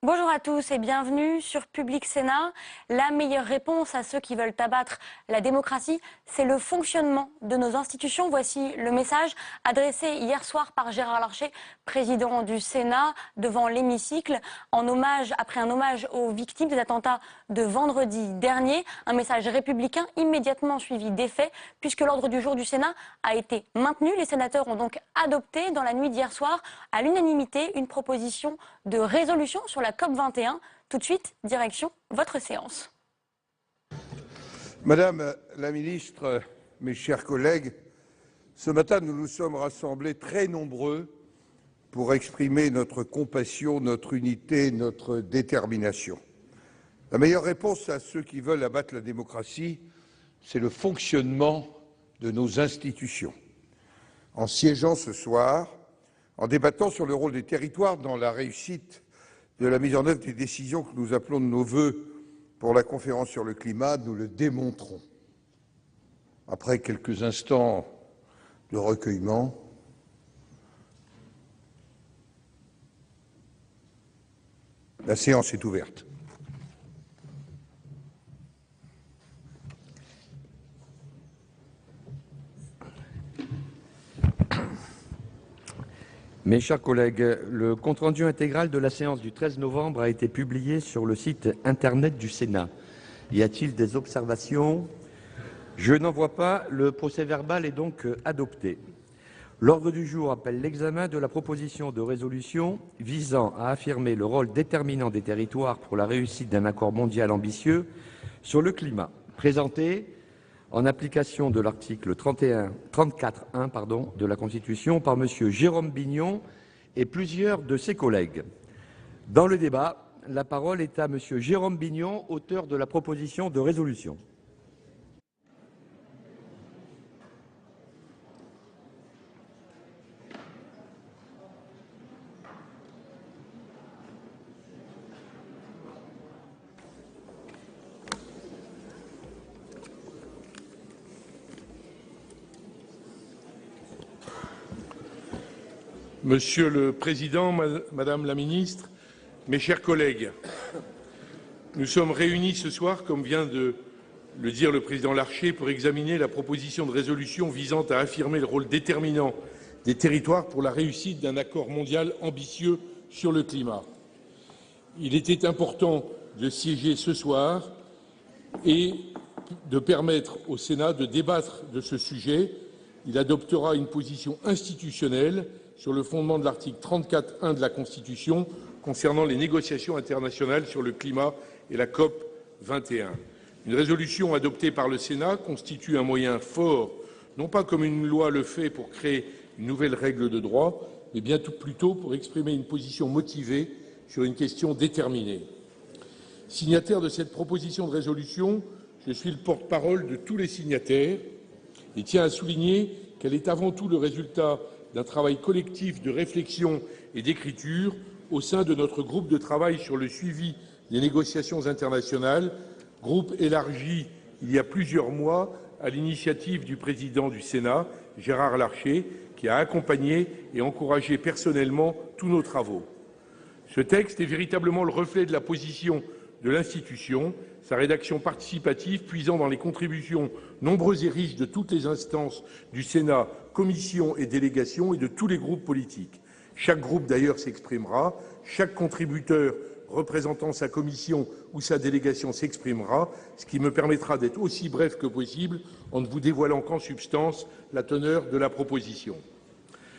Bonjour à tous et bienvenue sur Public Sénat. La meilleure réponse à ceux qui veulent abattre la démocratie, c'est le fonctionnement de nos institutions. Voici le message adressé hier soir par Gérard Larcher, président du Sénat, devant l'hémicycle, après un hommage aux victimes des attentats de vendredi dernier. Un message républicain immédiatement suivi des faits, puisque l'ordre du jour du Sénat a été maintenu. Les sénateurs ont donc adopté dans la nuit d'hier soir, à l'unanimité, une proposition de résolution sur la COP21. Tout de suite, direction votre séance. Madame la ministre, mes chers collègues, ce matin, nous nous sommes rassemblés très nombreux pour exprimer notre compassion, notre unité, notre détermination. La meilleure réponse à ceux qui veulent abattre la démocratie, c'est le fonctionnement de nos institutions. En siégeant ce soir, en débattant sur le rôle des territoires dans la réussite de la mise en œuvre des décisions que nous appelons de nos vœux pour la conférence sur le climat, nous le démontrons. Après quelques instants de recueillement, la séance est ouverte. Mes chers collègues, le compte-rendu intégral de la séance du 13 novembre a été publié sur le site internet du Sénat. Y a-t-il des observations? Je n'en vois pas. Le procès-verbal est donc adopté. L'ordre du jour appelle l'examen de la proposition de résolution visant à affirmer le rôle déterminant des territoires pour la réussite d'un accord mondial ambitieux sur le climat, présentée en application de l'article 34.1 de la Constitution par M. Jérôme Bignon et plusieurs de ses collègues. Dans le débat, la parole est à M. Jérôme Bignon, auteur de la proposition de résolution. Monsieur le Président, Madame la Ministre, mes chers collègues, nous sommes réunis ce soir, comme vient de le dire le Président Larcher, pour examiner la proposition de résolution visant à affirmer le rôle déterminant des territoires pour la réussite d'un accord mondial ambitieux sur le climat. Il était important de siéger ce soir et de permettre au Sénat de débattre de ce sujet. Il adoptera une position institutionnelle sur le fondement de l'article 34.1 de la Constitution concernant les négociations internationales sur le climat et la COP 21. Une résolution adoptée par le Sénat constitue un moyen fort, non pas comme une loi le fait pour créer une nouvelle règle de droit, mais bien plutôt pour exprimer une position motivée sur une question déterminée. Signataire de cette proposition de résolution, je suis le porte-parole de tous les signataires et tiens à souligner qu'elle est avant tout le résultat d'un travail collectif de réflexion et d'écriture au sein de notre groupe de travail sur le suivi des négociations internationales, groupe élargi il y a plusieurs mois à l'initiative du président du Sénat, Gérard Larcher, qui a accompagné et encouragé personnellement tous nos travaux. Ce texte est véritablement le reflet de la position de l'institution, sa rédaction participative puisant dans les contributions nombreuses et riches de toutes les instances du Sénat, commissions et délégations et de tous les groupes politiques. Chaque groupe d'ailleurs s'exprimera, chaque contributeur représentant sa commission ou sa délégation s'exprimera, ce qui me permettra d'être aussi bref que possible en ne vous dévoilant qu'en substance la teneur de la proposition.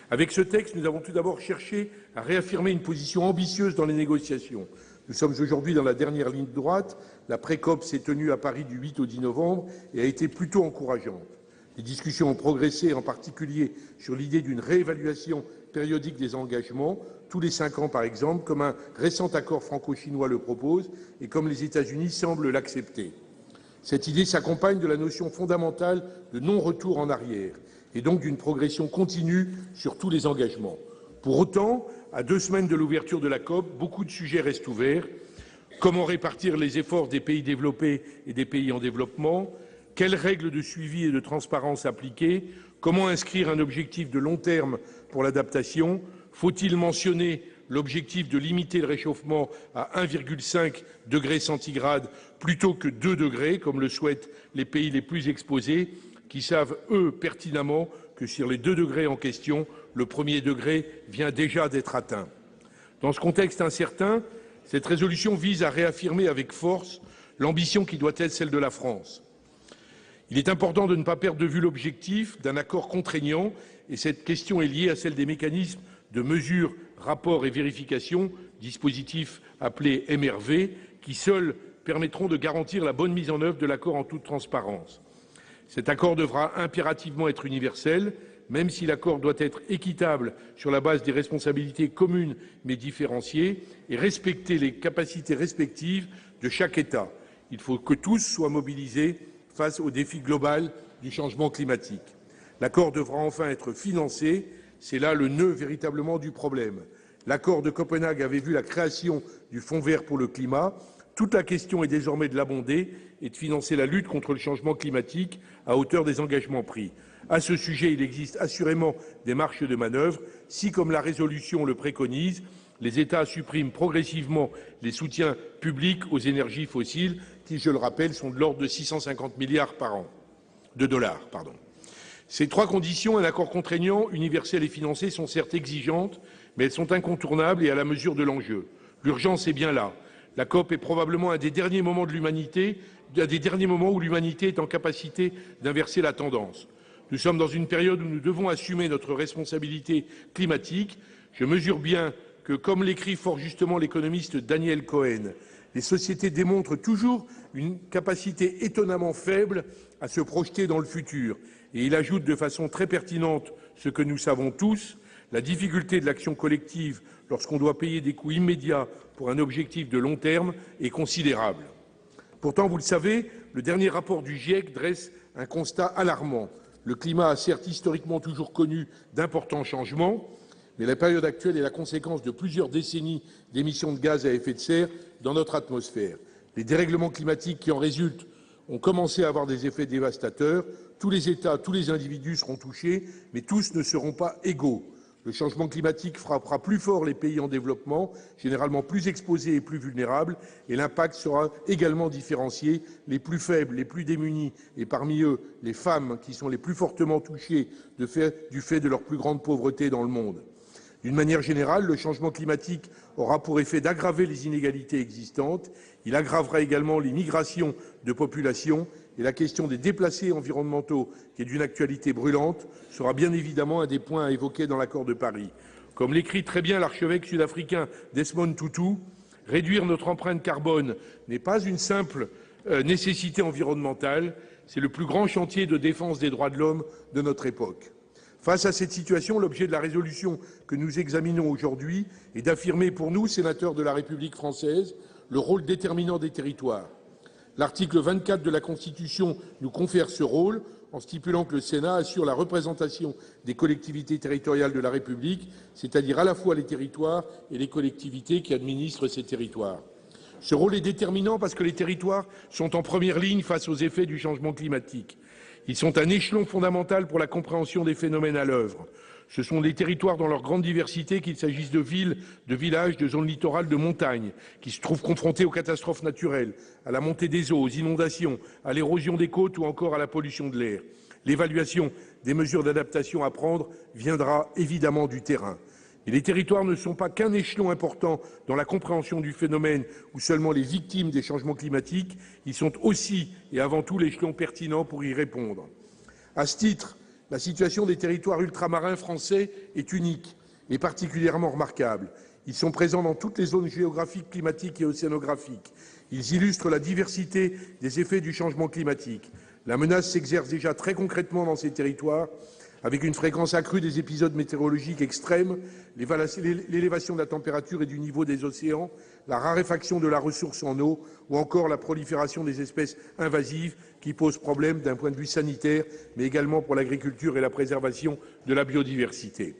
Avec ce texte, nous avons tout d'abord cherché à réaffirmer une position ambitieuse dans les négociations. Nous sommes aujourd'hui dans la dernière ligne droite. La pré-COP s'est tenue à Paris du 8 au 10 novembre et a été plutôt encourageante. Les discussions ont progressé, en particulier sur l'idée d'une réévaluation périodique des engagements, tous les 5 ans par exemple, comme un récent accord franco-chinois le propose et comme les États-Unis semblent l'accepter. Cette idée s'accompagne de la notion fondamentale de non-retour en arrière et donc d'une progression continue sur tous les engagements. Pour autant, à 2 semaines de l'ouverture de la COP, beaucoup de sujets restent ouverts. Comment répartir les efforts des pays développés et des pays en développement? Quelles règles de suivi et de transparence appliquer? Comment inscrire un objectif de long terme pour l'adaptation? Faut-il mentionner l'objectif de limiter le réchauffement à 1,5 degré centigrade plutôt que 2 degrés, comme le souhaitent les pays les plus exposés, qui savent, eux, pertinemment que sur les 2 degrés en question, le premier degré vient déjà d'être atteint. Dans ce contexte incertain, cette résolution vise à réaffirmer avec force l'ambition qui doit être celle de la France. Il est important de ne pas perdre de vue l'objectif d'un accord contraignant, et cette question est liée à celle des mécanismes de mesure, rapport et vérification, dispositif appelé MRV, qui seuls permettront de garantir la bonne mise en œuvre de l'accord en toute transparence. Cet accord devra impérativement être universel, même si l'accord doit être équitable sur la base des responsabilités communes mais différenciées et respecter les capacités respectives de chaque État. Il faut que tous soient mobilisés face au défi global du changement climatique. L'accord devra enfin être financé, c'est là le nœud véritablement du problème. L'accord de Copenhague avait vu la création du Fonds vert pour le climat. Toute la question est désormais de l'abonder et de financer la lutte contre le changement climatique à hauteur des engagements pris. À ce sujet, il existe assurément des marges de manœuvre si, comme la résolution le préconise, les États suppriment progressivement les soutiens publics aux énergies fossiles, qui, je le rappelle, sont de l'ordre de 650 milliards de dollars. Ces trois conditions, un accord contraignant, universel et financé, sont certes exigeantes, mais elles sont incontournables et à la mesure de l'enjeu. L'urgence est bien là. La COP est probablement un des derniers moments de l'humanité, où l'humanité est en capacité d'inverser la tendance. Nous sommes dans une période où nous devons assumer notre responsabilité climatique. Je mesure bien que, comme l'écrit fort justement l'économiste Daniel Cohen, les sociétés démontrent toujours une capacité étonnamment faible à se projeter dans le futur. Et il ajoute de façon très pertinente ce que nous savons tous, la difficulté de l'action collective lorsqu'on doit payer des coûts immédiats pour un objectif de long terme est considérable. Pourtant, vous le savez, le dernier rapport du GIEC dresse un constat alarmant. Le climat a certes historiquement toujours connu d'importants changements, mais la période actuelle est la conséquence de plusieurs décennies d'émissions de gaz à effet de serre dans notre atmosphère. Les dérèglements climatiques qui en résultent ont commencé à avoir des effets dévastateurs. Tous les États, tous les individus seront touchés, mais tous ne seront pas égaux. Le changement climatique frappera plus fort les pays en développement, généralement plus exposés et plus vulnérables, et l'impact sera également différencié. Les plus faibles, les plus démunis, et parmi eux les femmes qui sont les plus fortement touchées du fait de leur plus grande pauvreté dans le monde. D'une manière générale, le changement climatique aura pour effet d'aggraver les inégalités existantes. Il aggravera également les migrations de population et la question des déplacés environnementaux, qui est d'une actualité brûlante, sera bien évidemment un des points à évoquer dans l'accord de Paris. Comme l'écrit très bien l'archevêque sud-africain Desmond Tutu, réduire notre empreinte carbone n'est pas une simple nécessité environnementale, c'est le plus grand chantier de défense des droits de l'homme de notre époque. Face à cette situation, l'objet de la résolution que nous examinons aujourd'hui est d'affirmer pour nous, sénateurs de la République française, le rôle déterminant des territoires. L'article 24 de la Constitution nous confère ce rôle en stipulant que le Sénat assure la représentation des collectivités territoriales de la République, c'est-à-dire à la fois les territoires et les collectivités qui administrent ces territoires. Ce rôle est déterminant parce que les territoires sont en première ligne face aux effets du changement climatique. Ils sont un échelon fondamental pour la compréhension des phénomènes à l'œuvre. Ce sont les territoires dans leur grande diversité, qu'il s'agisse de villes, de villages, de zones littorales, de montagnes, qui se trouvent confrontés aux catastrophes naturelles, à la montée des eaux, aux inondations, à l'érosion des côtes ou encore à la pollution de l'air. L'évaluation des mesures d'adaptation à prendre viendra évidemment du terrain. Et les territoires ne sont pas qu'un échelon important dans la compréhension du phénomène ou seulement les victimes des changements climatiques, ils sont aussi et avant tout l'échelon pertinent pour y répondre. À ce titre, la situation des territoires ultramarins français est unique et particulièrement remarquable. Ils sont présents dans toutes les zones géographiques, climatiques et océanographiques. Ils illustrent la diversité des effets du changement climatique. La menace s'exerce déjà très concrètement dans ces territoires, avec une fréquence accrue des épisodes météorologiques extrêmes, l'élévation de la température et du niveau des océans, la raréfaction de la ressource en eau ou encore la prolifération des espèces invasives qui posent problème d'un point de vue sanitaire, mais également pour l'agriculture et la préservation de la biodiversité.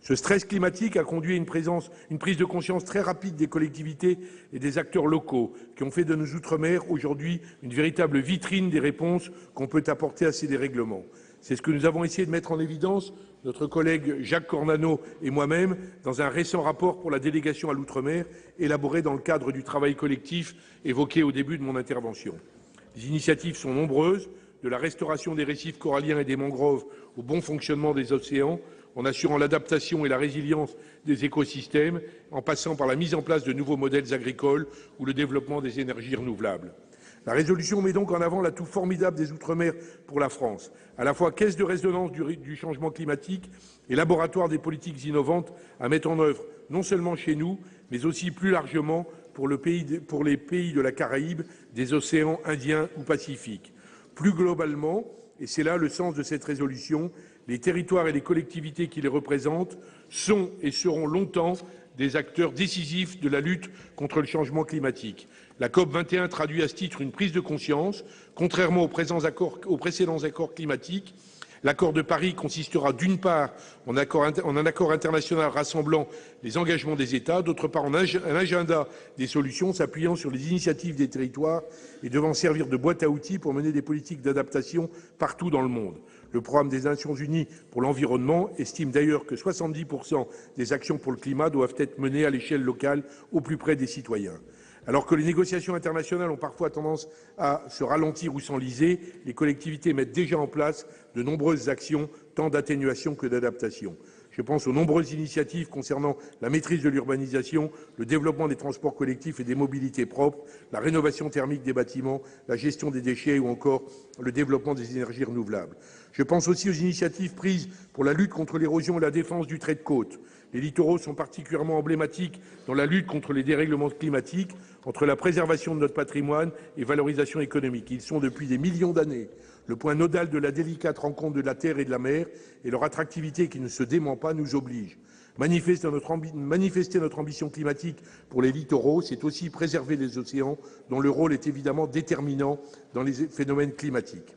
Ce stress climatique a conduit à une prise de conscience très rapide des collectivités et des acteurs locaux qui ont fait de nos Outre-mer aujourd'hui une véritable vitrine des réponses qu'on peut apporter à ces dérèglements. C'est ce que nous avons essayé de mettre en évidence, notre collègue Jacques Cornano et moi-même, dans un récent rapport pour la délégation à l'Outre-mer, élaboré dans le cadre du travail collectif évoqué au début de mon intervention. Les initiatives sont nombreuses, de la restauration des récifs coralliens et des mangroves au bon fonctionnement des océans, en assurant l'adaptation et la résilience des écosystèmes, en passant par la mise en place de nouveaux modèles agricoles ou le développement des énergies renouvelables. La résolution met donc en avant l'atout formidable des Outre-mer pour la France, à la fois caisse de résonance du changement climatique et laboratoire des politiques innovantes à mettre en œuvre, non seulement chez nous, mais aussi plus largement pour les pays de la Caraïbe, des océans Indien ou Pacifique. Plus globalement, et c'est là le sens de cette résolution, les territoires et les collectivités qui les représentent sont et seront longtemps des acteurs décisifs de la lutte contre le changement climatique. La COP21 traduit à ce titre une prise de conscience. Contrairement aux précédents accords climatiques, l'accord de Paris consistera d'une part en un accord international rassemblant les engagements des États, d'autre part en un agenda des solutions s'appuyant sur les initiatives des territoires et devant servir de boîte à outils pour mener des politiques d'adaptation partout dans le monde. Le programme des Nations Unies pour l'environnement estime d'ailleurs que 70% des actions pour le climat doivent être menées à l'échelle locale, au plus près des citoyens. Alors que les négociations internationales ont parfois tendance à se ralentir ou s'enliser, les collectivités mettent déjà en place de nombreuses actions, tant d'atténuation que d'adaptation. Je pense aux nombreuses initiatives concernant la maîtrise de l'urbanisation, le développement des transports collectifs et des mobilités propres, la rénovation thermique des bâtiments, la gestion des déchets ou encore le développement des énergies renouvelables. Je pense aussi aux initiatives prises pour la lutte contre l'érosion et la défense du trait de côte. Les littoraux sont particulièrement emblématiques dans la lutte contre les dérèglements climatiques, entre la préservation de notre patrimoine et valorisation économique. Ils sont depuis des millions d'années le point nodal de la délicate rencontre de la terre et de la mer, et leur attractivité qui ne se dément pas nous oblige. Manifester notre ambition climatique pour les littoraux, c'est aussi préserver les océans, dont le rôle est évidemment déterminant dans les phénomènes climatiques.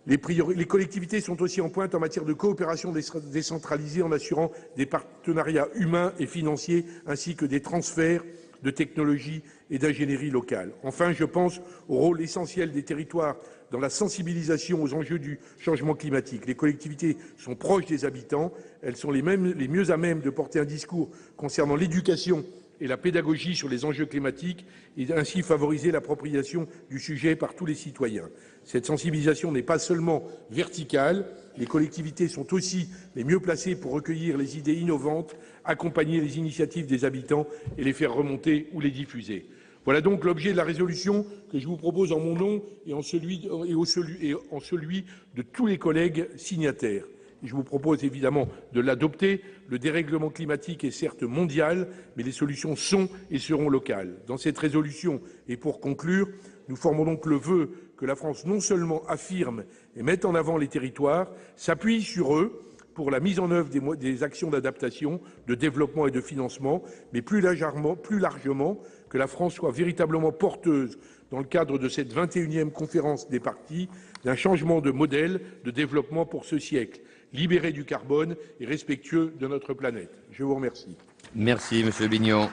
Les collectivités sont aussi en pointe en matière de coopération décentralisée en assurant des partenariats humains et financiers ainsi que des transferts de technologies et d'ingénierie locale. Enfin, je pense au rôle essentiel des territoires dans la sensibilisation aux enjeux du changement climatique. Les collectivités sont proches des habitants, elles sont les mieux à même de porter un discours concernant l'éducation et la pédagogie sur les enjeux climatiques et ainsi favoriser l'appropriation du sujet par tous les citoyens. Cette sensibilisation n'est pas seulement verticale, les collectivités sont aussi les mieux placées pour recueillir les idées innovantes, accompagner les initiatives des habitants et les faire remonter ou les diffuser. Voilà donc l'objet de la résolution que je vous propose en mon nom et en celui de tous les collègues signataires. Je vous propose évidemment de l'adopter. Le dérèglement climatique est certes mondial, mais les solutions sont et seront locales. Dans cette résolution, et pour conclure, nous formons donc le vœu que la France non seulement affirme et mette en avant les territoires, s'appuie sur eux pour la mise en œuvre des actions d'adaptation, de développement et de financement, mais plus largement, que la France soit véritablement porteuse, dans le cadre de cette 21e conférence des parties, d'un changement de modèle de développement pour ce siècle, libéré du carbone et respectueux de notre planète. Je vous remercie. Merci, Monsieur Bignon.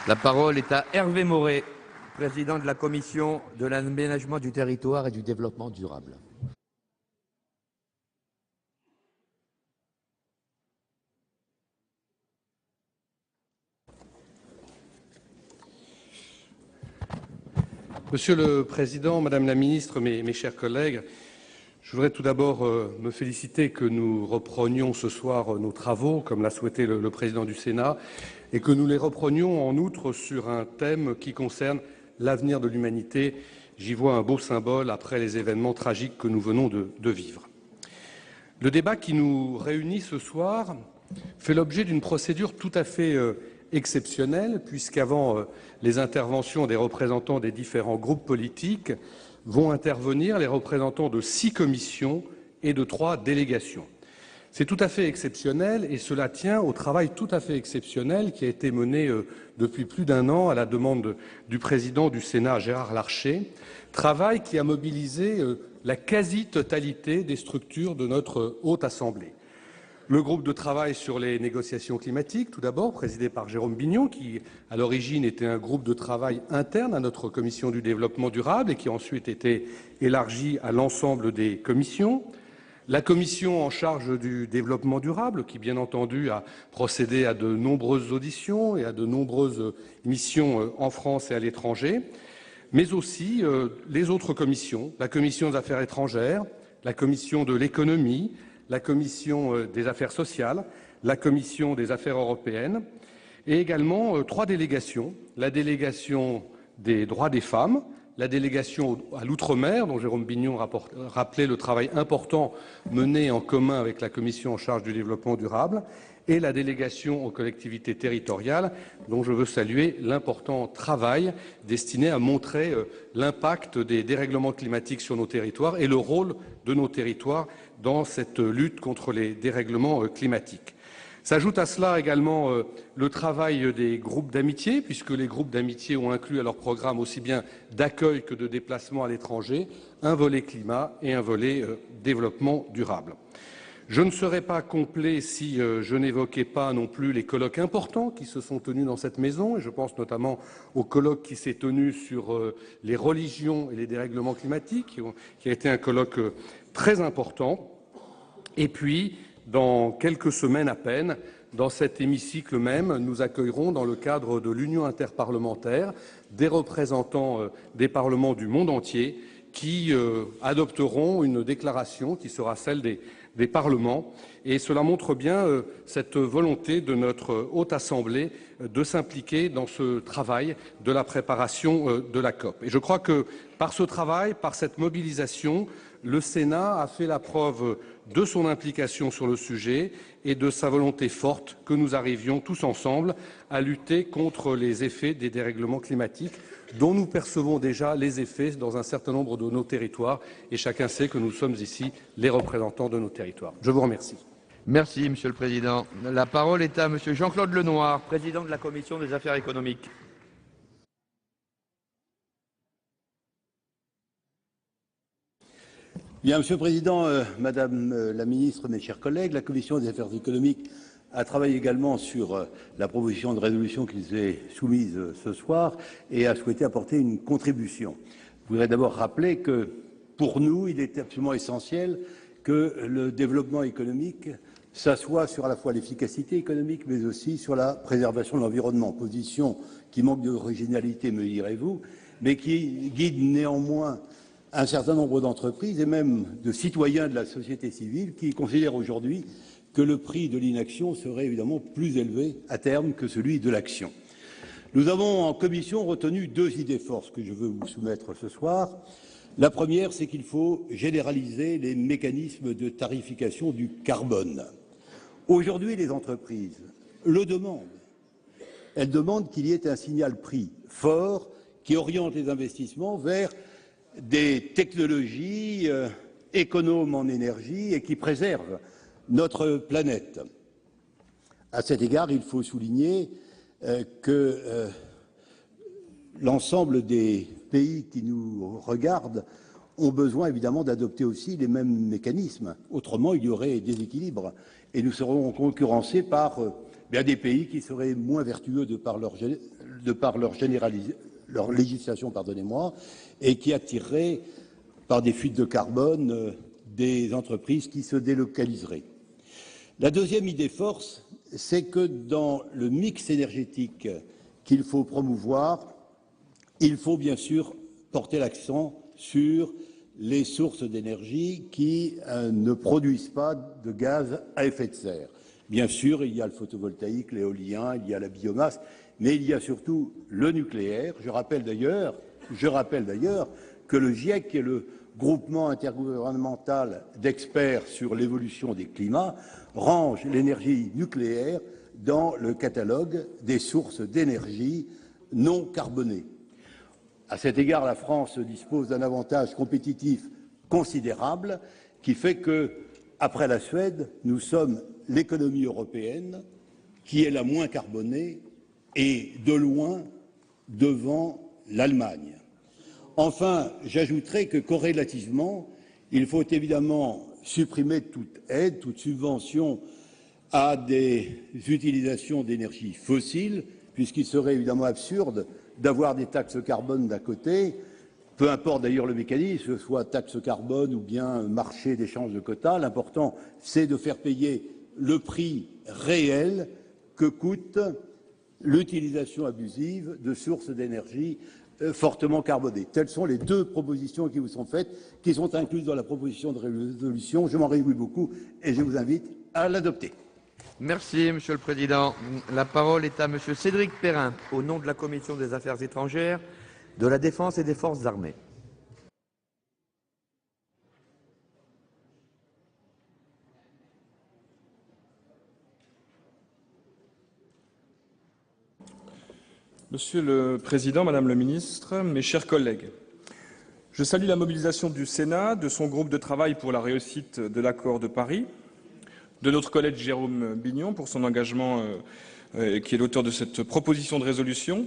La parole est à Hervé Maurey, président de la Commission de l'aménagement du territoire et du développement durable. Monsieur le Président, Madame la Ministre, mes chers collègues, je voudrais tout d'abord me féliciter que nous reprenions ce soir nos travaux, comme l'a souhaité le Président du Sénat, et que nous les reprenions en outre sur un thème qui concerne l'avenir de l'humanité. J'y vois un beau symbole après les événements tragiques que nous venons de vivre. Le débat qui nous réunit ce soir fait l'objet d'une procédure tout à fait exceptionnelle, puisqu'avant les interventions des représentants des différents groupes politiques, vont intervenir les représentants de 6 commissions et de 3 délégations. C'est tout à fait exceptionnel et cela tient au travail tout à fait exceptionnel qui a été mené depuis plus d'1 an à la demande du président du Sénat, Gérard Larcher, travail qui a mobilisé la quasi-totalité des structures de notre Haute Assemblée. Le groupe de travail sur les négociations climatiques, tout d'abord, présidé par Jérôme Bignon, qui à l'origine était un groupe de travail interne à notre commission du développement durable et qui a ensuite été élargi à l'ensemble des commissions. La commission en charge du développement durable, qui bien entendu a procédé à de nombreuses auditions et à de nombreuses missions en France et à l'étranger, mais aussi les autres commissions, la commission des affaires étrangères, la commission de l'économie, la commission des affaires sociales, la commission des affaires européennes, et également 3 délégations, la délégation des droits des femmes, la délégation à l'outre-mer, dont Jérôme Bignon rappelait le travail important mené en commun avec la commission en charge du développement durable, et la délégation aux collectivités territoriales, dont je veux saluer l'important travail destiné à montrer l'impact des dérèglements climatiques sur nos territoires et le rôle de nos territoires dans cette lutte contre les dérèglements climatiques. S'ajoute à cela également le travail des groupes d'amitié, puisque les groupes d'amitié ont inclus à leur programme aussi bien d'accueil que de déplacement à l'étranger, un volet climat et un volet développement durable. Je ne serais pas complet si je n'évoquais pas non plus les colloques importants qui se sont tenus dans cette maison, et je pense notamment au colloque qui s'est tenu sur les religions et les dérèglements climatiques, qui a été un colloque très important. Et puis, dans quelques semaines à peine, dans cet hémicycle même, nous accueillerons, dans le cadre de l'Union interparlementaire, des représentants des parlements du monde entier qui adopteront une déclaration qui sera celle des parlements. Et cela montre bien cette volonté de notre Haute Assemblée de s'impliquer dans ce travail de la préparation de la COP. Et je crois que par ce travail, par cette mobilisation, le Sénat a fait la preuve de son implication sur le sujet et de sa volonté forte que nous arrivions tous ensemble à lutter contre les effets des dérèglements climatiques dont nous percevons déjà les effets dans un certain nombre de nos territoires. Et chacun sait que nous sommes ici les représentants de nos territoires. Je vous remercie. Merci, Monsieur le Président. La parole est à Monsieur Jean-Claude Lenoir, Président de la Commission des affaires économiques. Bien, Monsieur le Président, Madame la Ministre, mes chers collègues, la Commission des affaires économiques a travaillé également sur la proposition de résolution qui nous est soumise ce soir et a souhaité apporter une contribution. Je voudrais d'abord rappeler que, pour nous, il est absolument essentiel que le développement économique s'assoie sur à la fois l'efficacité économique, mais aussi sur la préservation de l'environnement. Position qui manque d'originalité, me direz-vous, mais qui guide néanmoins un certain nombre d'entreprises et même de citoyens de la société civile qui considèrent aujourd'hui que le prix de l'inaction serait évidemment plus élevé à terme que celui de l'action. Nous avons en commission retenu 2 idées forces que je veux vous soumettre ce soir. La première, c'est qu'il faut généraliser les mécanismes de tarification du carbone. Aujourd'hui, les entreprises le demandent. Elles demandent qu'il y ait un signal prix fort qui oriente les investissements vers des technologies économes en énergie et qui préservent notre planète. À cet égard, il faut souligner que l'ensemble des pays qui nous regardent ont besoin évidemment d'adopter aussi les mêmes mécanismes. Autrement, il y aurait déséquilibre et nous serons concurrencés par des pays qui seraient moins vertueux de par leur législation, et qui attirerait par des fuites de carbone des entreprises qui se délocaliseraient. La deuxième idée force, c'est que dans le mix énergétique qu'il faut promouvoir, il faut bien sûr porter l'accent sur les sources d'énergie qui ne produisent pas de gaz à effet de serre. Bien sûr, il y a le photovoltaïque, l'éolien, il y a la biomasse, mais il y a surtout le nucléaire. Je rappelle d'ailleurs que le GIEC, qui est le groupement intergouvernemental d'experts sur l'évolution des climats, range l'énergie nucléaire dans le catalogue des sources d'énergie non carbonées. À cet égard, la France dispose d'un avantage compétitif considérable qui fait que, après la Suède, nous sommes l'économie européenne qui est la moins carbonée et de loin devant l'Allemagne. Enfin, j'ajouterai que corrélativement, il faut évidemment supprimer toute aide, toute subvention à des utilisations d'énergie fossile, puisqu'il serait évidemment absurde d'avoir des taxes carbone d'un côté, peu importe d'ailleurs le mécanisme, que ce soit taxe carbone ou bien marché d'échange de quotas. L'important, c'est de faire payer le prix réel que coûte l'utilisation abusive de sources d'énergie fortement carbonées. Telles sont les deux propositions qui vous sont faites, qui sont incluses dans la proposition de résolution. Je m'en réjouis beaucoup et je vous invite à l'adopter. Merci, Monsieur le Président. La parole est à Monsieur Cédric Perrin, au nom de la Commission des Affaires étrangères, de la Défense et des Forces armées. Monsieur le Président, Madame le Ministre, mes chers collègues, je salue la mobilisation du Sénat, de son groupe de travail pour la réussite de l'accord de Paris, de notre collègue Jérôme Bignon pour son engagement, qui est l'auteur de cette proposition de résolution.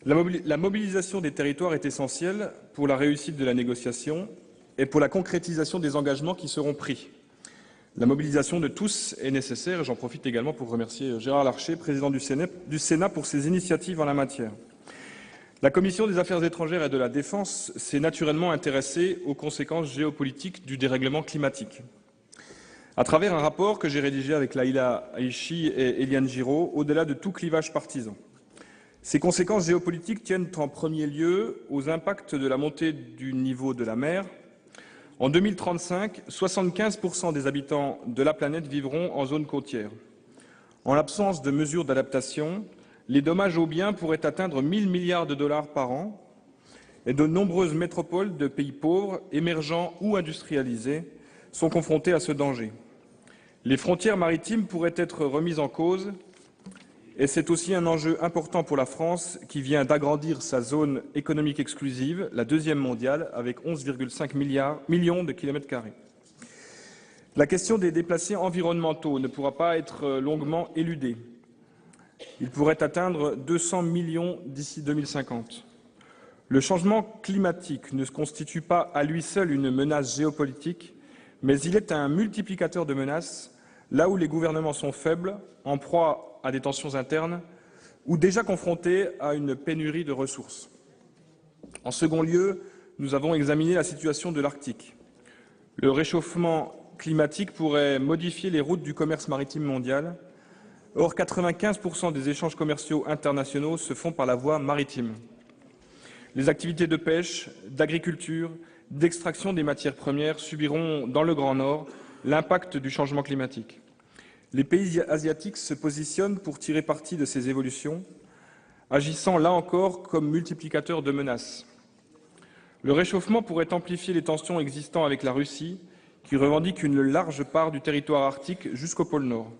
La mobilisation des territoires est essentielle pour la réussite de la négociation et pour la concrétisation des engagements qui seront pris. La mobilisation de tous est nécessaire et j'en profite également pour remercier Gérard Larcher, président du Sénat, pour ses initiatives en la matière. La Commission des Affaires étrangères et de la Défense s'est naturellement intéressée aux conséquences géopolitiques du dérèglement climatique. À travers un rapport que j'ai rédigé avec Laïla Aïchi et Eliane Giraud, au-delà de tout clivage partisan. Ces conséquences géopolitiques tiennent en premier lieu aux impacts de la montée du niveau de la mer. En 2035, 75% des habitants de la planète vivront en zone côtière. En l'absence de mesures d'adaptation, les dommages aux biens pourraient atteindre 1 000 milliards de dollars par an et de nombreuses métropoles de pays pauvres, émergents ou industrialisés sont confrontés à ce danger. Les frontières maritimes pourraient être remises en cause et c'est aussi un enjeu important pour la France qui vient d'agrandir sa zone économique exclusive, la deuxième mondiale, avec 11,5 millions de kilomètres carrés. La question des déplacés environnementaux ne pourra pas être longuement éludée. Il pourrait atteindre 200 millions d'ici 2050. Le changement climatique ne constitue pas à lui seul une menace géopolitique, mais il est un multiplicateur de menaces là où les gouvernements sont faibles, en proie à des tensions internes ou déjà confrontés à une pénurie de ressources. En second lieu, nous avons examiné la situation de l'Arctique. Le réchauffement climatique pourrait modifier les routes du commerce maritime mondial. Or, 95% des échanges commerciaux internationaux se font par la voie maritime. Les activités de pêche, d'agriculture, d'extraction des matières premières subiront dans le Grand Nord l'impact du changement climatique. Les pays asiatiques se positionnent pour tirer parti de ces évolutions, agissant là encore comme multiplicateurs de menaces. Le réchauffement pourrait amplifier les tensions existant avec la Russie, qui revendique une large part du territoire arctique jusqu'au pôle Nord.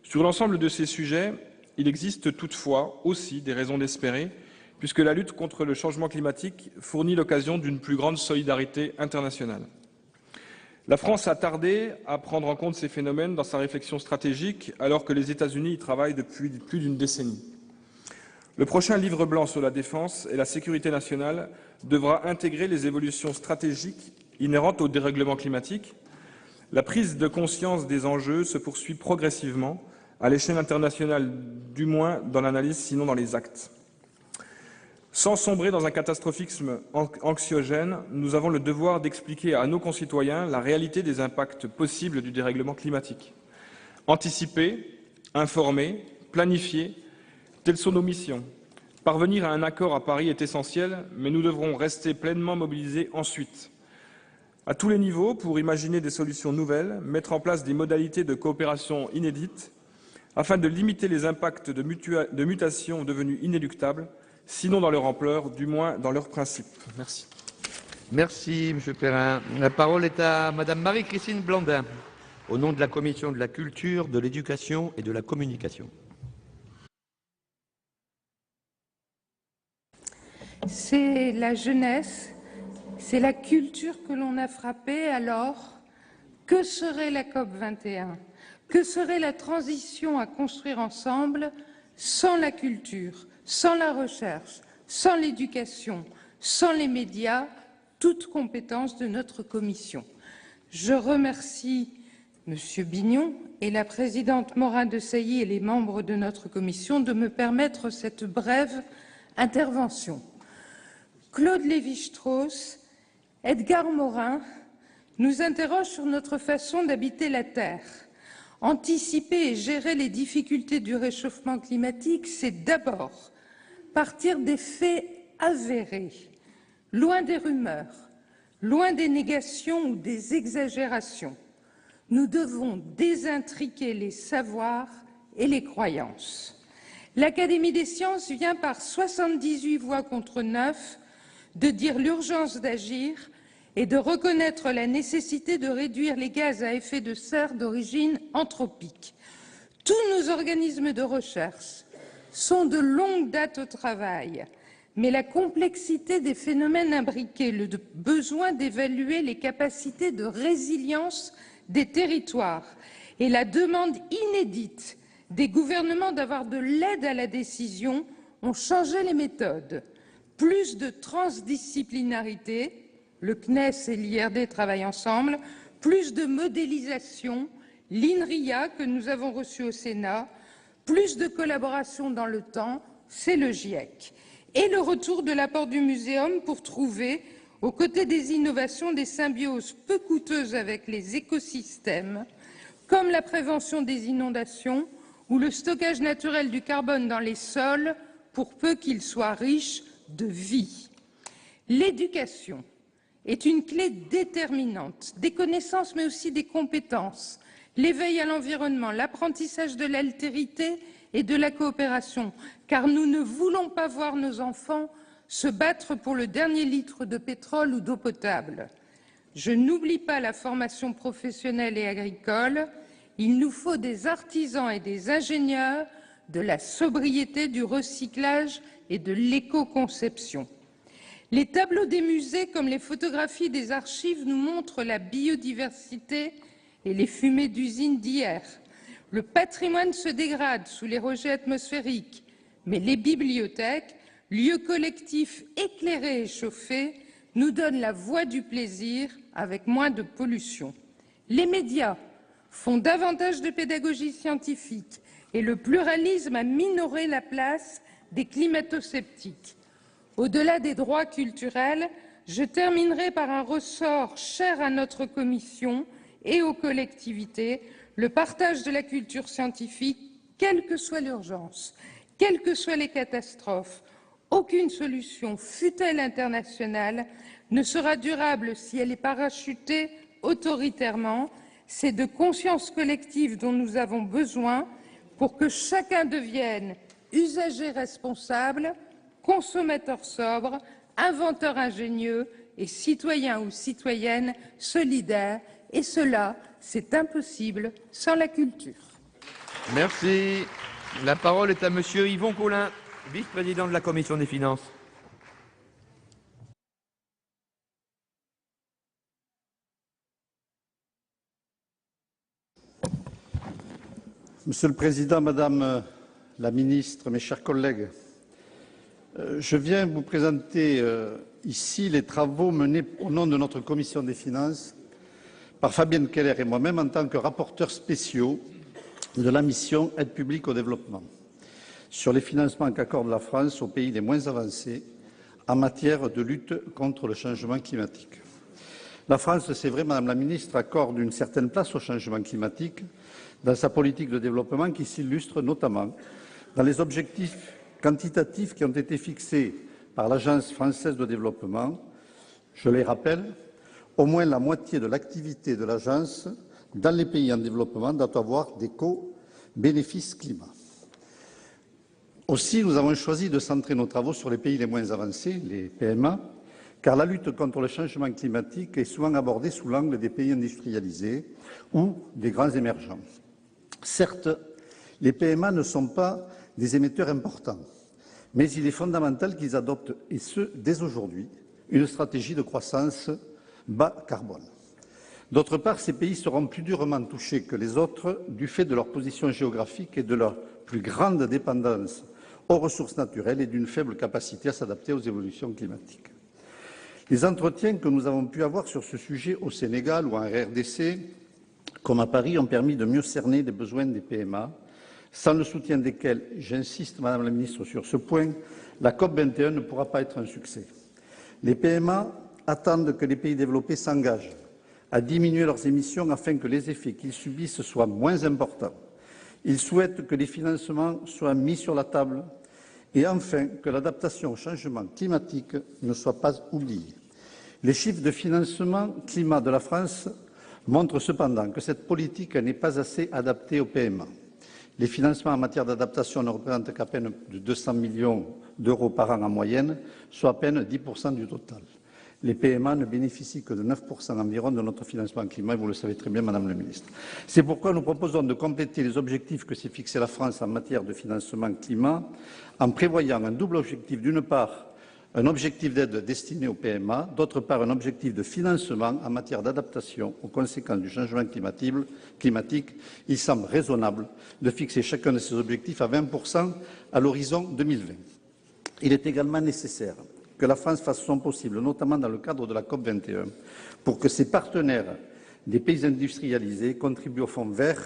Sur l'ensemble de ces sujets, il existe toutefois aussi des raisons d'espérer, puisque la lutte contre le changement climatique fournit l'occasion d'une plus grande solidarité internationale. La France a tardé à prendre en compte ces phénomènes dans sa réflexion stratégique, alors que les États-Unis y travaillent depuis plus d'une décennie. Le prochain livre blanc sur la défense et la sécurité nationale devra intégrer les évolutions stratégiques inhérentes au dérèglement climatique. La prise de conscience des enjeux se poursuit progressivement, à l'échelle internationale, du moins dans l'analyse, sinon dans les actes. Sans sombrer dans un catastrophisme anxiogène, nous avons le devoir d'expliquer à nos concitoyens la réalité des impacts possibles du dérèglement climatique. Anticiper, informer, planifier, telles sont nos missions. Parvenir à un accord à Paris est essentiel, mais nous devrons rester pleinement mobilisés ensuite, à tous les niveaux, pour imaginer des solutions nouvelles, mettre en place des modalités de coopération inédites, afin de limiter les impacts de mutations devenues inéluctables, sinon dans leur ampleur, du moins dans leurs principes. Merci. Merci, M. Perrin. La parole est à Mme Marie-Christine Blandin, au nom de la Commission de la Culture, de l'Éducation et de la Communication. C'est la jeunesse, c'est la culture que l'on a frappée. Alors, que serait la COP 21 ? Que serait la transition à construire ensemble sans la culture, sans la recherche, sans l'éducation, sans les médias, toutes compétences de notre commission. Je remercie M. Bignon et la présidente Morin-Desailly et les membres de notre commission de me permettre cette brève intervention. Claude Lévi-Strauss, Edgar Morin nous interrogent sur notre façon d'habiter la Terre. Anticiper et gérer les difficultés du réchauffement climatique, c'est d'abord partir des faits avérés, loin des rumeurs, loin des négations ou des exagérations. Nous devons désintriquer les savoirs et les croyances. L'Académie des sciences vient par 78 voix contre 9 de dire l'urgence d'agir et de reconnaître la nécessité de réduire les gaz à effet de serre d'origine anthropique. Tous nos organismes de recherche sont de longue date au travail, mais la complexité des phénomènes imbriqués, le besoin d'évaluer les capacités de résilience des territoires et la demande inédite des gouvernements d'avoir de l'aide à la décision ont changé les méthodes. Plus de transdisciplinarité, le CNES et l'IRD travaillent ensemble, plus de modélisation, l'INRIA que nous avons reçu au Sénat, plus de collaboration dans le temps, c'est le GIEC. Et le retour de l'apport du muséum pour trouver, aux côtés des innovations, des symbioses peu coûteuses avec les écosystèmes, comme la prévention des inondations ou le stockage naturel du carbone dans les sols, pour peu qu'ils soient riches de vie. L'éducation est une clé déterminante des connaissances mais aussi des compétences, l'éveil à l'environnement, l'apprentissage de l'altérité et de la coopération, car nous ne voulons pas voir nos enfants se battre pour le dernier litre de pétrole ou d'eau potable. Je n'oublie pas la formation professionnelle et agricole. Il nous faut des artisans et des ingénieurs de la sobriété, du recyclage et de l'éco-conception. Les tableaux des musées comme les photographies des archives nous montrent la biodiversité et les fumées d'usines d'hier. Le patrimoine se dégrade sous les rejets atmosphériques, mais les bibliothèques, lieux collectifs éclairés et chauffés, nous donnent la voie du plaisir avec moins de pollution. Les médias font davantage de pédagogie scientifique et le pluralisme a minoré la place des climato-sceptiques. Au-delà des droits culturels, je terminerai par un ressort cher à notre commission et aux collectivités, le partage de la culture scientifique, quelle que soit l'urgence, quelles que soient les catastrophes. Aucune solution, fût-elle internationale, ne sera durable si elle est parachutée autoritairement. C'est de conscience collective dont nous avons besoin pour que chacun devienne usager responsable, consommateur sobre, inventeur ingénieux et citoyen ou citoyenne solidaire. Et cela, c'est impossible sans la culture. Merci. La parole est à Monsieur Yvon Collin, vice-président de la Commission des finances. Monsieur le Président, Madame la Ministre, mes chers collègues, je viens vous présenter ici les travaux menés au nom de notre Commission des finances par Fabienne Keller et moi-même en tant que rapporteurs spéciaux de la mission Aide publique au développement sur les financements qu'accorde la France aux pays les moins avancés en matière de lutte contre le changement climatique. La France, c'est vrai, Madame la Ministre, accorde une certaine place au changement climatique dans sa politique de développement qui s'illustre notamment dans les objectifs quantitatifs qui ont été fixés par l'Agence française de développement. Je les rappelle, au moins la moitié de l'activité de l'Agence dans les pays en développement doit avoir des co-bénéfices climat. Aussi, nous avons choisi de centrer nos travaux sur les pays les moins avancés, les PMA, car la lutte contre le changement climatique est souvent abordée sous l'angle des pays industrialisés ou des grands émergents. Certes, les PMA ne sont pas des émetteurs importants, mais il est fondamental qu'ils adoptent, et ce, dès aujourd'hui, une stratégie de croissance bas carbone. D'autre part, ces pays seront plus durement touchés que les autres du fait de leur position géographique et de leur plus grande dépendance aux ressources naturelles et d'une faible capacité à s'adapter aux évolutions climatiques. Les entretiens que nous avons pu avoir sur ce sujet au Sénégal ou en RDC comme à Paris, ont permis de mieux cerner les besoins des PMA, sans le soutien desquels, j'insiste, Madame la Ministre, sur ce point, la COP21 ne pourra pas être un succès. Les PMA attendent que les pays développés s'engagent à diminuer leurs émissions afin que les effets qu'ils subissent soient moins importants. Ils souhaitent que les financements soient mis sur la table et enfin que l'adaptation au changement climatique ne soit pas oubliée. Les chiffres de financement climat de la France montrent cependant que cette politique n'est pas assez adaptée aux PMA. Les financements en matière d'adaptation ne représentent qu'à peine de 200 millions d'euros par an en moyenne, soit à peine 10% du total. Les PMA ne bénéficient que de 9% environ de notre financement climat, et vous le savez très bien, Madame la Ministre. C'est pourquoi nous proposons de compléter les objectifs que s'est fixé la France en matière de financement climat en prévoyant un double objectif. D'une part, un objectif d'aide destiné aux PMA, d'autre part, un objectif de financement en matière d'adaptation aux conséquences du changement climatique. Il semble raisonnable de fixer chacun de ces objectifs à 20% à l'horizon 2020. Il est également nécessaire que la France fasse son possible, notamment dans le cadre de la COP21, pour que ses partenaires des pays industrialisés contribuent au fonds vert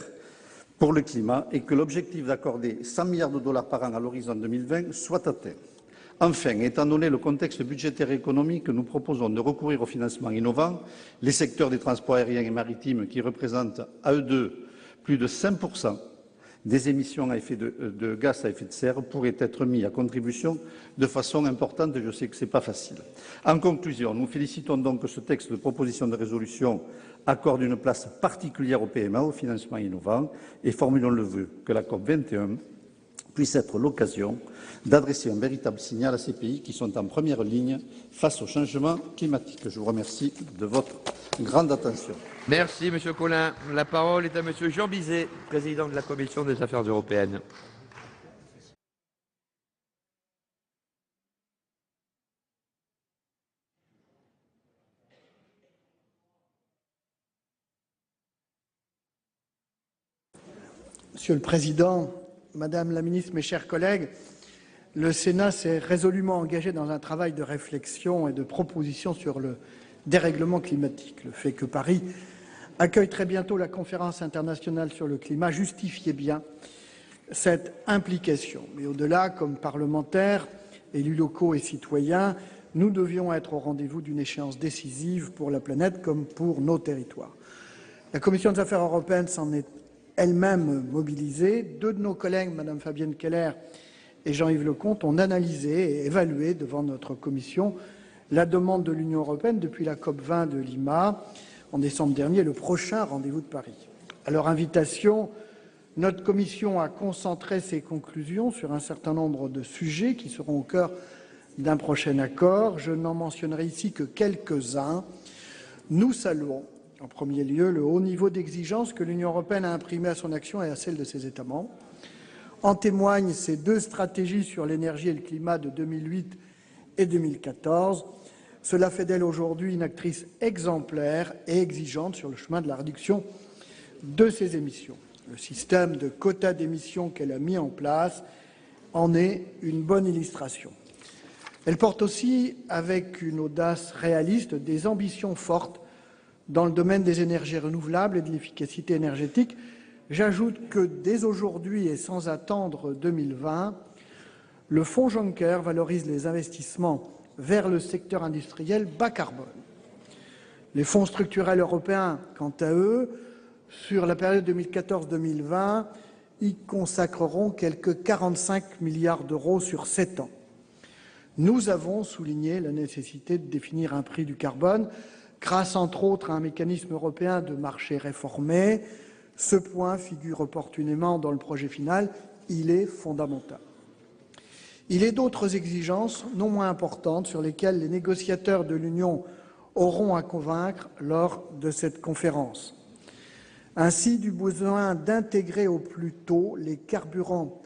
pour le climat et que l'objectif d'accorder 100 milliards de dollars par an à l'horizon 2020 soit atteint. Enfin, étant donné le contexte budgétaire et économique, nous proposons de recourir au financement innovant. Les secteurs des transports aériens et maritimes, qui représentent à eux deux plus de 5% des émissions de gaz à effet de serre, pourraient être mis à contribution de façon importante. Je sais que ce n'est pas facile. En conclusion, nous félicitons donc que ce texte de proposition de résolution accorde une place particulière au PMA, au financement innovant, et formulons le vœu que la COP21 puisse être l'occasion d'adresser un véritable signal à ces pays qui sont en première ligne face au changement climatique. Je vous remercie de votre grande attention. Merci, Monsieur Collin. La parole est à Monsieur Jean Bizet, président de la Commission des Affaires européennes. Monsieur le Président, Madame la Ministre, mes chers collègues, le Sénat s'est résolument engagé dans un travail de réflexion et de proposition sur le dérèglement climatique. Le fait que Paris accueille très bientôt la conférence internationale sur le climat justifiait bien cette implication. Mais au-delà, comme parlementaires, élus locaux et citoyens, nous devions être au rendez-vous d'une échéance décisive pour la planète comme pour nos territoires. La Commission des Affaires européennes s'en est elle-même mobilisée. Deux de nos collègues, Mme Fabienne Keller et Jean-Yves Lecomte, ont analysé et évalué devant notre Commission la demande de l'Union européenne depuis la COP20 de Lima en décembre dernier, le prochain rendez-vous de Paris. À leur invitation, notre Commission a concentré ses conclusions sur un certain nombre de sujets qui seront au cœur d'un prochain accord. Je n'en mentionnerai ici que quelques-uns. Nous saluons en premier lieu le haut niveau d'exigence que l'Union européenne a imprimé à son action et à celle de ses États membres. En témoignent ces deux stratégies sur l'énergie et le climat de 2008 et 2014. Cela fait d'elle aujourd'hui une actrice exemplaire et exigeante sur le chemin de la réduction de ses émissions. Le système de quotas d'émissions qu'elle a mis en place en est une bonne illustration. Elle porte aussi, avec une audace réaliste, des ambitions fortes dans le domaine des énergies renouvelables et de l'efficacité énergétique. J'ajoute que dès aujourd'hui et sans attendre 2020, le fonds Juncker valorise les investissements vers le secteur industriel bas carbone. Les fonds structurels européens, quant à eux, sur la période 2014-2020, y consacreront quelques 45 milliards d'euros sur 7 ans. Nous avons souligné la nécessité de définir un prix du carbone grâce, entre autres, à un mécanisme européen de marché réformé. Ce point figure opportunément dans le projet final. Il est fondamental. Il est d'autres exigences non moins importantes sur lesquelles les négociateurs de l'Union auront à convaincre lors de cette conférence. Ainsi, du besoin d'intégrer au plus tôt les carburants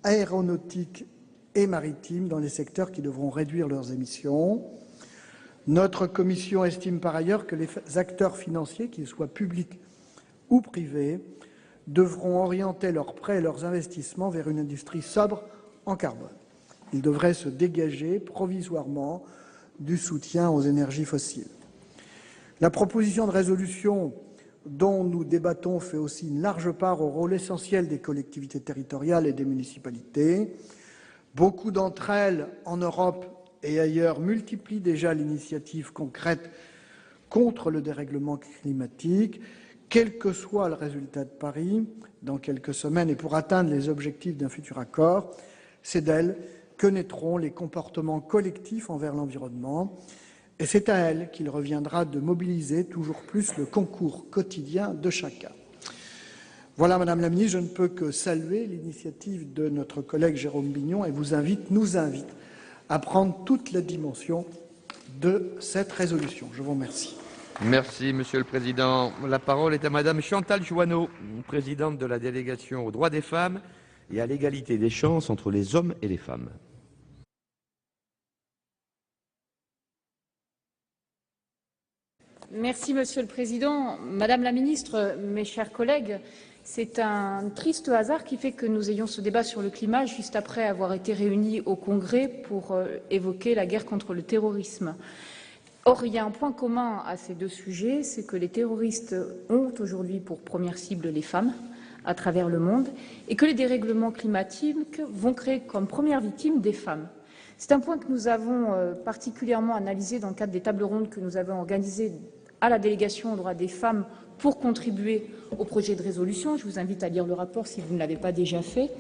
aéronautiques et maritimes dans les secteurs qui devront réduire leurs émissions. Notre Commission estime par ailleurs que les acteurs financiers, qu'ils soient publics ou privés, devront orienter leurs prêts et leurs investissements vers une industrie sobre en carbone. Ils devraient se dégager provisoirement du soutien aux énergies fossiles. La proposition de résolution dont nous débattons fait aussi une large part au rôle essentiel des collectivités territoriales et des municipalités. Beaucoup d'entre elles, en Europe et ailleurs, multiplient déjà l'initiative concrète contre le dérèglement climatique, quel que soit le résultat de Paris dans quelques semaines, et pour atteindre les objectifs d'un futur accord, c'est d'elles que naîtront les comportements collectifs envers l'environnement. Et c'est à elle qu'il reviendra de mobiliser toujours plus le concours quotidien de chacun. Voilà, Madame la Ministre, je ne peux que saluer l'initiative de notre collègue Jérôme Bignon et nous invite à prendre toutes les dimensions de cette résolution. Je vous remercie. Merci, Monsieur le Président. La parole est à Madame Chantal Jouanneau, présidente de la délégation aux droits des femmes et à l'égalité des chances entre les hommes et les femmes. Merci, Monsieur le Président. Madame la Ministre, mes chers collègues, c'est un triste hasard qui fait que nous ayons ce débat sur le climat juste après avoir été réunis au Congrès pour évoquer la guerre contre le terrorisme. Or, il y a un point commun à ces deux sujets, c'est que les terroristes ont aujourd'hui pour première cible les femmes à travers le monde et que les dérèglements climatiques vont créer comme première victime des femmes. C'est un point que nous avons particulièrement analysé dans le cadre des tables rondes que nous avons organisées à la délégation aux droits des femmes pour contribuer au projet de résolution. Je vous invite à lire le rapport si vous ne l'avez pas déjà fait,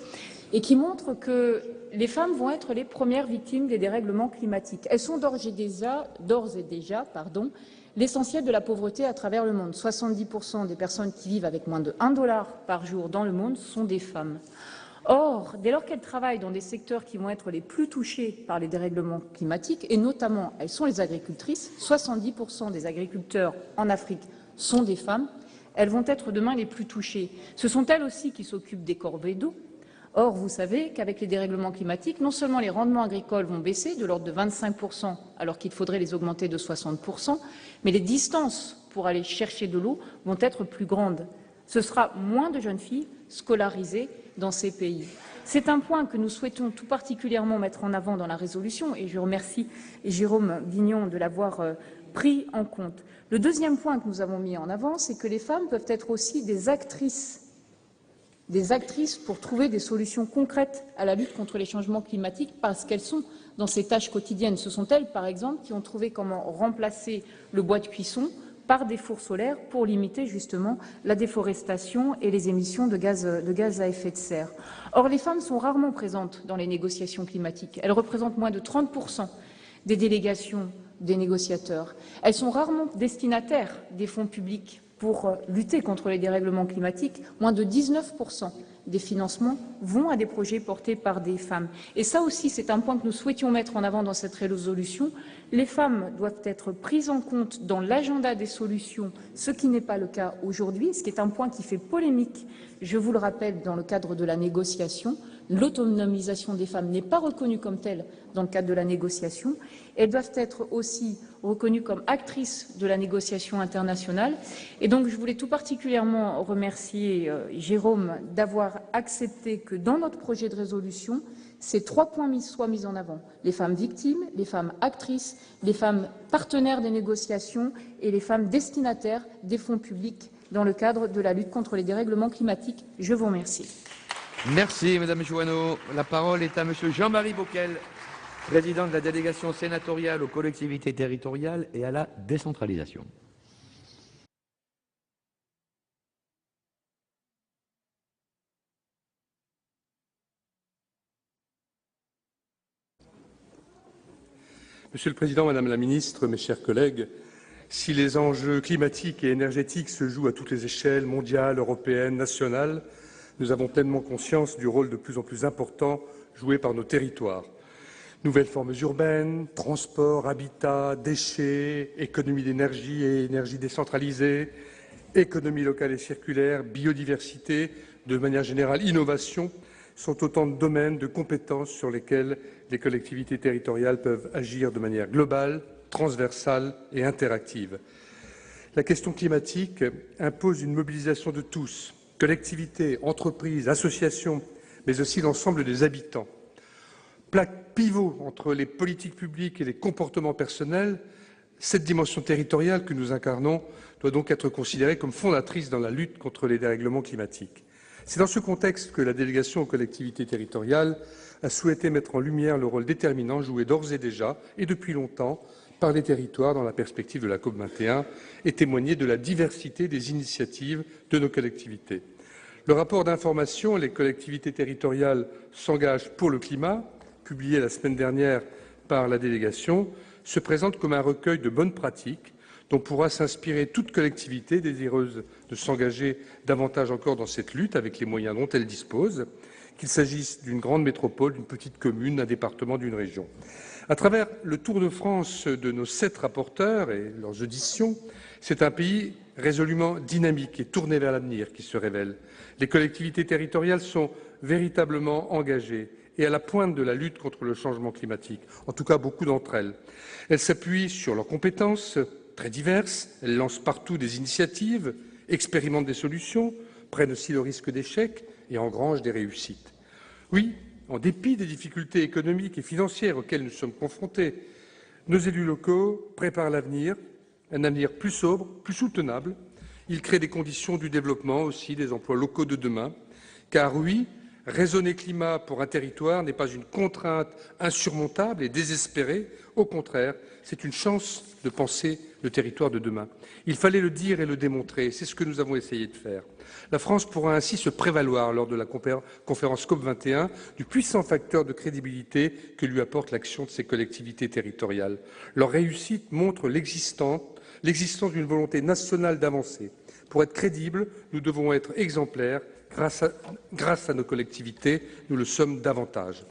et qui montre que les femmes vont être les premières victimes des dérèglements climatiques. Elles sont d'ores et déjà, l'essentiel de la pauvreté à travers le monde. 70% des personnes qui vivent avec moins de 1 $ par jour dans le monde sont des femmes. Or, dès lors qu'elles travaillent dans des secteurs qui vont être les plus touchés par les dérèglements climatiques, et notamment elles sont les agricultrices, 70% des agriculteurs en Afrique sont des femmes, elles vont être demain les plus touchées. Ce sont elles aussi qui s'occupent des corvées d'eau. Or, vous savez qu'avec les dérèglements climatiques, non seulement les rendements agricoles vont baisser de l'ordre de 25%, alors qu'il faudrait les augmenter de 60%, mais les distances pour aller chercher de l'eau vont être plus grandes. Ce sera moins de jeunes filles scolarisées dans ces pays. C'est un point que nous souhaitons tout particulièrement mettre en avant dans la résolution et je remercie Jérôme Bignon de l'avoir pris en compte. Le deuxième point que nous avons mis en avant, c'est que les femmes peuvent être aussi des actrices pour trouver des solutions concrètes à la lutte contre les changements climatiques parce qu'elles sont dans ces tâches quotidiennes. Ce sont elles, par exemple, qui ont trouvé comment remplacer le bois de cuisson par des fours solaires pour limiter justement la déforestation et les émissions de gaz à effet de serre. Or, les femmes sont rarement présentes dans les négociations climatiques. Elles représentent moins de 30% des délégations des négociateurs. Elles sont rarement destinataires des fonds publics pour lutter contre les dérèglements climatiques. Moins de 19% des financements vont à des projets portés par des femmes. Et ça aussi, c'est un point que nous souhaitions mettre en avant dans cette résolution. Les femmes doivent être prises en compte dans l'agenda des solutions, ce qui n'est pas le cas aujourd'hui, ce qui est un point qui fait polémique, je vous le rappelle, dans le cadre de la négociation. L'autonomisation des femmes n'est pas reconnue comme telle dans le cadre de la négociation. Elles doivent être aussi reconnues comme actrices de la négociation internationale. Et donc, je voulais tout particulièrement remercier Jérôme d'avoir accepté que dans notre projet de résolution, ces 3 points soient mis en avant. Les femmes victimes, les femmes actrices, les femmes partenaires des négociations et les femmes destinataires des fonds publics dans le cadre de la lutte contre les dérèglements climatiques. Je vous remercie. Merci, Madame Jouanneau. La parole est à Monsieur Jean-Marie Bockel, président de la délégation sénatoriale aux collectivités territoriales et à la décentralisation. Monsieur le Président, Madame la Ministre, mes chers collègues, si les enjeux climatiques et énergétiques se jouent à toutes les échelles, mondiales, européennes, nationales, nous avons pleinement conscience du rôle de plus en plus important joué par nos territoires. Nouvelles formes urbaines, transport, habitat, déchets, économie d'énergie et énergie décentralisée, économie locale et circulaire, biodiversité, de manière générale innovation, sont autant de domaines de compétences sur lesquels les collectivités territoriales peuvent agir de manière globale, transversale et interactive. La question climatique impose une mobilisation de tous, collectivités, entreprises, associations, mais aussi l'ensemble des habitants. Plaque pivot entre les politiques publiques et les comportements personnels, Cette dimension territoriale que nous incarnons doit donc être considérée comme fondatrice dans la lutte contre les dérèglements climatiques. C'est dans ce contexte que la délégation aux collectivités territoriales a souhaité mettre en lumière le rôle déterminant joué d'ores et déjà, et depuis longtemps, par les territoires dans la perspective de la COP21 et témoigner de la diversité des initiatives de nos collectivités. Le rapport d'information « Les collectivités territoriales s'engagent pour le climat », publié la semaine dernière par la délégation, se présente comme un recueil de bonnes pratiques dont pourra s'inspirer toute collectivité désireuse de s'engager davantage encore dans cette lutte avec les moyens dont elle dispose, qu'il s'agisse d'une grande métropole, d'une petite commune, d'un département, d'une région. À travers le tour de France de nos 7 rapporteurs et leurs auditions, c'est un pays résolument dynamique et tourné vers l'avenir qui se révèle. Les collectivités territoriales sont véritablement engagées et à la pointe de la lutte contre le changement climatique, en tout cas beaucoup d'entre elles. Elles s'appuient sur leurs compétences très diverses, elles lancent partout des initiatives, expérimentent des solutions, prennent aussi le risque d'échec et engrangent des réussites. Oui, en dépit des difficultés économiques et financières auxquelles nous sommes confrontés, nos élus locaux préparent l'avenir, un avenir plus sobre, plus soutenable. Ils créent des conditions du développement aussi des emplois locaux de demain, car oui, raisonner climat pour un territoire n'est pas une contrainte insurmontable et désespérée. Au contraire, c'est une chance de penser le territoire de demain. Il fallait le dire et le démontrer. C'est ce que nous avons essayé de faire. La France pourra ainsi se prévaloir lors de la conférence COP21 du puissant facteur de crédibilité que lui apporte l'action de ces collectivités territoriales. Leur réussite montre l'existence d'une volonté nationale d'avancer. Pour être crédibles, nous devons être exemplaires. Grâce à nos collectivités, nous le sommes davantage.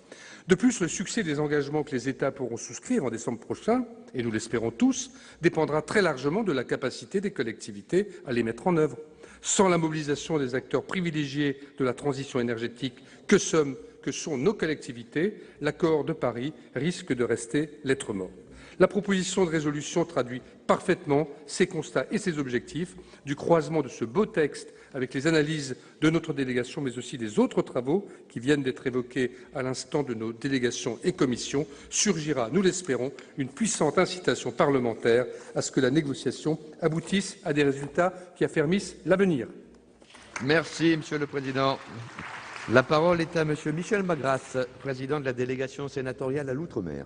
De plus, le succès des engagements que les États pourront souscrire en décembre prochain, et nous l'espérons tous, dépendra très largement de la capacité des collectivités à les mettre en œuvre. Sans la mobilisation des acteurs privilégiés de la transition énergétique que sont nos collectivités, l'accord de Paris risque de rester lettre morte. La proposition de résolution traduit parfaitement ces constats et ces objectifs. Du croisement de ce beau texte avec les analyses de notre délégation, mais aussi des autres travaux qui viennent d'être évoqués à l'instant de nos délégations et commissions, surgira, nous l'espérons, une puissante incitation parlementaire à ce que la négociation aboutisse à des résultats qui affermissent l'avenir. Merci, Monsieur le Président. La parole est à Monsieur Michel Magras, président de la délégation sénatoriale à l'Outre-mer.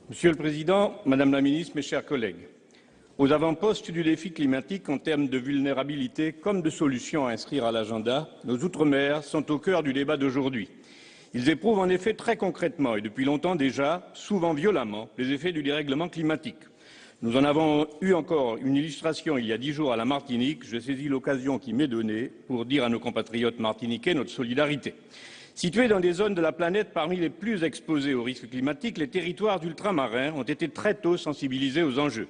Monsieur le Président, Madame la Ministre, mes chers collègues, aux avant-postes du défi climatique en termes de vulnérabilité comme de solutions à inscrire à l'agenda, nos Outre-mer sont au cœur du débat d'aujourd'hui. Ils éprouvent en effet très concrètement et depuis longtemps déjà, souvent violemment, les effets du dérèglement climatique. Nous en avons eu encore une illustration il y a 10 jours à la Martinique. Je saisis l'occasion qui m'est donnée pour dire à nos compatriotes martiniquais notre solidarité. Situés dans des zones de la planète parmi les plus exposées aux risques climatiques, les territoires ultramarins ont été très tôt sensibilisés aux enjeux.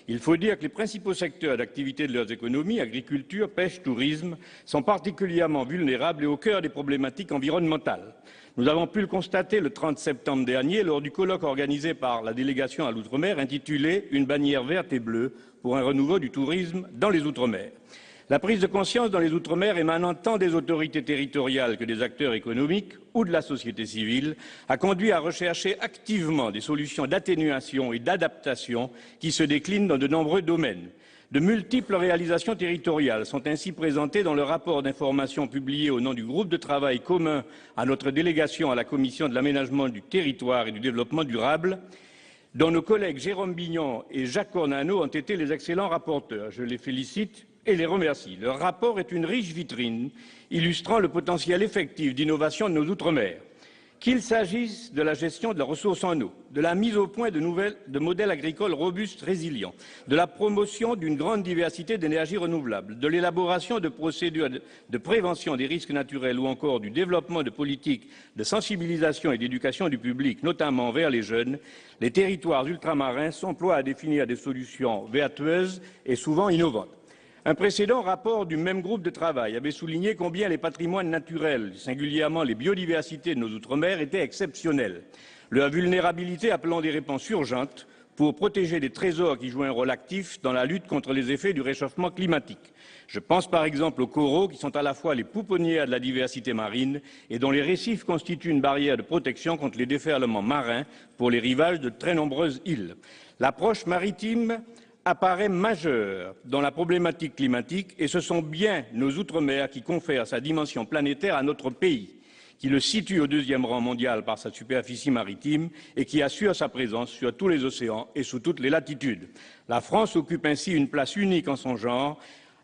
Il faut dire que les principaux secteurs d'activité de leurs économies, agriculture, pêche, tourisme, sont particulièrement vulnérables et au cœur des problématiques environnementales. Nous avons pu le constater le 30 septembre dernier lors du colloque organisé par la délégation à l'Outre-mer intitulé « Une bannière verte et bleue pour un renouveau du tourisme dans les Outre-mer ». La prise de conscience dans les Outre-mer émanant tant des autorités territoriales que des acteurs économiques ou de la société civile a conduit à rechercher activement des solutions d'atténuation et d'adaptation qui se déclinent dans de nombreux domaines. De multiples réalisations territoriales sont ainsi présentées dans le rapport d'information publié au nom du groupe de travail commun à notre délégation à la Commission de l'aménagement du territoire et du développement durable, dont nos collègues Jérôme Bignon et Jacques Cornano ont été les excellents rapporteurs. Je les félicite et les remercie. Leur rapport est une riche vitrine illustrant le potentiel effectif d'innovation de nos Outre-mer. Qu'il s'agisse de la gestion de la ressource en eau, de la mise au point de modèles agricoles robustes résilients, de la promotion d'une grande diversité d'énergies renouvelables, de l'élaboration de procédures de prévention des risques naturels ou encore du développement de politiques de sensibilisation et d'éducation du public, notamment vers les jeunes, les territoires ultramarins s'emploient à définir des solutions vertueuses et souvent innovantes. Un précédent rapport du même groupe de travail avait souligné combien les patrimoines naturels, singulièrement les biodiversités de nos Outre-mer, étaient exceptionnels, leur vulnérabilité appelant des réponses urgentes pour protéger des trésors qui jouent un rôle actif dans la lutte contre les effets du réchauffement climatique. Je pense par exemple aux coraux qui sont à la fois les pouponnières de la diversité marine et dont les récifs constituent une barrière de protection contre les déferlements marins pour les rivages de très nombreuses îles. L'approche maritime apparaît majeure dans la problématique climatique et ce sont bien nos outre-mer qui confèrent sa dimension planétaire à notre pays, qui le situe au 2e rang mondial par sa superficie maritime et qui assure sa présence sur tous les océans et sous toutes les latitudes. La France occupe ainsi une place unique en son genre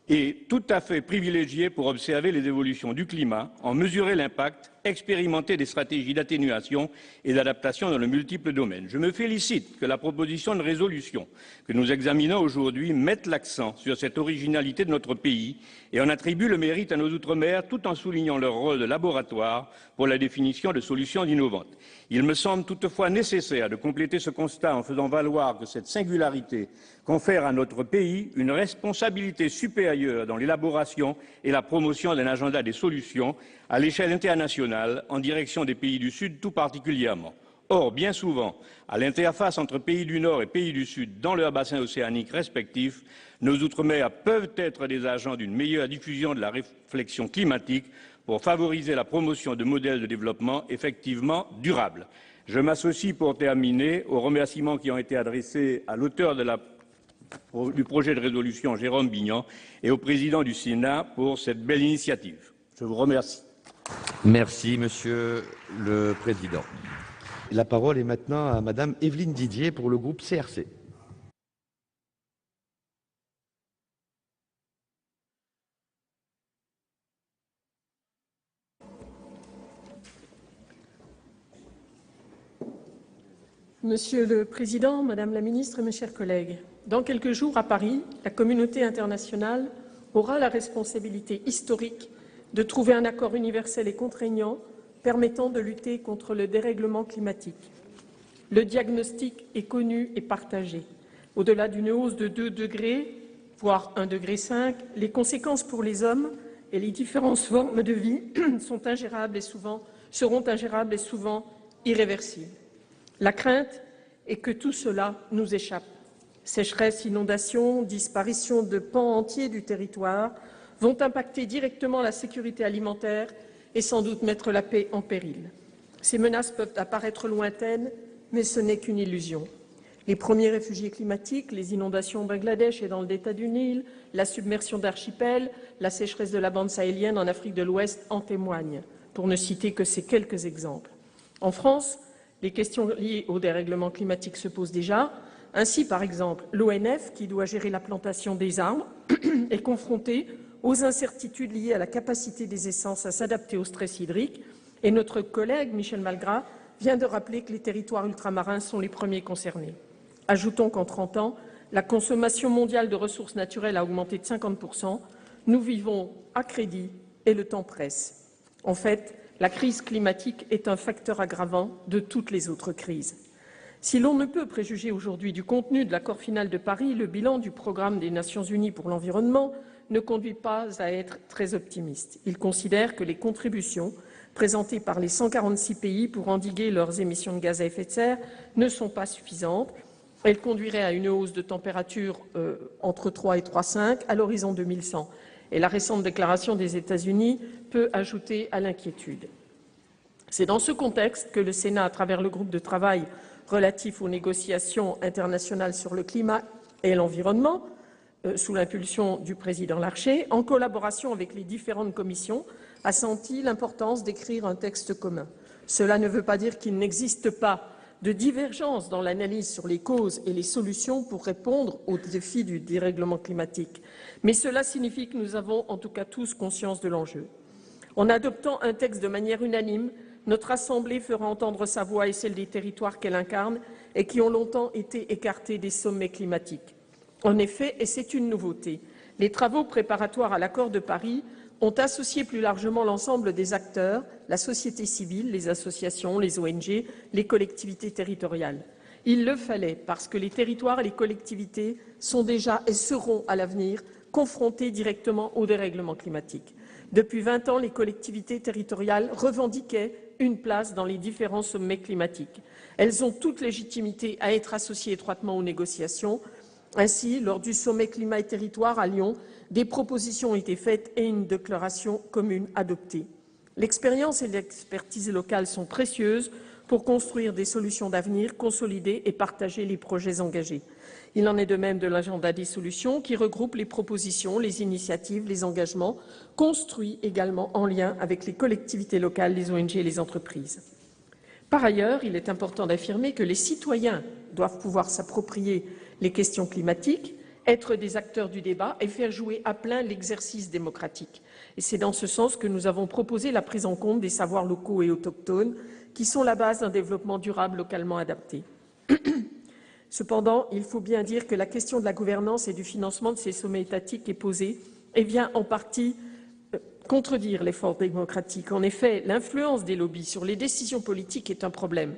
et tout à fait privilégiée pour observer les évolutions du climat, en mesurer l'impact, expérimenter des stratégies d'atténuation et d'adaptation dans de multiples domaines. Je me félicite que la proposition de résolution que nous examinons aujourd'hui mette l'accent sur cette originalité de notre pays et en attribue le mérite à nos outre-mer tout en soulignant leur rôle de laboratoire pour la définition de solutions innovantes. Il me semble toutefois nécessaire de compléter ce constat en faisant valoir que cette singularité confère à notre pays une responsabilité supérieure dans l'élaboration et la promotion d'un agenda des solutions à l'échelle internationale en direction des pays du Sud tout particulièrement. Or, bien souvent, à l'interface entre pays du Nord et pays du Sud dans leurs bassins océaniques respectifs, nos outre-mer peuvent être des agents d'une meilleure diffusion de la réflexion climatique pour favoriser la promotion de modèles de développement effectivement durables. Je m'associe pour terminer aux remerciements qui ont été adressés à l'auteur du projet de résolution, Jérôme Bignon, et au président du Sénat pour cette belle initiative. Je vous remercie. Merci, Monsieur le Président. La parole est maintenant à Madame Evelyne Didier pour le groupe CRC. Monsieur le Président, Madame la Ministre, mes chers collègues, dans quelques jours à Paris, la communauté internationale aura la responsabilité historique de trouver un accord universel et contraignant permettant de lutter contre le dérèglement climatique. Le diagnostic est connu et partagé. Au-delà d'une hausse de 2 degrés, voire 1,5 degré, les conséquences pour les hommes et les différentes formes de vie seront ingérables et souvent irréversibles. La crainte est que tout cela nous échappe. Sécheresse, inondations, disparition de pans entiers du territoire vont impacter directement la sécurité alimentaire et sans doute mettre la paix en péril. Ces menaces peuvent apparaître lointaines, mais ce n'est qu'une illusion. Les premiers réfugiés climatiques, les inondations au Bangladesh et dans le delta du Nil, la submersion d'archipels, la sécheresse de la bande sahélienne en Afrique de l'Ouest en témoignent, pour ne citer que ces quelques exemples. En France, les questions liées au dérèglement climatique se posent déjà. Ainsi, par exemple, l'ONF, qui doit gérer la plantation des arbres, est confrontée aux incertitudes liées à la capacité des essences à s'adapter au stress hydrique. Et notre collègue Michel Malgras vient de rappeler que les territoires ultramarins sont les premiers concernés. Ajoutons qu'en 30 ans, la consommation mondiale de ressources naturelles a augmenté de 50%. Nous vivons à crédit et le temps presse. En fait, la crise climatique est un facteur aggravant de toutes les autres crises. Si l'on ne peut préjuger aujourd'hui du contenu de l'accord final de Paris, le bilan du programme des Nations unies pour l'environnement ne conduit pas à être très optimiste. Il considère que les contributions présentées par les 146 pays pour endiguer leurs émissions de gaz à effet de serre ne sont pas suffisantes. Elles conduiraient à une hausse de température entre 3 et 3,5 à l'horizon 2100. Et la récente déclaration des États-Unis peut ajouter à l'inquiétude. C'est dans ce contexte que le Sénat, à travers le groupe de travail relatif aux négociations internationales sur le climat et l'environnement, sous l'impulsion du président Larcher, en collaboration avec les différentes commissions, a senti l'importance d'écrire un texte commun. Cela ne veut pas dire qu'il n'existe pas de divergence dans l'analyse sur les causes et les solutions pour répondre aux défis du dérèglement climatique. Mais cela signifie que nous avons en tout cas tous conscience de l'enjeu. En adoptant un texte de manière unanime, notre Assemblée fera entendre sa voix et celle des territoires qu'elle incarne et qui ont longtemps été écartés des sommets climatiques. En effet, et c'est une nouveauté, les travaux préparatoires à l'accord de Paris ont associé plus largement l'ensemble des acteurs, la société civile, les associations, les ONG, les collectivités territoriales. Il le fallait parce que les territoires et les collectivités sont déjà et seront à l'avenir confrontés directement au dérèglement climatique. Depuis 20 ans, les collectivités territoriales revendiquaient une place dans les différents sommets climatiques. Elles ont toute légitimité à être associées étroitement aux négociations. Ainsi, lors du sommet climat et territoire à Lyon, des propositions ont été faites et une déclaration commune adoptée. L'expérience et l'expertise locales sont précieuses pour construire des solutions d'avenir, consolider et partager les projets engagés. Il en est de même de l'agenda des solutions qui regroupe les propositions, les initiatives, les engagements, construits également en lien avec les collectivités locales, les ONG et les entreprises. Par ailleurs, il est important d'affirmer que les citoyens doivent pouvoir s'approprier les questions climatiques, être des acteurs du débat et faire jouer à plein l'exercice démocratique. Et c'est dans ce sens que nous avons proposé la prise en compte des savoirs locaux et autochtones qui sont la base d'un développement durable localement adapté. Cependant, il faut bien dire que la question de la gouvernance et du financement de ces sommets étatiques est posée et vient en partie contredire l'effort démocratique. En effet, l'influence des lobbies sur les décisions politiques est un problème.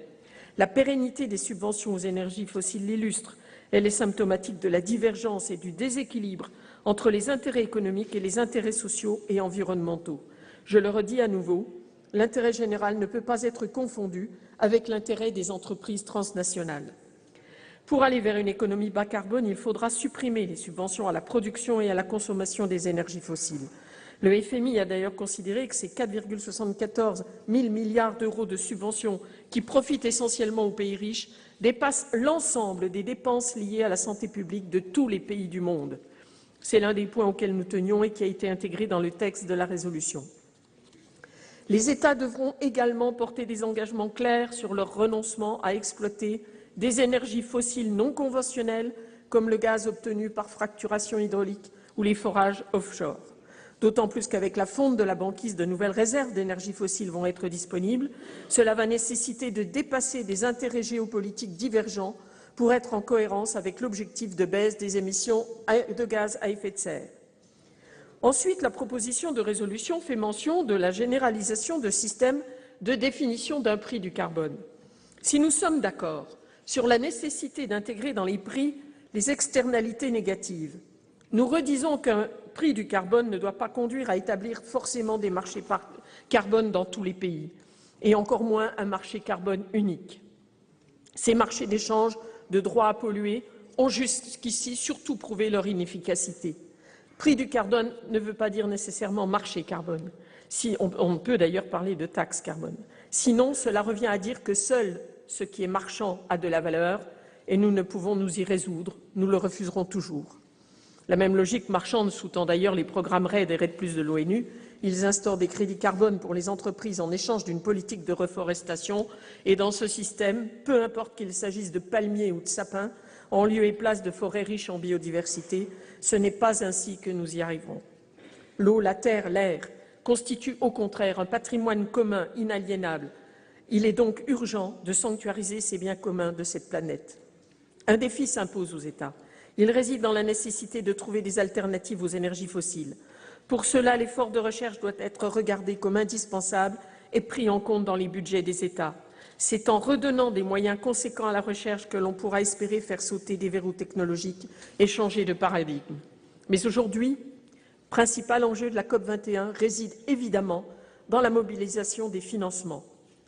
La pérennité des subventions aux énergies fossiles l'illustre. Elle est symptomatique de la divergence et du déséquilibre entre les intérêts économiques et les intérêts sociaux et environnementaux. Je le redis à nouveau, l'intérêt général ne peut pas être confondu avec l'intérêt des entreprises transnationales. Pour aller vers une économie bas carbone, il faudra supprimer les subventions à la production et à la consommation des énergies fossiles. Le FMI a d'ailleurs considéré que ces 4,74 000 milliards d'euros de subventions qui profitent essentiellement aux pays riches dépassent l'ensemble des dépenses liées à la santé publique de tous les pays du monde. C'est l'un des points auxquels nous tenions et qui a été intégré dans le texte de la résolution. Les États devront également porter des engagements clairs sur leur renoncement à exploiter des énergies fossiles non conventionnelles comme le gaz obtenu par fracturation hydraulique ou les forages offshore. D'autant plus qu'avec la fonte de la banquise, de nouvelles réserves d'énergie fossile vont être disponibles. Cela va nécessiter de dépasser des intérêts géopolitiques divergents pour être en cohérence avec l'objectif de baisse des émissions de gaz à effet de serre. Ensuite, la proposition de résolution fait mention de la généralisation de systèmes de définition d'un prix du carbone. Si nous sommes d'accord sur la nécessité d'intégrer dans les prix les externalités négatives, nous redisons qu'un prix du carbone ne doit pas conduire à établir forcément des marchés carbone dans tous les pays, et encore moins un marché carbone unique. Ces marchés d'échange de droits à polluer ont jusqu'ici surtout prouvé leur inefficacité. Prix du carbone ne veut pas dire nécessairement marché carbone. On peut d'ailleurs parler de taxe carbone. Sinon, cela revient à dire que seul ce qui est marchand a de la valeur et nous ne pouvons nous y résoudre. Nous le refuserons toujours. La même logique marchande sous-tend d'ailleurs les programmes RED et RED+ de l'ONU. Ils instaurent des crédits carbone pour les entreprises en échange d'une politique de reforestation. Et dans ce système, peu importe qu'il s'agisse de palmiers ou de sapins, en lieu et place de forêts riches en biodiversité, ce n'est pas ainsi que nous y arriverons. L'eau, la terre, l'air constituent au contraire un patrimoine commun inaliénable. Il est donc urgent de sanctuariser ces biens communs de cette planète. Un défi s'impose aux États. Il réside dans la nécessité de trouver des alternatives aux énergies fossiles. Pour cela, l'effort de recherche doit être regardé comme indispensable et pris en compte dans les budgets des États. C'est en redonnant des moyens conséquents à la recherche que l'on pourra espérer faire sauter des verrous technologiques et changer de paradigme. Mais aujourd'hui, le principal enjeu de la COP21 réside évidemment dans la mobilisation des financements.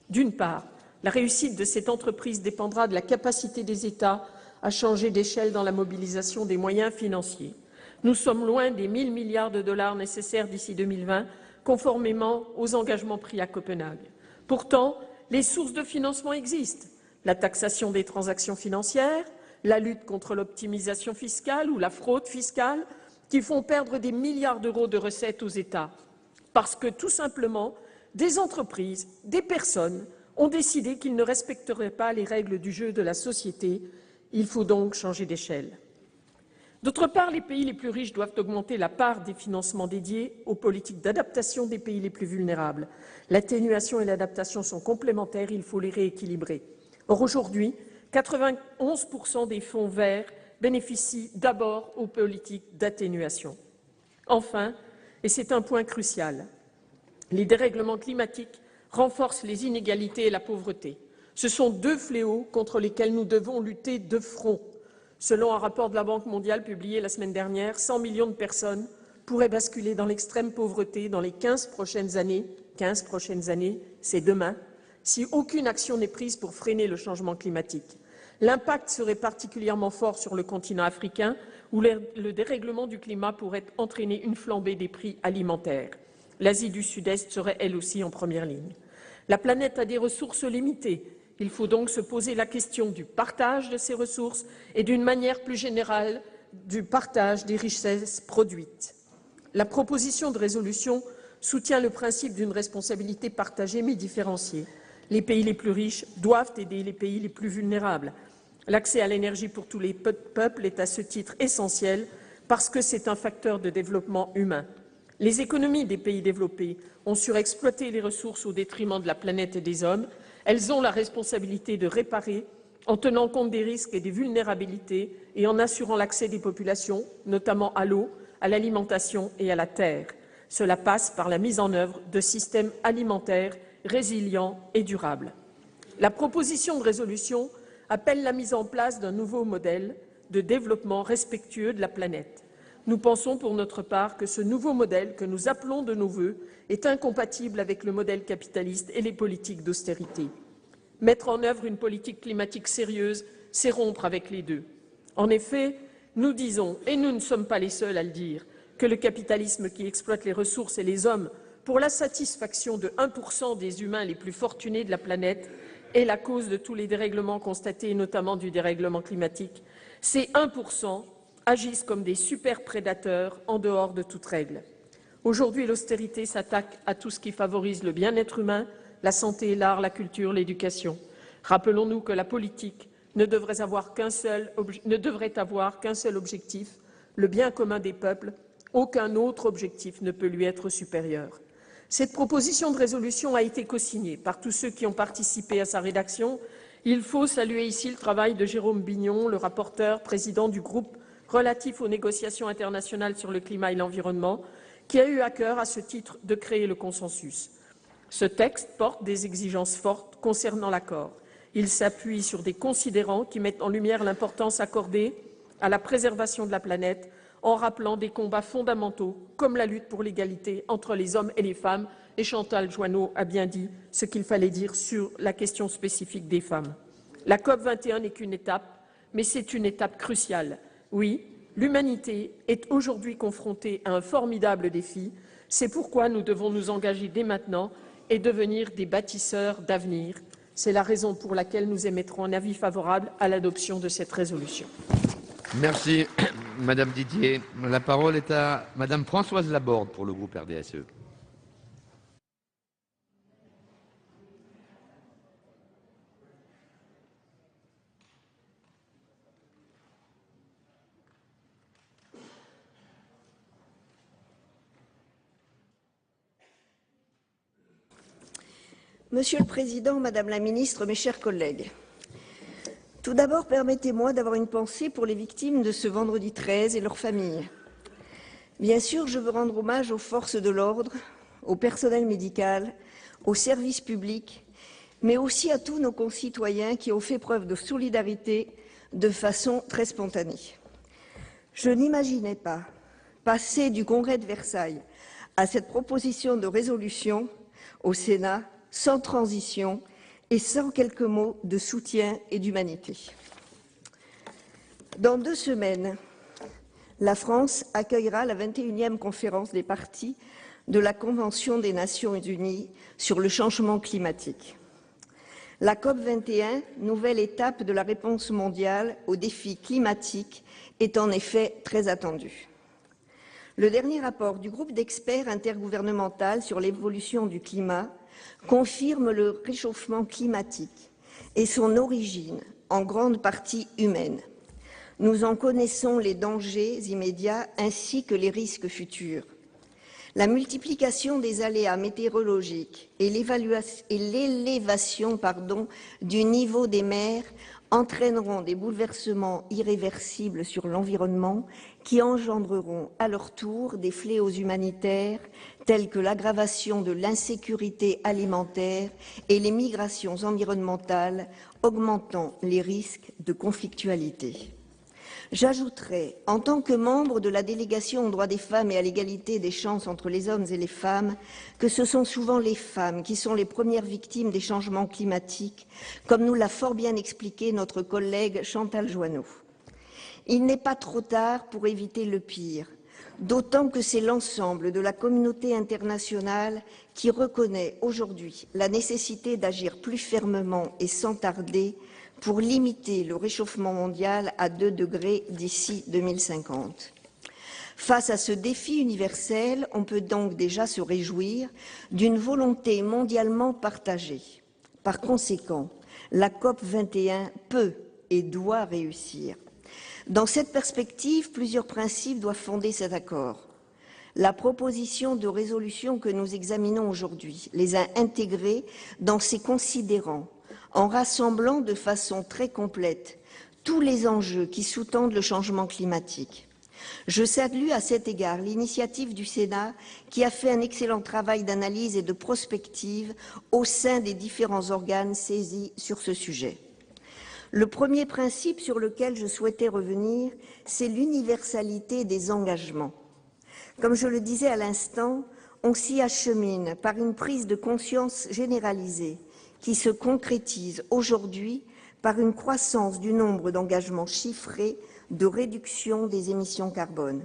D'une part, la réussite de cette entreprise dépendra de la capacité des États à changer d'échelle dans la mobilisation des moyens financiers. Nous sommes loin des 1 000 milliards de dollars nécessaires d'ici 2020, conformément aux engagements pris à Copenhague. Pourtant, les sources de financement existent. La taxation des transactions financières, la lutte contre l'optimisation fiscale ou la fraude fiscale, qui font perdre des milliards d'euros de recettes aux États. Parce que, tout simplement, des entreprises, des personnes ont décidé qu'ils ne respecteraient pas les règles du jeu de la société. Il faut donc changer d'échelle. D'autre part, les pays les plus riches doivent augmenter la part des financements dédiés aux politiques d'adaptation des pays les plus vulnérables. L'atténuation et l'adaptation sont complémentaires, il faut les rééquilibrer. Or, aujourd'hui, 91% des fonds verts bénéficient d'abord aux politiques d'atténuation. Enfin, et c'est un point crucial, les dérèglements climatiques renforcent les inégalités et la pauvreté. Ce sont deux fléaux contre lesquels nous devons lutter de front. Selon un rapport de la Banque mondiale publié la semaine dernière, 100 millions de personnes pourraient basculer dans l'extrême pauvreté dans les 15 prochaines années, c'est demain, si aucune action n'est prise pour freiner le changement climatique. L'impact serait particulièrement fort sur le continent africain, où le dérèglement du climat pourrait entraîner une flambée des prix alimentaires. L'Asie du Sud-Est serait elle aussi en première ligne. La planète a des ressources limitées. Il faut donc se poser la question du partage de ces ressources et, d'une manière plus générale, du partage des richesses produites. La proposition de résolution soutient le principe d'une responsabilité partagée mais différenciée. Les pays les plus riches doivent aider les pays les plus vulnérables. L'accès à l'énergie pour tous les peuples est à ce titre essentiel parce que c'est un facteur de développement humain. Les économies des pays développés ont surexploité les ressources au détriment de la planète et des hommes. Elles ont la responsabilité de réparer en tenant compte des risques et des vulnérabilités et en assurant l'accès des populations, notamment à l'eau, à l'alimentation et à la terre. Cela passe par la mise en œuvre de systèmes alimentaires résilients et durables. La proposition de résolution appelle la mise en place d'un nouveau modèle de développement respectueux de la planète. Nous pensons pour notre part que ce nouveau modèle, que nous appelons de nos vœux, est incompatible avec le modèle capitaliste et les politiques d'austérité. Mettre en œuvre une politique climatique sérieuse, c'est rompre avec les deux. En effet, nous disons, et nous ne sommes pas les seuls à le dire, que le capitalisme qui exploite les ressources et les hommes pour la satisfaction de 1% des humains les plus fortunés de la planète est la cause de tous les dérèglements constatés, notamment du dérèglement climatique. Ces 1% agissent comme des super-prédateurs en dehors de toute règle. Aujourd'hui, l'austérité s'attaque à tout ce qui favorise le bien-être humain, la santé, l'art, la culture, l'éducation. Rappelons-nous que la politique ne devrait avoir qu'un seul objectif, le bien commun des peuples. Aucun autre objectif ne peut lui être supérieur. Cette proposition de résolution a été cosignée par tous ceux qui ont participé à sa rédaction. Il faut saluer ici le travail de Jérôme Bignon, le rapporteur, président du groupe relatif aux négociations internationales sur le climat et l'environnement, qui a eu à cœur, à ce titre, de créer le consensus. Ce texte porte des exigences fortes concernant l'accord. Il s'appuie sur des considérants qui mettent en lumière l'importance accordée à la préservation de la planète, en rappelant des combats fondamentaux comme la lutte pour l'égalité entre les hommes et les femmes. Et Chantal Joanneau a bien dit ce qu'il fallait dire sur la question spécifique des femmes. La COP21 n'est qu'une étape, mais c'est une étape cruciale. Oui, l'humanité est aujourd'hui confrontée à un formidable défi. C'est pourquoi nous devons nous engager dès maintenant et devenir des bâtisseurs d'avenir. C'est la raison pour laquelle nous émettrons un avis favorable à l'adoption de cette résolution. Merci, Madame Didier. La parole est à Madame Françoise Laborde pour le groupe RDSE. Monsieur le Président, Madame la Ministre, mes chers collègues, tout d'abord, permettez-moi d'avoir une pensée pour les victimes de ce vendredi 13 et leurs familles. Bien sûr, je veux rendre hommage aux forces de l'ordre, au personnel médical, aux services publics, mais aussi à tous nos concitoyens qui ont fait preuve de solidarité de façon très spontanée. Je n'imaginais pas passer du Congrès de Versailles à cette proposition de résolution au Sénat sans transition et sans quelques mots de soutien et d'humanité. Dans 2 semaines, la France accueillera la 21e conférence des parties de la Convention des Nations Unies sur le changement climatique. La COP21, nouvelle étape de la réponse mondiale aux défis climatiques, est en effet très attendue. Le dernier rapport du groupe d'experts intergouvernemental sur l'évolution du climat confirme le réchauffement climatique et son origine en grande partie humaine. Nous en connaissons les dangers immédiats ainsi que les risques futurs. La multiplication des aléas météorologiques et l'élévation du niveau des mers entraîneront des bouleversements irréversibles sur l'environnement qui engendreront à leur tour des fléaux humanitaires tels que l'aggravation de l'insécurité alimentaire et les migrations environnementales, augmentant les risques de conflictualité. J'ajouterai, en tant que membre de la délégation aux droits des femmes et à l'égalité des chances entre les hommes et les femmes, que ce sont souvent les femmes qui sont les premières victimes des changements climatiques, comme nous l'a fort bien expliqué notre collègue Chantal Joanneau. Il n'est pas trop tard pour éviter le pire, d'autant que c'est l'ensemble de la communauté internationale qui reconnaît aujourd'hui la nécessité d'agir plus fermement et sans tarder pour limiter le réchauffement mondial à 2 degrés d'ici 2050. Face à ce défi universel, on peut donc déjà se réjouir d'une volonté mondialement partagée. Par conséquent, la COP21 peut et doit réussir. Dans cette perspective, plusieurs principes doivent fonder cet accord. La proposition de résolution que nous examinons aujourd'hui les a intégrés dans ses considérants, en rassemblant de façon très complète tous les enjeux qui sous-tendent le changement climatique. Je salue à cet égard l'initiative du Sénat qui a fait un excellent travail d'analyse et de prospective au sein des différents organes saisis sur ce sujet. Le premier principe sur lequel je souhaitais revenir, c'est l'universalité des engagements. Comme je le disais à l'instant, on s'y achemine par une prise de conscience généralisée qui se concrétise aujourd'hui par une croissance du nombre d'engagements chiffrés de réduction des émissions carbone.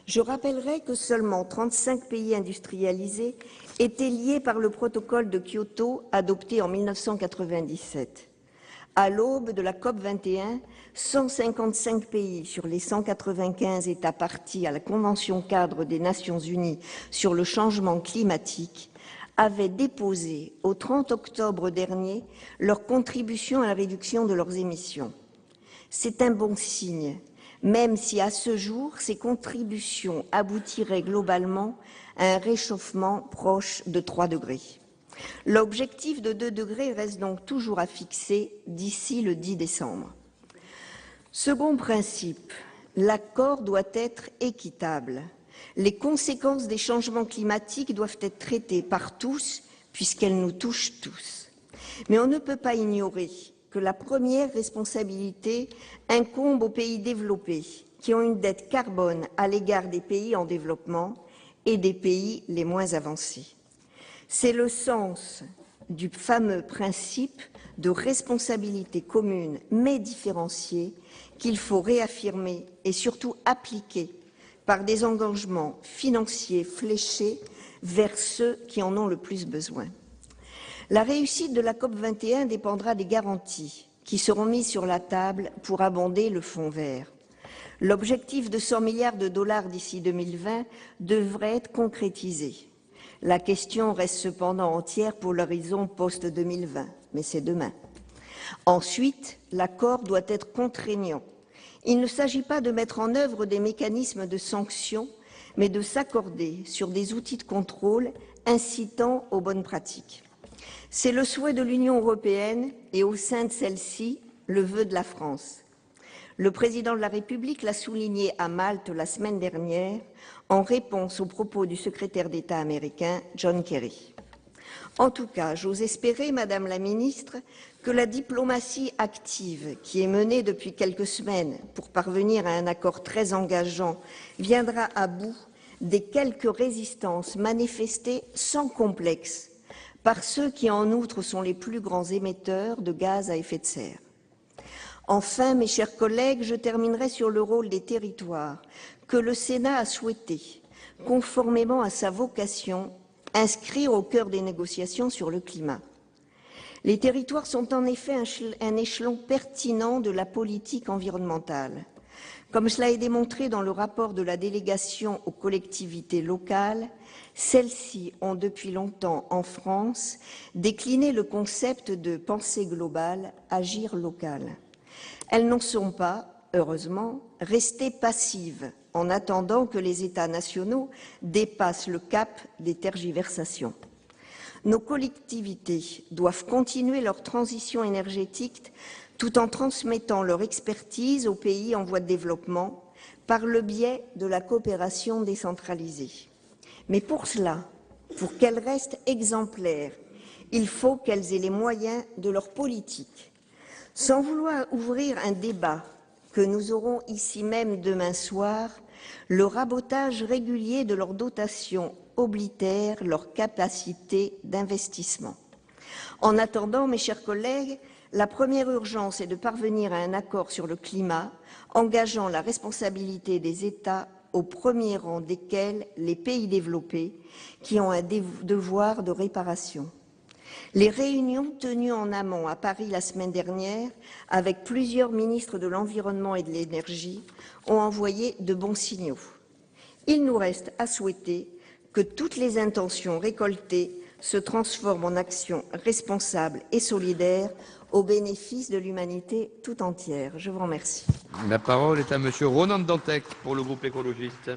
Je rappellerai que seulement 35 pays industrialisés étaient liés par le protocole de Kyoto adopté en 1997. À l'aube de la COP21, 155 pays sur les 195 États partis à la Convention cadre des Nations Unies sur le changement climatique avaient déposé au 30 octobre dernier leur contribution à la réduction de leurs émissions. C'est un bon signe, même si à ce jour, ces contributions aboutiraient globalement à un réchauffement proche de 3 degrés. L'objectif de 2 degrés reste donc toujours à fixer d'ici le 10 décembre. Second principe, l'accord doit être équitable. Les conséquences des changements climatiques doivent être traitées par tous, puisqu'elles nous touchent tous. Mais on ne peut pas ignorer que la première responsabilité incombe aux pays développés, qui ont une dette carbone à l'égard des pays en développement et des pays les moins avancés. C'est le sens du fameux principe de responsabilité commune mais différenciée qu'il faut réaffirmer et surtout appliquer par des engagements financiers fléchés vers ceux qui en ont le plus besoin. La réussite de la COP21 dépendra des garanties qui seront mises sur la table pour abonder le fonds vert. L'objectif de 100 milliards de dollars d'ici 2020 devrait être concrétisé. La question reste cependant entière pour l'horizon post-2020, mais c'est demain. Ensuite, l'accord doit être contraignant. Il ne s'agit pas de mettre en œuvre des mécanismes de sanction, mais de s'accorder sur des outils de contrôle incitant aux bonnes pratiques. C'est le souhait de l'Union européenne et au sein de celle-ci, le vœu de la France. Le président de la République l'a souligné à Malte la semaine dernière en réponse aux propos du secrétaire d'État américain John Kerry. En tout cas, j'ose espérer, Madame la Ministre, que la diplomatie active qui est menée depuis quelques semaines pour parvenir à un accord très engageant viendra à bout des quelques résistances manifestées sans complexe par ceux qui, en outre, sont les plus grands émetteurs de gaz à effet de serre. Enfin, mes chers collègues, je terminerai sur le rôle des territoires que le Sénat a souhaité, conformément à sa vocation, inscrire au cœur des négociations sur le climat. Les territoires sont en effet un échelon pertinent de la politique environnementale. Comme cela est démontré dans le rapport de la délégation aux collectivités locales, celles-ci ont depuis longtemps en France décliné le concept de pensée globale, agir local. Elles n'en sont pas, heureusement, restées passives en attendant que les États nationaux dépassent le cap des tergiversations. Nos collectivités doivent continuer leur transition énergétique tout en transmettant leur expertise aux pays en voie de développement par le biais de la coopération décentralisée. Mais pour cela, pour qu'elles restent exemplaires, il faut qu'elles aient les moyens de leur politique. Sans vouloir ouvrir un débat que nous aurons ici même demain soir le rabotage régulier de leurs dotations oblitère leur capacité d'investissement. En attendant, mes chers collègues, la première urgence est de parvenir à un accord sur le climat, engageant la responsabilité des États, au premier rang desquels les pays développés, qui ont un devoir de réparation. Les réunions tenues en amont à Paris la semaine dernière, avec plusieurs ministres de l'Environnement et de l'Énergie, ont envoyé de bons signaux. Il nous reste à souhaiter que toutes les intentions récoltées se transforment en actions responsables et solidaires au bénéfice de l'humanité tout entière. Je vous remercie. La parole est à Monsieur Ronan Dantec pour le groupe écologiste.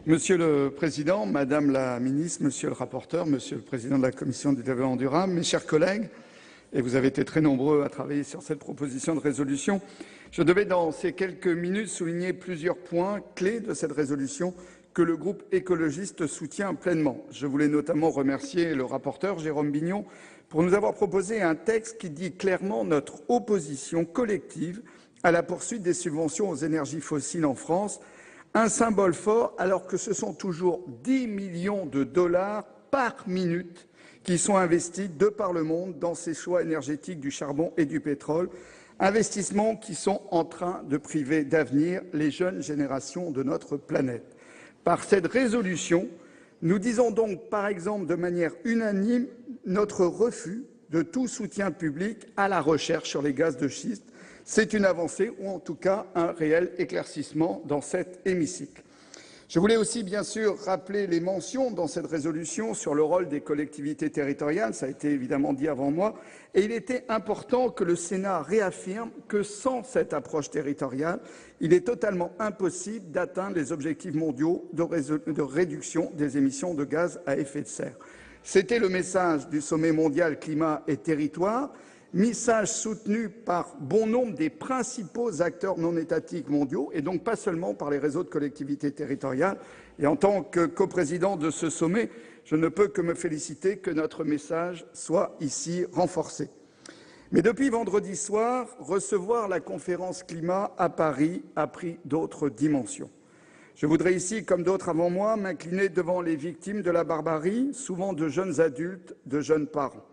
Monsieur le Président, Madame la Ministre, Monsieur le rapporteur, Monsieur le Président de la Commission du développement durable, mes chers collègues, et vous avez été très nombreux à travailler sur cette proposition de résolution, je devais dans ces quelques minutes souligner plusieurs points clés de cette résolution que le groupe écologiste soutient pleinement. Je voulais notamment remercier le rapporteur Jérôme Bignon pour nous avoir proposé un texte qui dit clairement notre opposition collective à la poursuite des subventions aux énergies fossiles en France. Un symbole fort alors que ce sont toujours 10 millions de dollars par minute qui sont investis de par le monde dans ces choix énergétiques du charbon et du pétrole, investissements qui sont en train de priver d'avenir les jeunes générations de notre planète. Par cette résolution, nous disons donc par exemple de manière unanime notre refus de tout soutien public à la recherche sur les gaz de schiste. C'est une avancée, ou en tout cas un réel éclaircissement dans cet hémicycle. Je voulais aussi, bien sûr, rappeler les mentions dans cette résolution sur le rôle des collectivités territoriales, ça a été évidemment dit avant moi, et il était important que le Sénat réaffirme que sans cette approche territoriale, il est totalement impossible d'atteindre les objectifs mondiaux de réduction des émissions de gaz à effet de serre. C'était le message du sommet mondial climat et territoire, message soutenu par bon nombre des principaux acteurs non étatiques mondiaux et donc pas seulement par les réseaux de collectivités territoriales. Et en tant que coprésident de ce sommet, je ne peux que me féliciter que notre message soit ici renforcé. Mais depuis vendredi soir, recevoir la conférence climat à Paris a pris d'autres dimensions. Je voudrais ici, comme d'autres avant moi, m'incliner devant les victimes de la barbarie, souvent de jeunes adultes, de jeunes parents.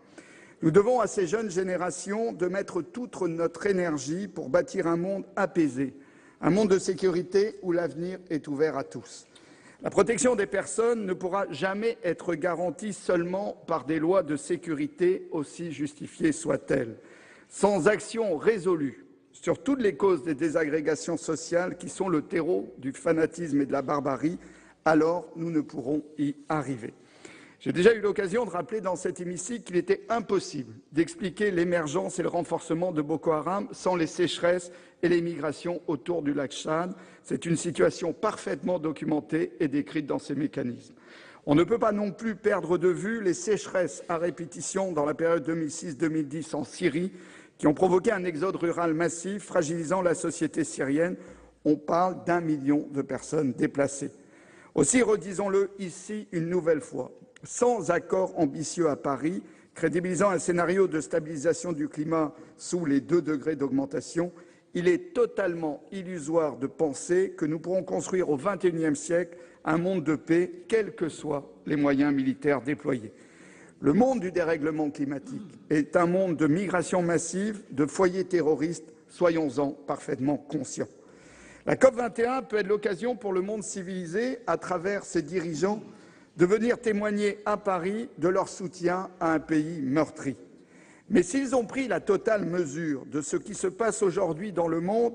Nous devons à ces jeunes générations de mettre toute notre énergie pour bâtir un monde apaisé, un monde de sécurité où l'avenir est ouvert à tous. La protection des personnes ne pourra jamais être garantie seulement par des lois de sécurité, aussi justifiées soient-elles. Sans action résolue sur toutes les causes des désagrégations sociales qui sont le terreau du fanatisme et de la barbarie, alors nous ne pourrons y arriver. J'ai déjà eu l'occasion de rappeler dans cet hémicycle qu'il était impossible d'expliquer l'émergence et le renforcement de Boko Haram sans les sécheresses et les migrations autour du lac Tchad. C'est une situation parfaitement documentée et décrite dans ces mécanismes. On ne peut pas non plus perdre de vue les sécheresses à répétition dans la période 2006-2010 en Syrie qui ont provoqué un exode rural massif fragilisant la société syrienne. On parle d'1 million de personnes déplacées. Aussi, redisons-le ici une nouvelle fois, sans accord ambitieux à Paris, crédibilisant un scénario de stabilisation du climat sous les 2 degrés d'augmentation, il est totalement illusoire de penser que nous pourrons construire au XXIe siècle un monde de paix, quels que soient les moyens militaires déployés. Le monde du dérèglement climatique est un monde de migration massive, de foyers terroristes, soyons-en parfaitement conscients. La COP21 peut être l'occasion pour le monde civilisé, à travers ses dirigeants, de venir témoigner à Paris de leur soutien à un pays meurtri. Mais s'ils ont pris la totale mesure de ce qui se passe aujourd'hui dans le monde,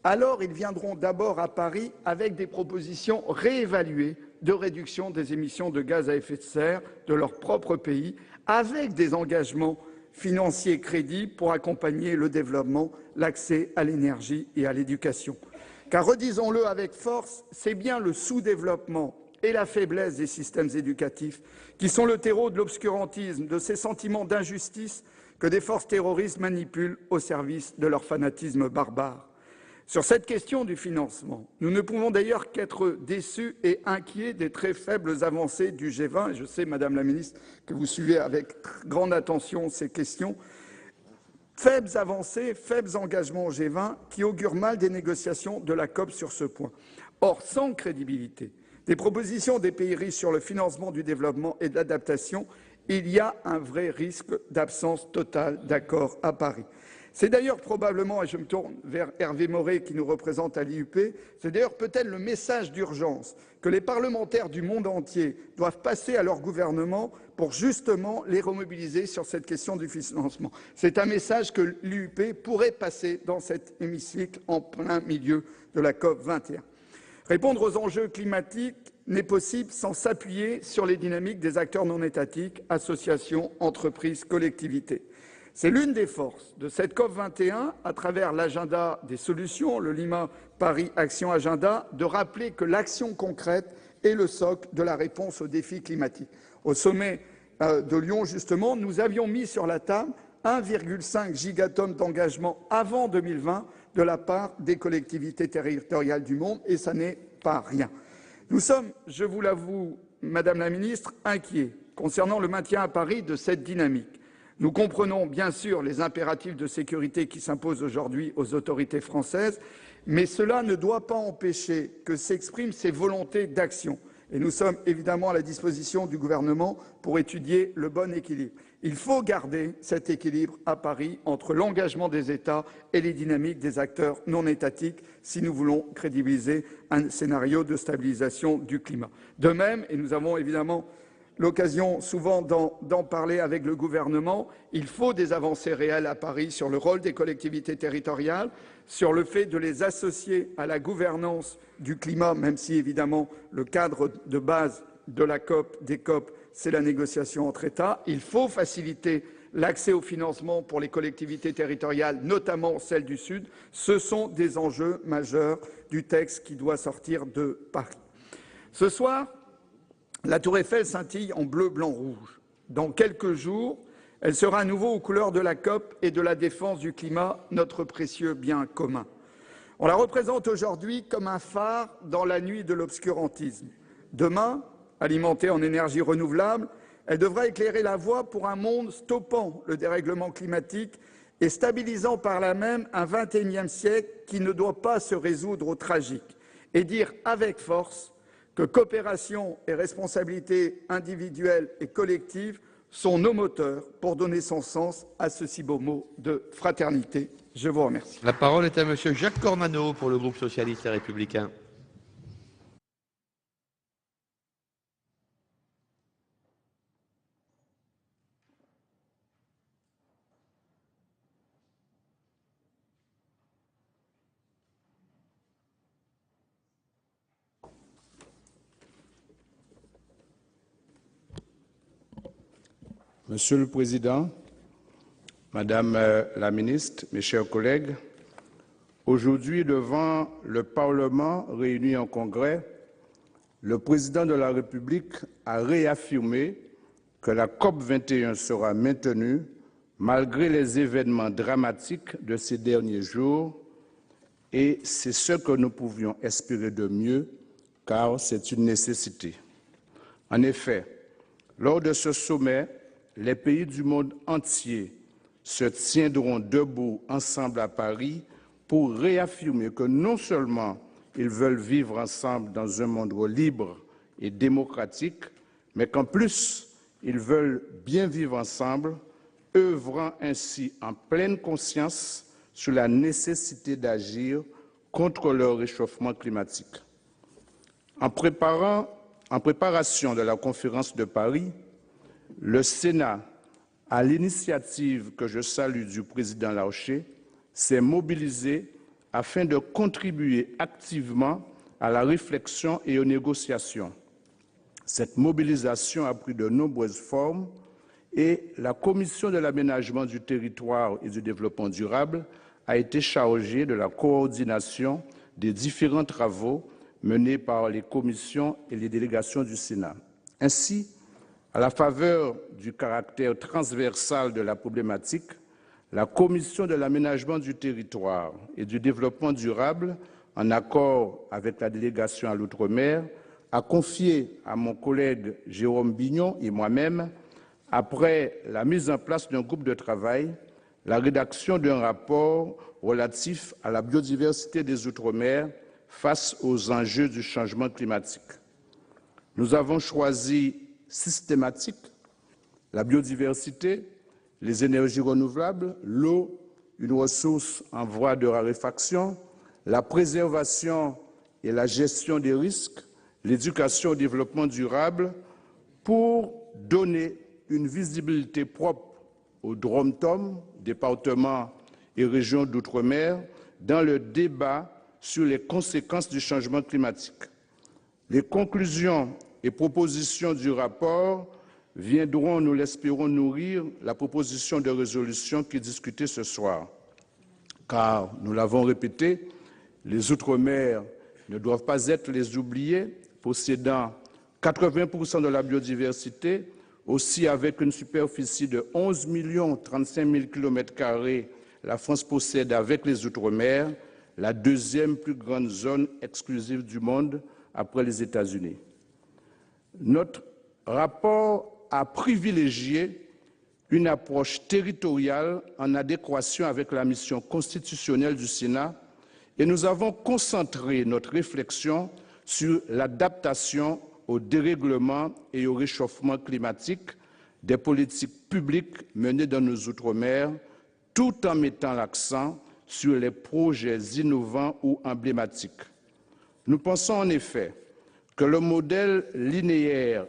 alors ils viendront d'abord à Paris avec des propositions réévaluées de réduction des émissions de gaz à effet de serre de leur propre pays, avec des engagements financiers crédibles pour accompagner le développement, l'accès à l'énergie et à l'éducation. Car redisons-le avec force, c'est bien le sous-développement et la faiblesse des systèmes éducatifs qui sont le terreau de l'obscurantisme, de ces sentiments d'injustice que des forces terroristes manipulent au service de leur fanatisme barbare. Sur cette question du financement, nous ne pouvons d'ailleurs qu'être déçus et inquiets des très faibles avancées du G20. Et je sais, Madame la Ministre, que vous suivez avec grande attention ces questions. Faibles avancées, faibles engagements au G20 qui augurent mal des négociations de la COP sur ce point. Or, sans crédibilité des propositions des pays riches sur le financement du développement et de l'adaptation, il y a un vrai risque d'absence totale d'accord à Paris. C'est d'ailleurs probablement, et je me tourne vers Hervé Maurey qui nous représente à l'IUP, c'est d'ailleurs peut-être le message d'urgence que les parlementaires du monde entier doivent passer à leur gouvernement pour justement les remobiliser sur cette question du financement. C'est un message que l'IUP pourrait passer dans cet hémicycle en plein milieu de la COP 21. Répondre aux enjeux climatiques n'est possible sans s'appuyer sur les dynamiques des acteurs non étatiques, associations, entreprises, collectivités. C'est l'une des forces de cette COP 21, à travers l'agenda des solutions, le Lima Paris Action Agenda, de rappeler que l'action concrète est le socle de la réponse aux défis climatiques. Au sommet de Lyon, justement, nous avions mis sur la table 1,5 gigatonnes d'engagement avant 2020 de la part des collectivités territoriales du monde, et ça n'est pas rien. Nous sommes, je vous l'avoue, Madame la Ministre, inquiets concernant le maintien à Paris de cette dynamique. Nous comprenons bien sûr les impératifs de sécurité qui s'imposent aujourd'hui aux autorités françaises, mais cela ne doit pas empêcher que s'expriment ces volontés d'action. Et nous sommes évidemment à la disposition du gouvernement pour étudier le bon équilibre. Il faut garder cet équilibre à Paris entre l'engagement des États et les dynamiques des acteurs non étatiques si nous voulons crédibiliser un scénario de stabilisation du climat. De même, et nous avons évidemment l'occasion souvent d'en parler avec le gouvernement, il faut des avancées réelles à Paris sur le rôle des collectivités territoriales, sur le fait de les associer à la gouvernance du climat, même si évidemment le cadre de base de la COP, des COP, c'est la négociation entre États. Il faut faciliter l'accès au financement pour les collectivités territoriales, notamment celles du Sud. Ce sont des enjeux majeurs du texte qui doit sortir de Paris. Ce soir, la Tour Eiffel scintille en bleu, blanc, rouge. Dans quelques jours, elle sera à nouveau aux couleurs de la COP et de la défense du climat, notre précieux bien commun. On la représente aujourd'hui comme un phare dans la nuit de l'obscurantisme. Demain, alimentée en énergie renouvelable, elle devra éclairer la voie pour un monde stoppant le dérèglement climatique et stabilisant par là même un XXIe siècle qui ne doit pas se résoudre au tragique, et dire avec force que coopération et responsabilité individuelle et collective sont nos moteurs pour donner son sens à ce si beau mot de fraternité. Je vous remercie. La parole est à Monsieur Jacques Cormano pour le groupe socialiste et républicain. Monsieur le Président, Madame la Ministre, mes chers collègues, aujourd'hui, devant le Parlement réuni en Congrès, le Président de la République a réaffirmé que la COP 21 sera maintenue malgré les événements dramatiques de ces derniers jours, et c'est ce que nous pouvions espérer de mieux, car c'est une nécessité. En effet, lors de ce sommet, les pays du monde entier se tiendront debout ensemble à Paris pour réaffirmer que non seulement ils veulent vivre ensemble dans un monde libre et démocratique, mais qu'en plus, ils veulent bien vivre ensemble, œuvrant ainsi en pleine conscience sur la nécessité d'agir contre le réchauffement climatique. En préparation de la conférence de Paris, le Sénat, à l'initiative que je salue du président Larcher, s'est mobilisé afin de contribuer activement à la réflexion et aux négociations. Cette mobilisation a pris de nombreuses formes et la Commission de l'aménagement du territoire et du développement durable a été chargée de la coordination des différents travaux menés par les commissions et les délégations du Sénat. Ainsi, À la faveur du caractère transversal de la problématique, la Commission de l'aménagement du territoire et du développement durable, en accord avec la délégation à l'outre-mer, a confié à mon collègue Jérôme Bignon et moi-même, après la mise en place d'un groupe de travail, la rédaction d'un rapport relatif à la biodiversité des Outre-mer face aux enjeux du changement climatique. Nous avons choisi systématique la biodiversité, les énergies renouvelables, l'eau, une ressource en voie de raréfaction, la préservation et la gestion des risques, l'éducation au développement durable, pour donner une visibilité propre aux DROM-TOM, départements et régions d'outre-mer, dans le débat sur les conséquences du changement climatique. Les conclusions et propositions du rapport viendront, nous l'espérons, nourrir la proposition de résolution qui est discutée ce soir. Car, nous l'avons répété, les Outre-mer ne doivent pas être les oubliés, possédant 80% de la biodiversité, aussi avec une superficie de 11 035 000 km², la France possède avec les Outre-mer la deuxième plus grande zone exclusive du monde après les États-Unis. Notre rapport a privilégié une approche territoriale en adéquation avec la mission constitutionnelle du Sénat et nous avons concentré notre réflexion sur l'adaptation au dérèglement et au réchauffement climatique des politiques publiques menées dans nos Outre-mer, tout en mettant l'accent sur les projets innovants ou emblématiques. Nous pensons en effet que le modèle linéaire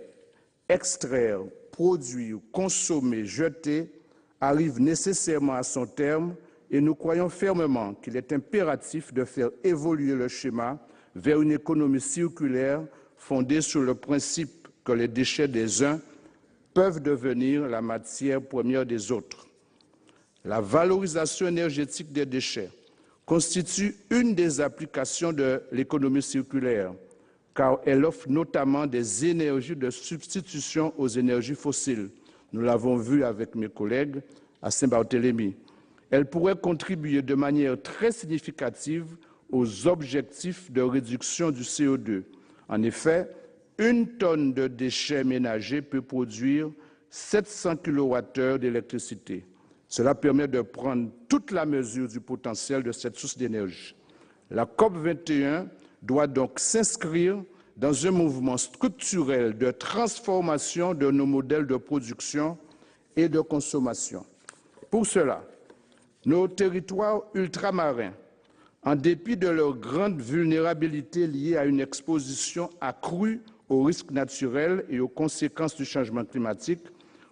extraire, produire, consommer, jeter arrive nécessairement à son terme et nous croyons fermement qu'il est impératif de faire évoluer le schéma vers une économie circulaire fondée sur le principe que les déchets des uns peuvent devenir la matière première des autres. La valorisation énergétique des déchets constitue une des applications de l'économie circulaire, car elle offre notamment des énergies de substitution aux énergies fossiles. Nous l'avons vu avec mes collègues à Saint-Barthélemy. Elle pourrait contribuer de manière très significative aux objectifs de réduction du CO2. En effet, une tonne de déchets ménagers peut produire 700 kWh d'électricité. Cela permet de prendre toute la mesure du potentiel de cette source d'énergie. La COP21 doit donc s'inscrire dans un mouvement structurel de transformation de nos modèles de production et de consommation. Pour cela, nos territoires ultramarins, en dépit de leur grande vulnérabilité liée à une exposition accrue aux risques naturels et aux conséquences du changement climatique,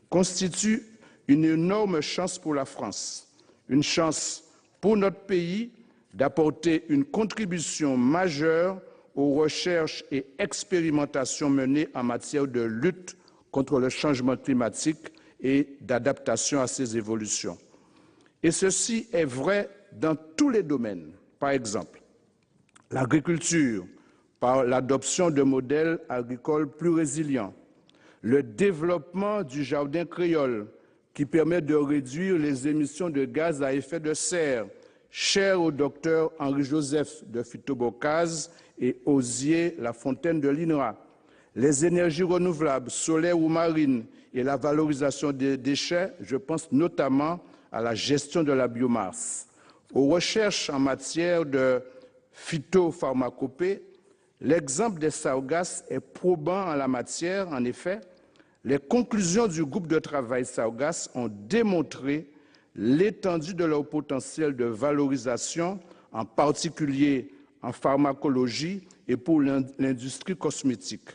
constituent une énorme chance pour la France, une chance pour notre pays d'apporter une contribution majeure aux recherches et expérimentations menées en matière de lutte contre le changement climatique et d'adaptation à ces évolutions. Et ceci est vrai dans tous les domaines. Par exemple, l'agriculture, par l'adoption de modèles agricoles plus résilients, le développement du jardin créole, qui permet de réduire les émissions de gaz à effet de serre, cher au docteur Henri-Joseph de Phytobocase et Osier Lafontaine de l'INRA, les énergies renouvelables, solaires ou marines et la valorisation des déchets, je pense notamment à la gestion de la biomasse, aux recherches en matière de phytopharmacopée. L'exemple des sargasses est probant en la matière. En effet, les conclusions du groupe de travail sargasses ont démontré l'étendue de leur potentiel de valorisation, en particulier en pharmacologie et pour l'industrie cosmétique.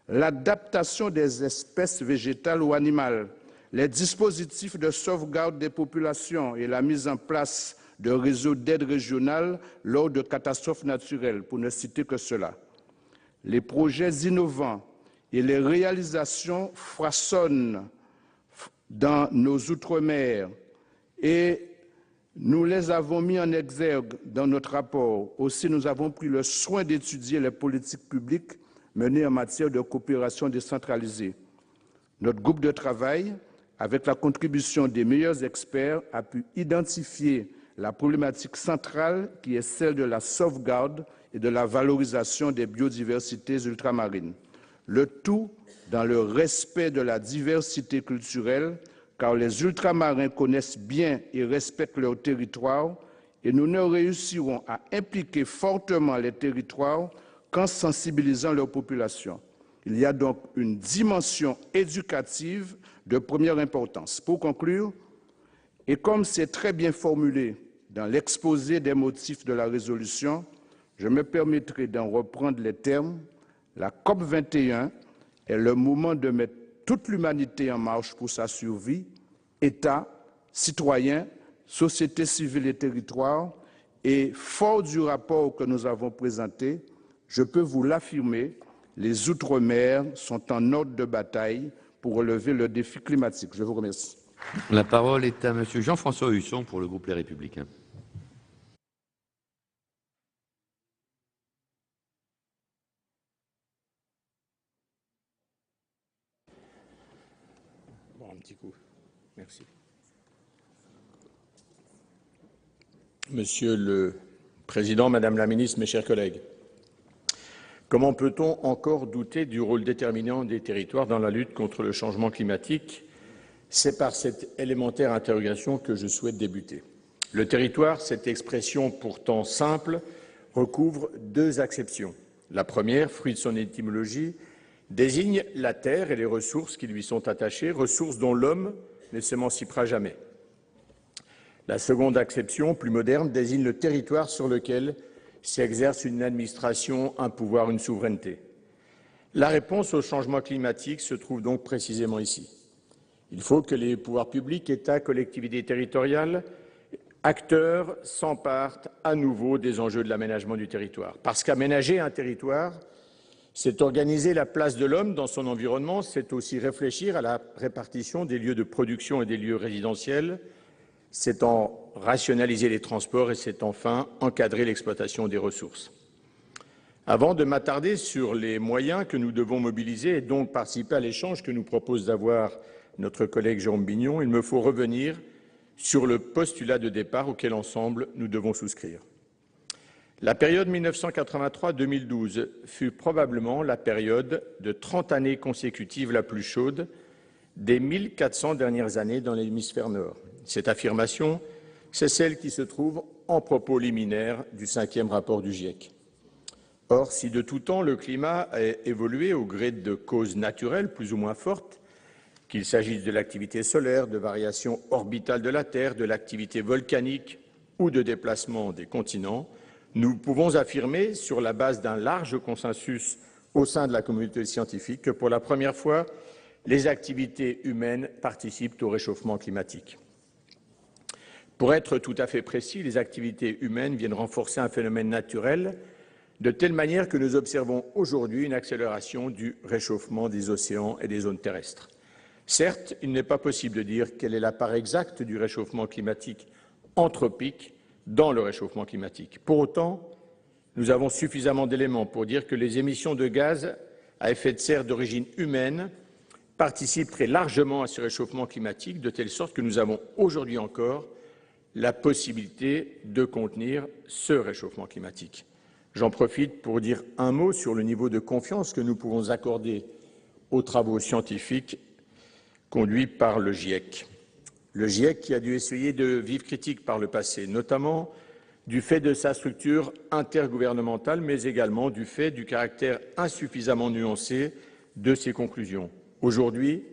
L'adaptation des espèces végétales ou animales, les dispositifs de sauvegarde des populations et la mise en place de réseaux d'aide régionales lors de catastrophes naturelles, pour ne citer que cela. Les projets innovants et les réalisations foisonnent dans nos Outre-mer et nous les avons mis en exergue dans notre rapport. Aussi, nous avons pris le soin d'étudier les politiques publiques menées en matière de coopération décentralisée. Notre groupe de travail, avec la contribution des meilleurs experts, a pu identifier la problématique centrale qui est celle de la sauvegarde et de la valorisation des biodiversités ultramarines. Le tout dans le respect de la diversité culturelle, car les ultramarins connaissent bien et respectent leur territoire, et nous ne réussirons à impliquer fortement les territoires qu'en sensibilisant leur population. Il y a donc une dimension éducative de première importance. Pour conclure, et comme c'est très bien formulé dans l'exposé des motifs de la résolution, je me permettrai d'en reprendre les termes. La COP21 est le moment de mettre toute l'humanité en marche pour sa survie, États, citoyens, société civile et territoire, et fort du rapport que nous avons présenté, je peux vous l'affirmer, les Outre-mer sont en ordre de bataille pour relever le défi climatique. Je vous remercie. La parole est à M. Jean-François Husson pour le groupe Les Républicains. Bon, un petit coup. Merci. Monsieur le Président, Madame la Ministre, mes chers collègues, comment peut-on encore douter du rôle déterminant des territoires dans la lutte contre le changement climatique? C'est par cette élémentaire interrogation que je souhaite débuter. Le territoire, cette expression pourtant simple, recouvre deux acceptions. La première, fruit de son étymologie, désigne la terre et les ressources qui lui sont attachées, ressources dont l'homme ne s'émancipera jamais. La seconde acception, plus moderne, désigne le territoire sur lequel s'exerce une administration, un pouvoir, une souveraineté. La réponse au changement climatique se trouve donc précisément ici. Il faut que les pouvoirs publics, États, collectivités territoriales, acteurs s'emparent à nouveau des enjeux de l'aménagement du territoire. Parce qu'aménager un territoire, c'est organiser la place de l'homme dans son environnement, c'est aussi réfléchir à la répartition des lieux de production et des lieux résidentiels, c'est en rationaliser les transports et c'est enfin encadrer l'exploitation des ressources. Avant de m'attarder sur les moyens que nous devons mobiliser et donc participer à l'échange que nous propose d'avoir notre collègue Jérôme Bignon, il me faut revenir sur le postulat de départ auquel ensemble nous devons souscrire. La période 1983-2012 fut probablement la période de 30 années consécutives la plus chaude des 1400 dernières années dans l'hémisphère nord. Cette affirmation, c'est celle qui se trouve en propos liminaire du 5e rapport du GIEC. Or, si de tout temps le climat a évolué au gré de causes naturelles plus ou moins fortes, qu'il s'agisse de l'activité solaire, de variations orbitales de la Terre, de l'activité volcanique ou de déplacement des continents, nous pouvons affirmer, sur la base d'un large consensus au sein de la communauté scientifique, que pour la première fois, les activités humaines participent au réchauffement climatique. Pour être tout à fait précis, les activités humaines viennent renforcer un phénomène naturel de telle manière que nous observons aujourd'hui une accélération du réchauffement des océans et des zones terrestres. Certes, il n'est pas possible de dire quelle est la part exacte du réchauffement climatique anthropique dans le réchauffement climatique. Pour autant, nous avons suffisamment d'éléments pour dire que les émissions de gaz à effet de serre d'origine humaine participent très largement à ce réchauffement climatique, de telle sorte que nous avons aujourd'hui encore la possibilité de contenir ce réchauffement climatique. J'en profite pour dire un mot sur le niveau de confiance que nous pouvons accorder aux travaux scientifiques conduits par le GIEC. Le GIEC qui a dû essuyer de vives critiques par le passé, notamment du fait de sa structure intergouvernementale, mais également du fait du caractère insuffisamment nuancé de ses conclusions. Aujourd'hui,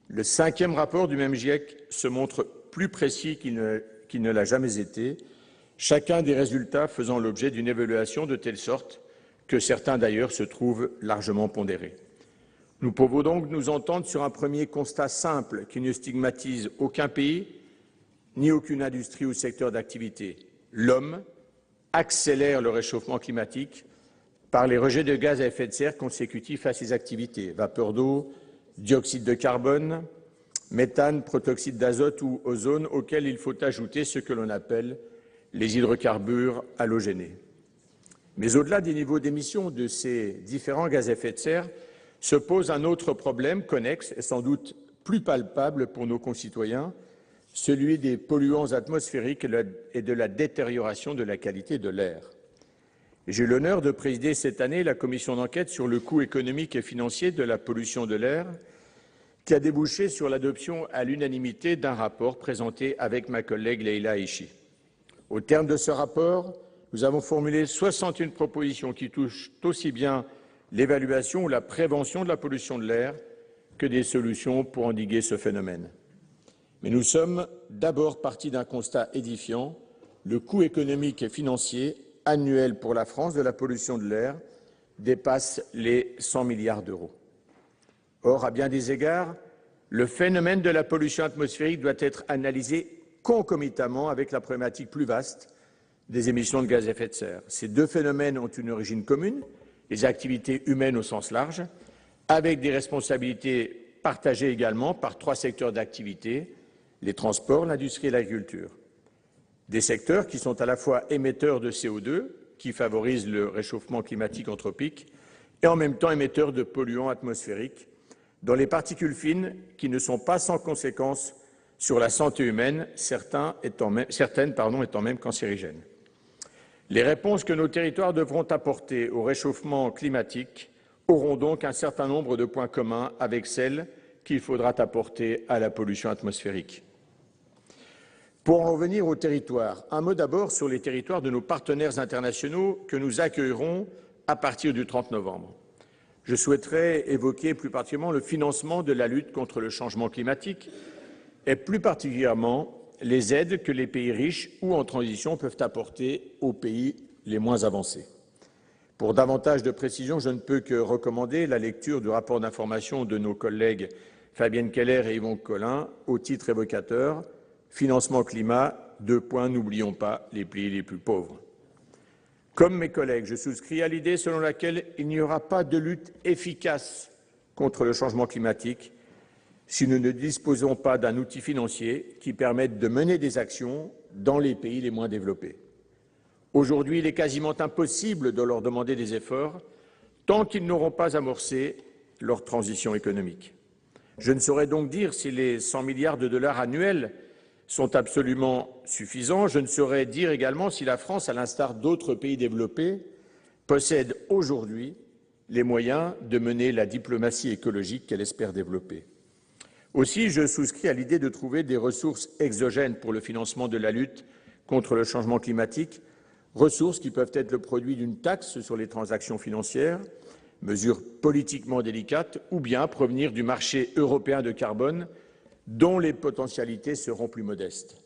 le 5e rapport du même GIEC se montre plus précis qu'il ne l'a jamais été, chacun des résultats faisant l'objet d'une évaluation de telle sorte que certains d'ailleurs se trouvent largement pondérés. Nous pouvons donc nous entendre sur un premier constat simple qui ne stigmatise aucun pays ni aucune industrie ou secteur d'activité. L'homme accélère le réchauffement climatique par les rejets de gaz à effet de serre consécutifs à ses activités, vapeur d'eau, dioxyde de carbone, méthane, protoxyde d'azote ou ozone, auxquels il faut ajouter ce que l'on appelle les hydrocarbures halogénés. Mais au-delà des niveaux d'émission de ces différents gaz à effet de serre, se pose un autre problème connexe et sans doute plus palpable pour nos concitoyens, celui des polluants atmosphériques et de la détérioration de la qualité de l'air. J'ai eu l'honneur de présider cette année la commission d'enquête sur le coût économique et financier de la pollution de l'air, qui a débouché sur l'adoption à l'unanimité d'un rapport présenté avec ma collègue Leïla Aïchi. Au terme de ce rapport, nous avons formulé 61 propositions qui touchent aussi bien l'évaluation ou la prévention de la pollution de l'air que des solutions pour endiguer ce phénomène. Mais nous sommes d'abord partis d'un constat édifiant. Le coût économique et financier annuel pour la France de la pollution de l'air dépasse les 100 milliards d'euros. Or, à bien des égards, le phénomène de la pollution atmosphérique doit être analysé concomitamment avec la problématique plus vaste des émissions de gaz à effet de serre. Ces deux phénomènes ont une origine commune, les activités humaines au sens large, avec des responsabilités partagées également par trois secteurs d'activité, les transports, l'industrie et l'agriculture. Des secteurs qui sont à la fois émetteurs de CO2, qui favorisent le réchauffement climatique anthropique, et en même temps émetteurs de polluants atmosphériques, dont les particules fines qui ne sont pas sans conséquences sur la santé humaine, certaines étant même cancérigènes. Les réponses que nos territoires devront apporter au réchauffement climatique auront donc un certain nombre de points communs avec celles qu'il faudra apporter à la pollution atmosphérique. Pour en revenir aux territoires, un mot d'abord sur les territoires de nos partenaires internationaux que nous accueillerons à partir du 30 novembre. Je souhaiterais évoquer plus particulièrement le financement de la lutte contre le changement climatique et plus particulièrement les aides que les pays riches ou en transition peuvent apporter aux pays les moins avancés. Pour davantage de précision, je ne peux que recommander la lecture du rapport d'information de nos collègues Fabienne Keller et Yvon Collin au titre évocateur « Financement climat, : n'oublions pas les pays les plus pauvres ». Comme mes collègues, je souscris à l'idée selon laquelle il n'y aura pas de lutte efficace contre le changement climatique si nous ne disposons pas d'un outil financier qui permette de mener des actions dans les pays les moins développés. Aujourd'hui, il est quasiment impossible de leur demander des efforts tant qu'ils n'auront pas amorcé leur transition économique. Je ne saurais donc dire si les 100 milliards de dollars annuels sont absolument suffisants. Je ne saurais dire également si la France, à l'instar d'autres pays développés, possède aujourd'hui les moyens de mener la diplomatie écologique qu'elle espère développer. Aussi, je souscris à l'idée de trouver des ressources exogènes pour le financement de la lutte contre le changement climatique, ressources qui peuvent être le produit d'une taxe sur les transactions financières, mesure politiquement délicate, ou bien provenir du marché européen de carbone, dont les potentialités seront plus modestes.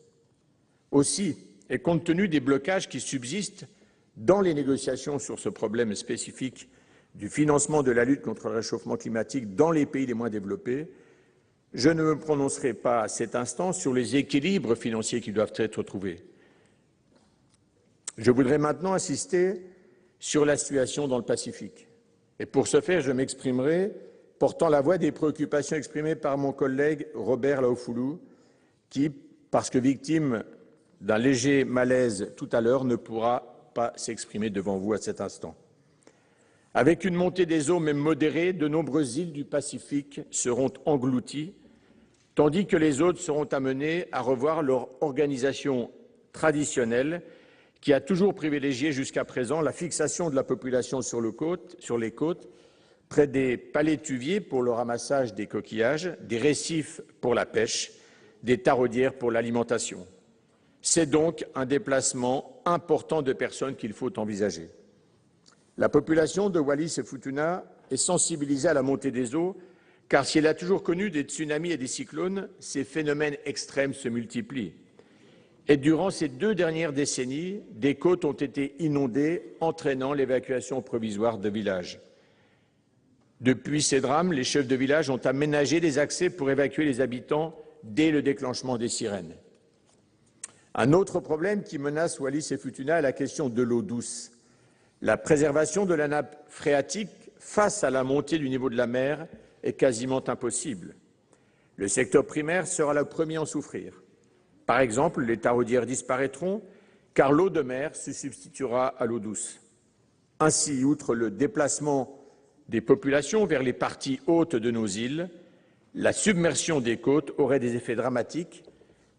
Aussi, et compte tenu des blocages qui subsistent dans les négociations sur ce problème spécifique du financement de la lutte contre le réchauffement climatique dans les pays les moins développés, je ne me prononcerai pas à cet instant sur les équilibres financiers qui doivent être trouvés. Je voudrais maintenant insister sur la situation dans le Pacifique. Et pour ce faire, je m'exprimerai portant la voix des préoccupations exprimées par mon collègue Robert Laofoulou, qui, parce que victime d'un léger malaise tout à l'heure, ne pourra pas s'exprimer devant vous à cet instant. Avec une montée des eaux même modérée, de nombreuses îles du Pacifique seront englouties, tandis que les autres seront amenées à revoir leur organisation traditionnelle qui a toujours privilégié jusqu'à présent la fixation de la population sur les côtes, près des palétuviers pour le ramassage des coquillages, des récifs pour la pêche, des taraudières pour l'alimentation. C'est donc un déplacement important de personnes qu'il faut envisager. La population de Wallis et Futuna est sensibilisée à la montée des eaux, car si elle a toujours connu des tsunamis et des cyclones, ces phénomènes extrêmes se multiplient. Et durant ces 2 dernières décennies, des côtes ont été inondées, entraînant l'évacuation provisoire de villages. Depuis ces drames, les chefs de village ont aménagé des accès pour évacuer les habitants dès le déclenchement des sirènes. Un autre problème qui menace Wallis et Futuna est la question de l'eau douce. La préservation de la nappe phréatique face à la montée du niveau de la mer est quasiment impossible. Le secteur primaire sera le premier à en souffrir. Par exemple, les taraudières disparaîtront car l'eau de mer se substituera à l'eau douce. Ainsi, outre le déplacement des populations vers les parties hautes de nos îles, la submersion des côtes aurait des effets dramatiques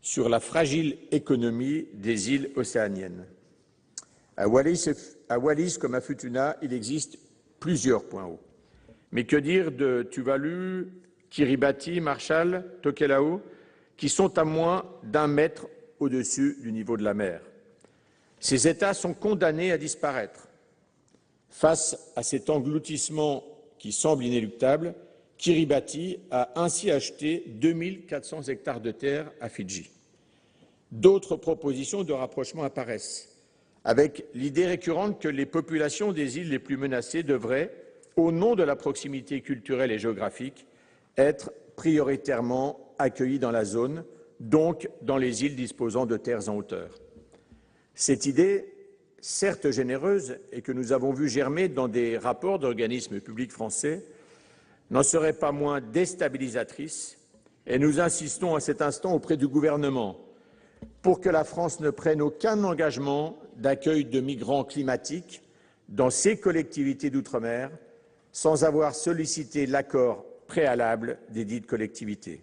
sur la fragile économie des îles océaniennes. À Wallis comme à Futuna, il existe plusieurs points hauts. Mais que dire de Tuvalu, Kiribati, Marshall, Tokelau, qui sont à moins d'1 mètre au-dessus du niveau de la mer? Ces États sont condamnés à disparaître. Face à cet engloutissement qui semble inéluctable, Kiribati a ainsi acheté 2400 hectares de terre à Fidji. D'autres propositions de rapprochement apparaissent, avec l'idée récurrente que les populations des îles les plus menacées devraient, au nom de la proximité culturelle et géographique, être prioritairement accueillies dans la zone, donc dans les îles disposant de terres en hauteur. Cette idée, certes généreuse et que nous avons vu germer dans des rapports d'organismes publics français, n'en serait pas moins déstabilisatrice, et nous insistons à cet instant auprès du gouvernement pour que la France ne prenne aucun engagement d'accueil de migrants climatiques dans ses collectivités d'outre-mer sans avoir sollicité l'accord préalable des dites collectivités.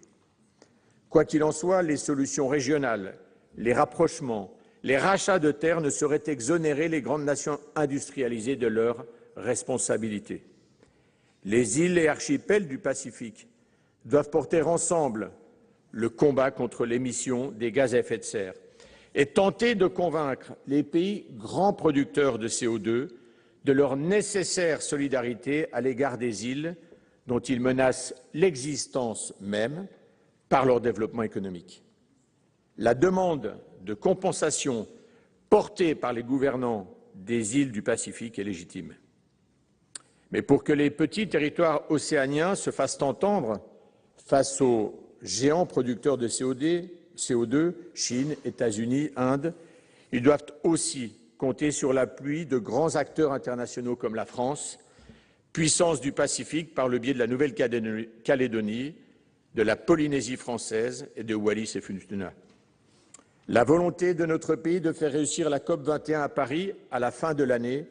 Quoi qu'il en soit, les solutions régionales, les rapprochements, les rachats de terres ne sauraient exonérer les grandes nations industrialisées de leurs responsabilités. Les îles et archipels du Pacifique doivent porter ensemble le combat contre l'émission des gaz à effet de serre et tenter de convaincre les pays grands producteurs de CO2 de leur nécessaire solidarité à l'égard des îles dont ils menacent l'existence même par leur développement économique. La demande de compensation portée par les gouvernants des îles du Pacifique est légitime. Mais pour que les petits territoires océaniens se fassent entendre face aux géants producteurs de CO2, Chine, États-Unis, Inde, ils doivent aussi compter sur l'appui de grands acteurs internationaux comme la France, puissance du Pacifique par le biais de la Nouvelle-Calédonie, de la Polynésie française et de Wallis et Futuna. La volonté de notre pays de faire réussir la COP21 à Paris à la fin de l'année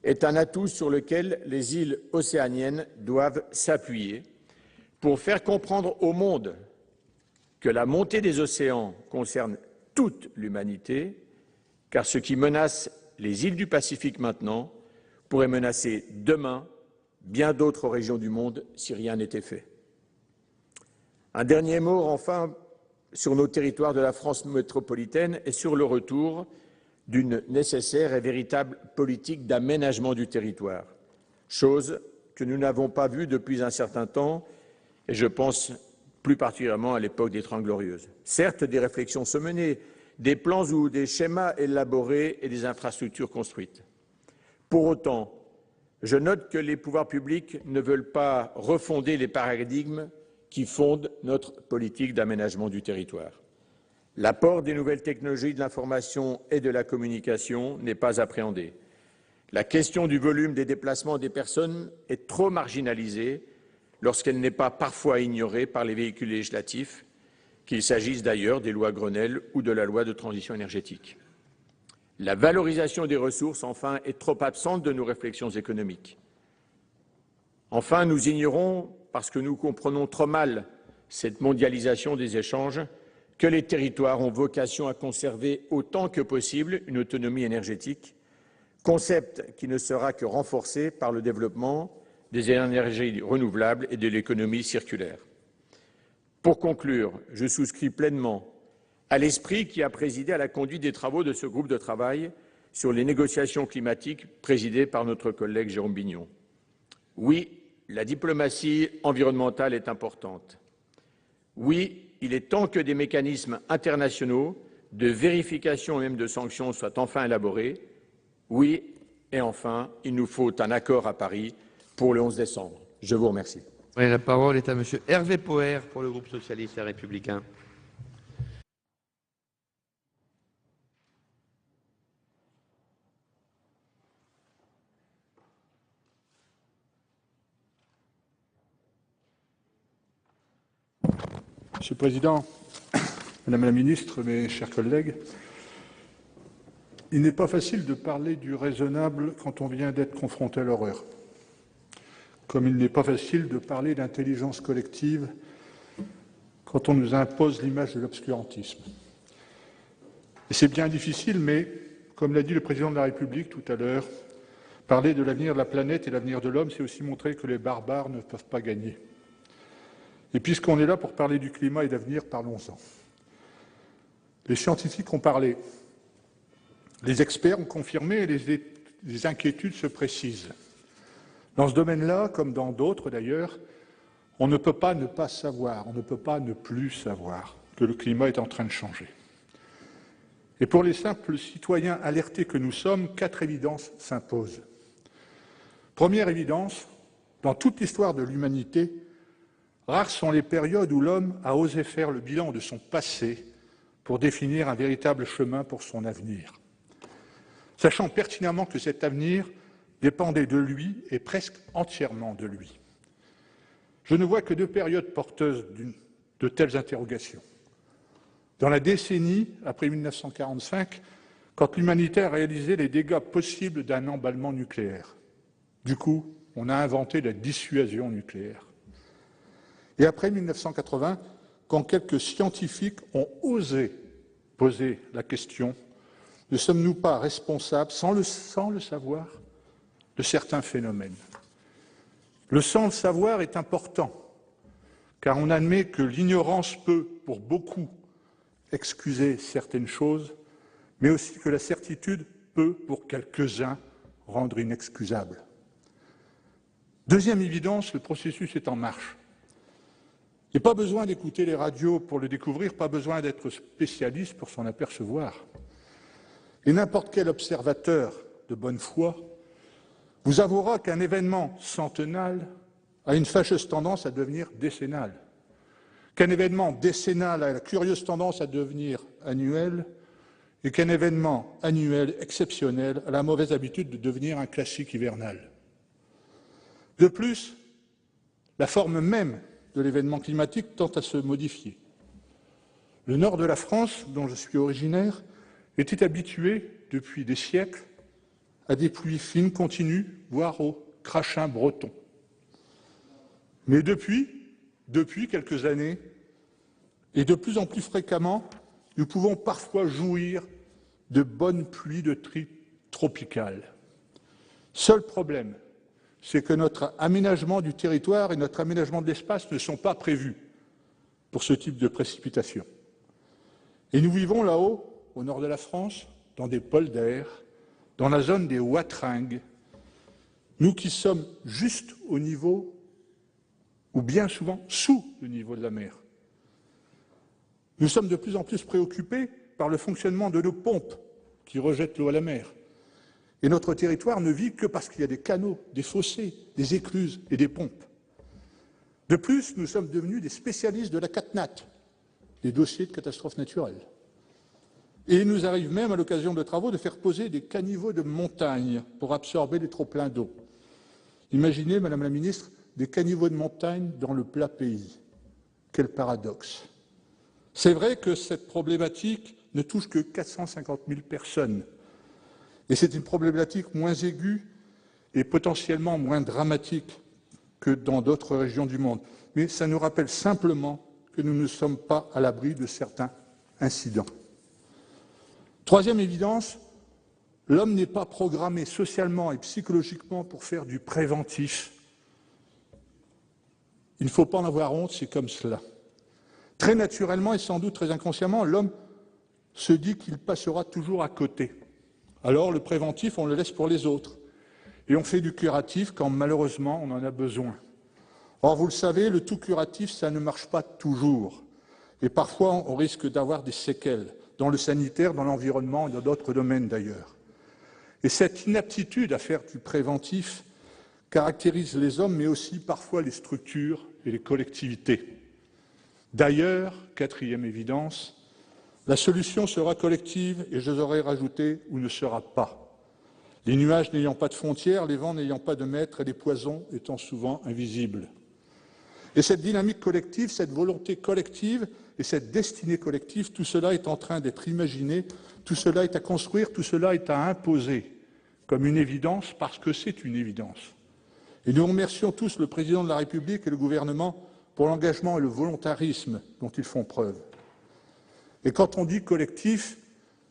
est un atout sur lequel les îles océaniennes doivent s'appuyer pour faire comprendre au monde que la montée des océans concerne toute l'humanité, car ce qui menace les îles du Pacifique maintenant pourrait menacer demain bien d'autres régions du monde si rien n'était fait. Un dernier mot, enfin, sur nos territoires de la France métropolitaine et sur le retour d'une nécessaire et véritable politique d'aménagement du territoire, chose que nous n'avons pas vue depuis un certain temps, et je pense plus particulièrement à l'époque des Trente Glorieuses. Certes, des réflexions sont menées, des plans ou des schémas élaborés et des infrastructures construites. Pour autant, je note que les pouvoirs publics ne veulent pas refonder les paradigmes qui fondent notre politique d'aménagement du territoire. L'apport des nouvelles technologies de l'information et de la communication n'est pas appréhendé. La question du volume des déplacements des personnes est trop marginalisée lorsqu'elle n'est pas parfois ignorée par les véhicules législatifs, qu'il s'agisse d'ailleurs des lois Grenelle ou de la loi de transition énergétique. La valorisation des ressources, enfin, est trop absente de nos réflexions économiques. Enfin, nous ignorons, parce que nous comprenons trop mal cette mondialisation des échanges, que les territoires ont vocation à conserver autant que possible une autonomie énergétique, concept qui ne sera que renforcé par le développement des énergies renouvelables et de l'économie circulaire. Pour conclure, je souscris pleinement à l'esprit qui a présidé à la conduite des travaux de ce groupe de travail sur les négociations climatiques présidé par notre collègue Jérôme Bignon. Oui, la diplomatie environnementale est importante. Oui, il est temps que des mécanismes internationaux de vérification et même de sanctions soient enfin élaborés. Oui, et enfin, il nous faut un accord à Paris pour le 11 décembre. Je vous remercie. Oui, la parole est à Monsieur Hervé Poher pour le groupe socialiste et républicain. Monsieur le Président, Madame la Ministre, mes chers collègues, il n'est pas facile de parler du raisonnable quand on vient d'être confronté à l'horreur. comme il n'est pas facile de parler d'intelligence collective quand on nous impose l'image de l'obscurantisme. Et c'est bien difficile, mais, comme l'a dit le président de la République tout à l'heure, parler de l'avenir de la planète et l'avenir de l'homme, c'est aussi montrer que les barbares ne peuvent pas gagner. Et puisqu'on est là pour parler du climat et d'avenir, parlons-en. Les scientifiques ont parlé, les experts ont confirmé et les inquiétudes se précisent. Dans ce domaine-là, comme dans d'autres d'ailleurs, on ne peut pas ne pas savoir, on ne peut pas ne plus savoir que le climat est en train de changer. Et pour les simples citoyens alertés que nous sommes, 4 évidences s'imposent. Première évidence, dans toute l'histoire de l'humanité, rares sont les périodes où l'homme a osé faire le bilan de son passé pour définir un véritable chemin pour son avenir, sachant pertinemment que cet avenir dépendait de lui et presque entièrement de lui. Je ne vois que 2 périodes porteuses de telles interrogations. Dans la décennie après 1945, quand l'humanité a réalisé les dégâts possibles d'un emballement nucléaire. Du coup, on a inventé la dissuasion nucléaire. Et après 1980, quand quelques scientifiques ont osé poser la question « Ne sommes-nous pas responsables, sans le savoir, de certains phénomènes ?» Le sans le savoir est important, car on admet que l'ignorance peut, pour beaucoup, excuser certaines choses, mais aussi que la certitude peut, pour quelques-uns, rendre inexcusable. Deuxième évidence, le processus est en marche. Il n'y a pas besoin d'écouter les radios pour le découvrir, pas besoin d'être spécialiste pour s'en apercevoir. Et n'importe quel observateur de bonne foi vous avouera qu'un événement centennal a une fâcheuse tendance à devenir décennal, qu'un événement décennal a la curieuse tendance à devenir annuel, et qu'un événement annuel exceptionnel a la mauvaise habitude de devenir un classique hivernal. De plus, la forme même de l'événement climatique tend à se modifier. Le nord de la France, dont je suis originaire, était habitué, depuis des siècles, à des pluies fines continues, voire au crachin breton. Mais depuis quelques années, et de plus en plus fréquemment, nous pouvons parfois jouir de bonnes pluies de type tropical. Seul problème, c'est que notre aménagement du territoire et notre aménagement de l'espace ne sont pas prévus pour ce type de précipitations. Et nous vivons là-haut, au nord de la France, dans des polders, dans la zone des Watringues, nous qui sommes juste au niveau, ou bien souvent sous le niveau de la mer. Nous sommes de plus en plus préoccupés par le fonctionnement de nos pompes qui rejettent l'eau à la mer. Et notre territoire ne vit que parce qu'il y a des canaux, des fossés, des écluses et des pompes. De plus, nous sommes devenus des spécialistes de la CatNat, des dossiers de catastrophes naturelles. Et il nous arrive même, à l'occasion de travaux, de faire poser des caniveaux de montagne pour absorber les trop-pleins d'eau. Imaginez, Madame la Ministre, des caniveaux de montagne dans le plat pays. Quel paradoxe! C'est vrai que cette problématique ne touche que 450 000 personnes. Et c'est une problématique moins aiguë et potentiellement moins dramatique que dans d'autres régions du monde. Mais ça nous rappelle simplement que nous ne sommes pas à l'abri de certains incidents. Troisième évidence, l'homme n'est pas programmé socialement et psychologiquement pour faire du préventif. Il ne faut pas en avoir honte, c'est comme cela. Très naturellement et sans doute très inconsciemment, l'homme se dit qu'il passera toujours à côté. Alors le préventif, on le laisse pour les autres. Et on fait du curatif quand malheureusement on en a besoin. Or, vous le savez, le tout curatif, ça ne marche pas toujours. Et parfois, on risque d'avoir des séquelles, dans le sanitaire, dans l'environnement et dans d'autres domaines d'ailleurs. Et cette inaptitude à faire du préventif caractérise les hommes, mais aussi parfois les structures et les collectivités. D'ailleurs, quatrième évidence, la solution sera collective et je aurais rajouté ou ne sera pas. Les nuages n'ayant pas de frontières, les vents n'ayant pas de maître et les poisons étant souvent invisibles. Et cette dynamique collective, cette volonté collective et cette destinée collective, tout cela est en train d'être imaginé, tout cela est à construire, tout cela est à imposer comme une évidence parce que c'est une évidence. Et nous remercions tous le Président de la République et le gouvernement pour l'engagement et le volontarisme dont ils font preuve. Et quand on dit collectif,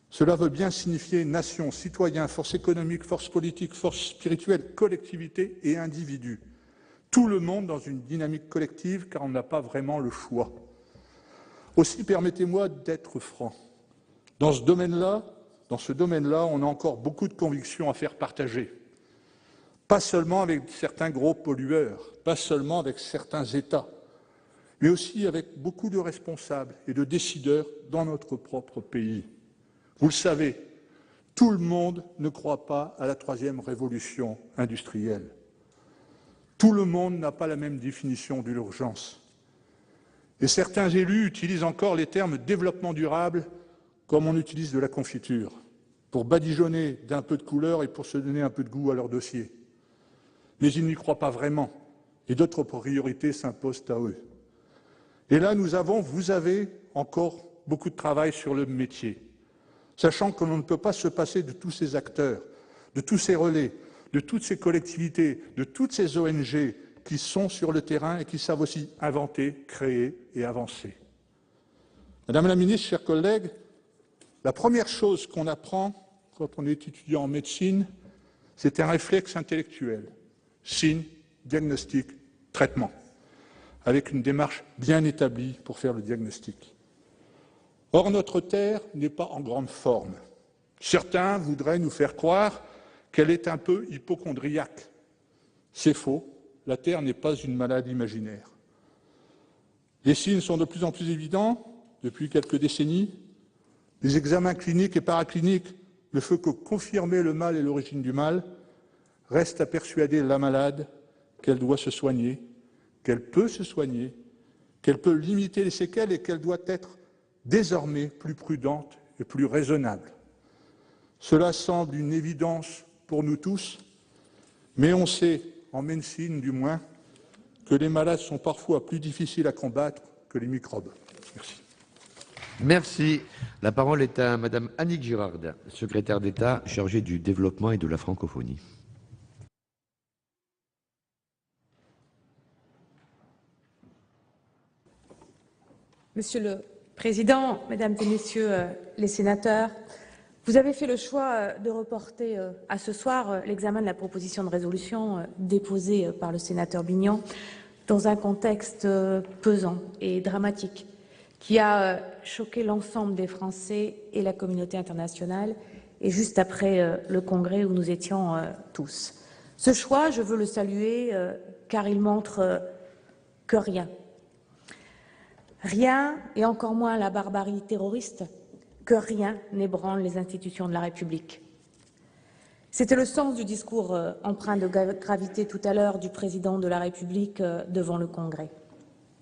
cela veut bien signifier nation, citoyens, force économique, force politique, force spirituelle, collectivité et individu. Tout le monde dans une dynamique collective, car on n'a pas vraiment le choix. Aussi, permettez-moi d'être franc. Dans ce domaine-là, on a encore beaucoup de convictions à faire partager. Pas seulement avec certains gros pollueurs, pas seulement avec certains États, mais aussi avec beaucoup de responsables et de décideurs dans notre propre pays. Vous le savez, tout le monde ne croit pas à la troisième révolution industrielle. Tout le monde n'a pas la même définition de l'urgence. Et certains élus utilisent encore les termes développement durable comme on utilise de la confiture, pour badigeonner d'un peu de couleur et pour se donner un peu de goût à leur dossier. Mais ils n'y croient pas vraiment, et d'autres priorités s'imposent à eux. Et là, vous avez encore beaucoup de travail sur le métier, sachant que l'on ne peut pas se passer de tous ces acteurs, de tous ces relais, de toutes ces collectivités, de toutes ces ONG qui sont sur le terrain et qui savent aussi inventer, créer et avancer. Madame la ministre, chers collègues, la première chose qu'on apprend quand on est étudiant en médecine, c'est un réflexe intellectuel. Signe, diagnostic, traitement, avec une démarche bien établie pour faire le diagnostic. Or, notre Terre n'est pas en grande forme. Certains voudraient nous faire croire qu'elle est un peu hypocondriaque. C'est faux, la Terre n'est pas une maladie imaginaire. Les signes sont de plus en plus évidents depuis quelques décennies. Les examens cliniques et paracliniques ne font que confirmer le mal et l'origine du mal. Reste à persuader la malade qu'elle doit se soigner, qu'elle peut se soigner, qu'elle peut limiter les séquelles et qu'elle doit être désormais plus prudente et plus raisonnable. Cela semble une évidence pour nous tous, mais on sait, en médecine du moins, que les malades sont parfois plus difficiles à combattre que les microbes. Merci. Merci. La parole est à Madame Annick Girard, secrétaire d'État chargée du développement et de la francophonie. Monsieur le Président, Mesdames et Messieurs les sénateurs, vous avez fait le choix de reporter à ce soir l'examen de la proposition de résolution déposée par le sénateur Bignon dans un contexte pesant et dramatique qui a choqué l'ensemble des Français et la communauté internationale, et juste après le Congrès où nous étions tous. Ce choix, je veux le saluer car il montre que rien, et encore moins la barbarie terroriste, que rien n'ébranle les institutions de la République. C'était le sens du discours empreint de gravité tout à l'heure du président de la République devant le Congrès.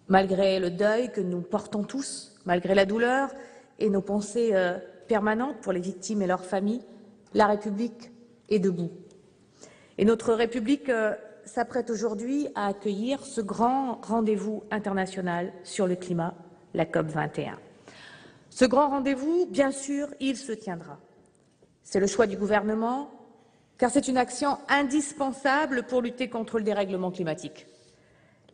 Malgré le deuil que nous portons tous, malgré la douleur et nos pensées permanentes pour les victimes et leurs familles, la République est debout. Et notre République s'apprête aujourd'hui à accueillir ce grand rendez-vous international sur le climat, la COP21. Ce grand rendez-vous, bien sûr, il se tiendra. C'est le choix du gouvernement, car c'est une action indispensable pour lutter contre le dérèglement climatique.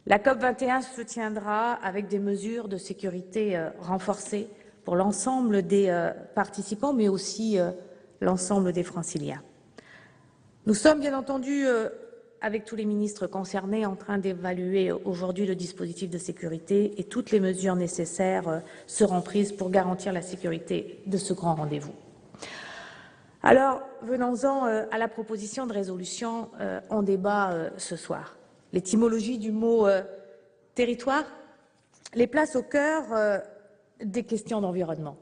La COP21 se tiendra avec des mesures de sécurité renforcées pour l'ensemble des participants, mais aussi l'ensemble des Franciliens. Nous sommes bien entendu, avec tous les ministres concernés, en train d'évaluer aujourd'hui le dispositif de sécurité et toutes les mesures nécessaires seront prises pour garantir la sécurité de ce grand rendez-vous. Alors, venons-en à la proposition de résolution en débat ce soir. L'étymologie du mot territoire les place au cœur des questions d'environnement.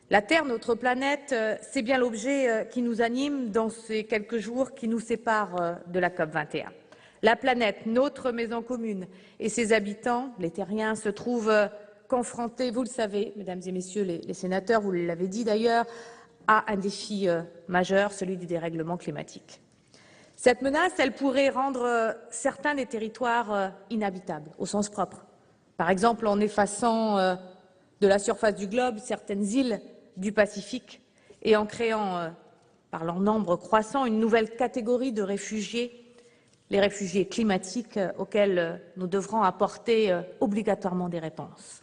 La Terre, notre planète, c'est bien l'objet qui nous anime dans ces quelques jours qui nous séparent de la COP21. La planète, notre maison commune, et ses habitants, les terriens, se trouvent confrontés, vous le savez, Mesdames et Messieurs les sénateurs, vous l'avez dit d'ailleurs, à un défi majeur, celui du dérèglement climatique. Cette menace, elle pourrait rendre certains des territoires inhabitables, au sens propre. Par exemple, en effaçant de la surface du globe certaines îles du Pacifique et en créant, par leur nombre croissant, une nouvelle catégorie de réfugiés les réfugiés climatiques auxquels nous devrons apporter obligatoirement des réponses.